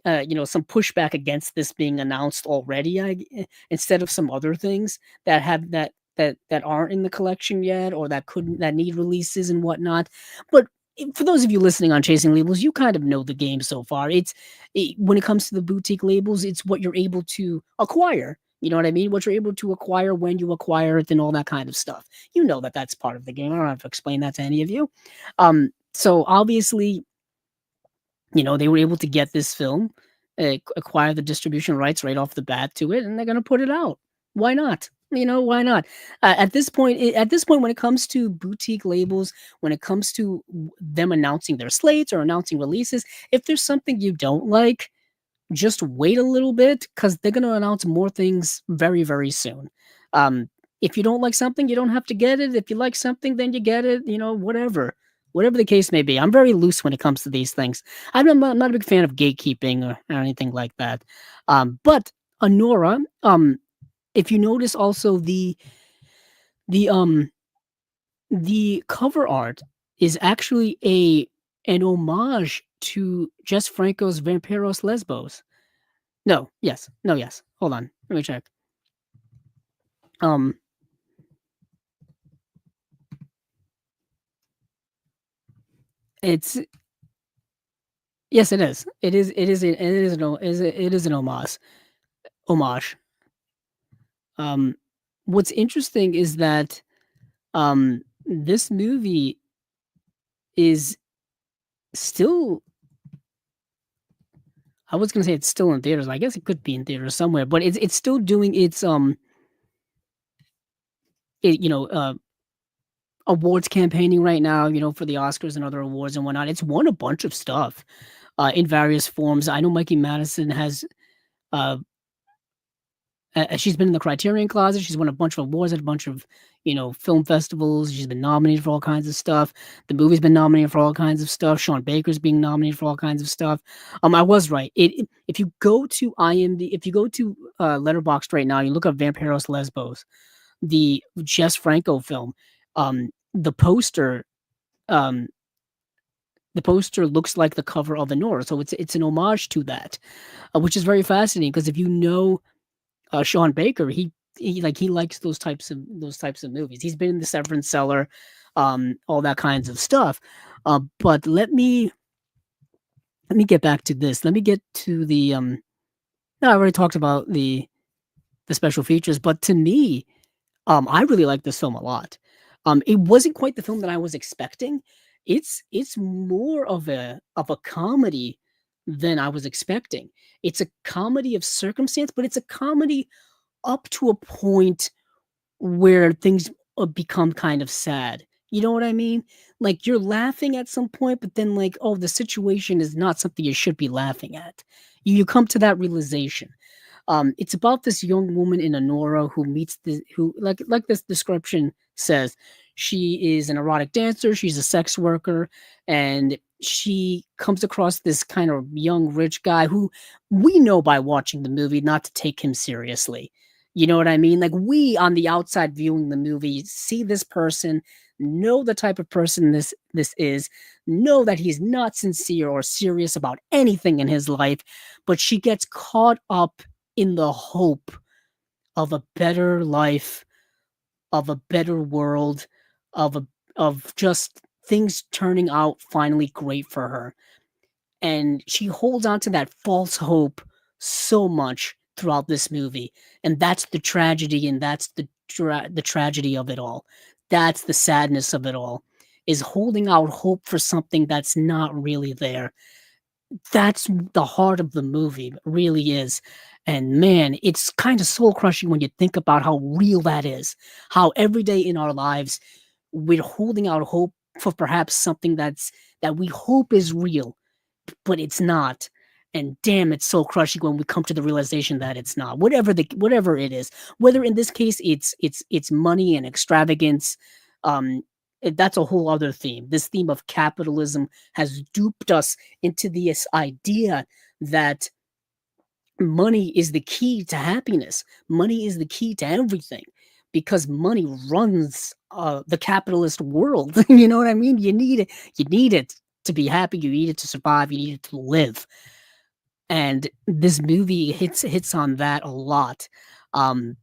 some pushback against this being announced already. Instead of some other things that have that aren't in the collection yet, or that need releases and whatnot. But for those of you listening on Chasing Labels, you kind of know the game so far. When it comes to the boutique labels, it's what you're able to acquire. You know what I mean? What you're able to acquire when you acquire it and all that kind of stuff. You know that that's part of the game. I don't have to explain that to any of you. So obviously, they were able to get this film, acquire the distribution rights right off the bat to it, and they're gonna put it out. Why not? Why not? At this point, when it comes to boutique labels, when it comes to them announcing their slates or announcing releases, if there's something you don't like, just wait a little bit because they're gonna announce more things very, very soon. Um, if you don't like something, you don't have to get it. If you like something, then you get it. Whatever the case may be. I'm very loose when it comes to these things. I'm not a big fan of gatekeeping or anything like that. But Anora, if you notice, also the um the cover art is actually an homage to Jess Franco's Vampiros Lesbos. No, yes. No, yes. Hold on. Let me check. Um, It's yes, it is. It is an homage. Um, what's interesting is that, this movie is still I was gonna say it's still in theaters. I guess it could be in theaters somewhere, but it's still doing its, it, awards campaigning right now, for the Oscars and other awards and whatnot. It's won a bunch of stuff, in various forms. I know Mikey Madison has, uh she's been in the Criterion Closet. She's won a bunch of awards at a bunch of, film festivals. She's been nominated for all kinds of stuff. The movie's been nominated for all kinds of stuff. Sean Baker's being nominated for all kinds of stuff. I was right. If you go to if you go to Letterboxd right now, you look up Vampiros Lesbos, the Jess Franco film. The poster, um, the poster looks like the cover of Anora, so it's an homage to that, which is very fascinating because if you know Sean Baker, he likes those types of movies. He's been in The Severance Cellar, all that kinds of stuff. But let me get back to this. Let me get to the no, I already talked about the special features, but to me, I really like this film a lot. It wasn't quite the film that I was expecting. It's more of a comedy than I was expecting. It's a comedy of circumstance, but it's a comedy up to a point where things, become kind of sad. You know what I mean? Like, you're laughing at some point, but then, like, oh, the situation is not something you should be laughing at. You come to that realization. It's about this young woman in Anora who meets the who like this description says, she is an erotic dancer, she's a sex worker, and she comes across this kind of young rich guy who we know by watching the movie not to take him seriously. You know what I mean? Like, we on the outside viewing the movie see this person, know the type of person this is, know that he's not sincere or serious about anything in his life, but she gets caught up in the hope of a better life, of a better world, of a of just things turning out finally great for her. And she holds on to that false hope so much throughout this movie, and that's the tragedy, and that's the tragedy of it all. That's the sadness of it all, is holding out hope for something that's not really there. That's the heart of the movie, it really is. And man, it's kind of soul crushing when you think about how real that is. How every day in our lives we're holding out hope for perhaps something that we hope is real, but it's not. And damn, it's soul crushing when we come to the realization that it's not. Whatever it is, whether in this case it's money and extravagance, that's a whole other theme. This theme of capitalism has duped us into this idea that money is the key to happiness. Money is the key to everything because money runs the capitalist world. You know what I mean? You need it. You need it to be happy. You need it to survive. You need it to live. And this movie hits on that a lot. Um,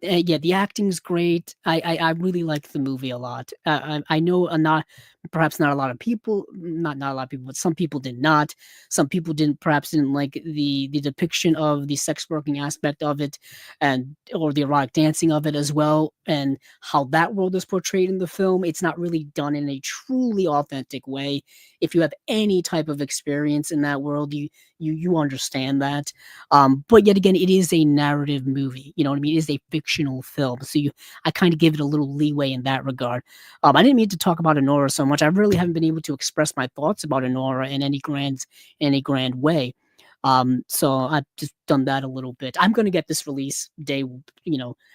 yeah, the acting's great. I really like the movie a lot. I know not perhaps not a lot of people, not a lot of people, but some people did not. Some people didn't like the depiction of the sex working aspect of it, and or the erotic dancing of it as well, and how that world is portrayed in the film. It's not really done in a truly authentic way. If you have any type of experience in that world, you understand that. But yet again, it is a narrative movie. You know what I mean? It is a fictional film, so I kind of give it a little leeway in that regard. I didn't mean to talk about Anora so much. I really haven't been able to express my thoughts about Anora in any grand way. So I've just done that a little bit. I'm going to get this release day,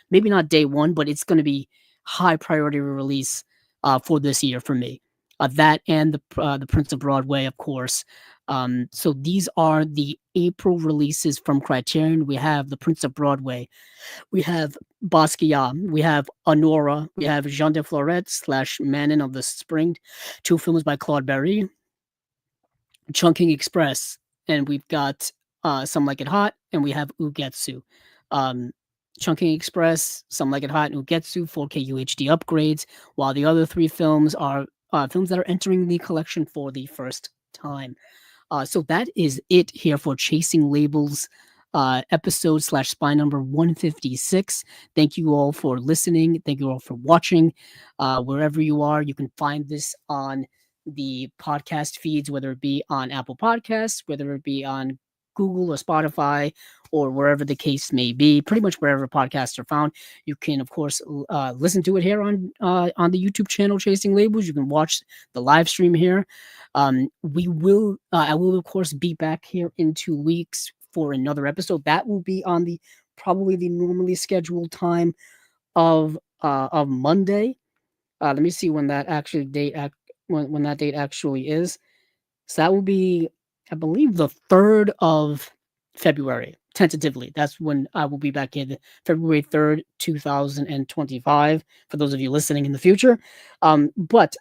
maybe not day one, but it's going to be high priority release for this year for me. That and the Prince of Broadway, of course. So these are the April releases from Criterion. We have The Prince of Broadway, we have Basquiat, we have Anora, we have Jean de Florette slash Manon of the Spring, two films by Claude Berri, Chungking Express, and we've got Some Like It Hot, and we have Ugetsu. Um, Chungking Express, Some Like It Hot, and Ugetsu 4K UHD upgrades, while the other three films are films that are entering the collection for the first time. So that is it here for Chasing Labels episode slash spy number 156. Thank you all for listening. Thank you all for watching. Wherever you are, you can find this on the podcast feeds, whether it be on Apple Podcasts, whether it be on Google or Spotify, or wherever the case may be. Pretty much wherever podcasts are found, you can, of course, listen to it here on the YouTube channel Chasing Labels. You can watch the live stream here. I will, of course, be back here in 2 weeks for another episode. That will be on the probably the normally scheduled time of Monday. Let me see when that actually when that date actually is. So that will be, I believe, the 3rd of February, tentatively. That's when I will be back in, February 3rd, 2025, for those of you listening in the future. But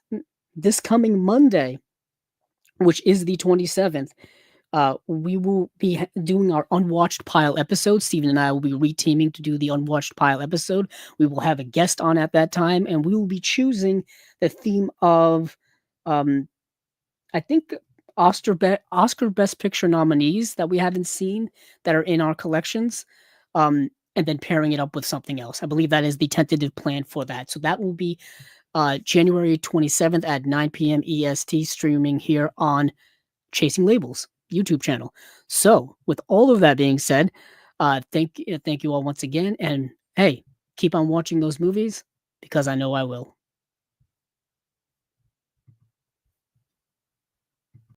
this coming Monday, which is the 27th, we will be doing our Unwatched Pile episode. Steven and I will be reteaming to do the Unwatched Pile episode. We will have a guest on at that time, and we will be choosing the theme of, I think, Oscar Best Picture nominees that we haven't seen that are in our collections, and then pairing it up with something else. I believe that is the tentative plan for that. So that will be January 27th at 9 p.m. EST, streaming here on Chasing Labels YouTube channel. So, with all of that being said, thank you all once again, and hey, keep on watching those movies because I know I will.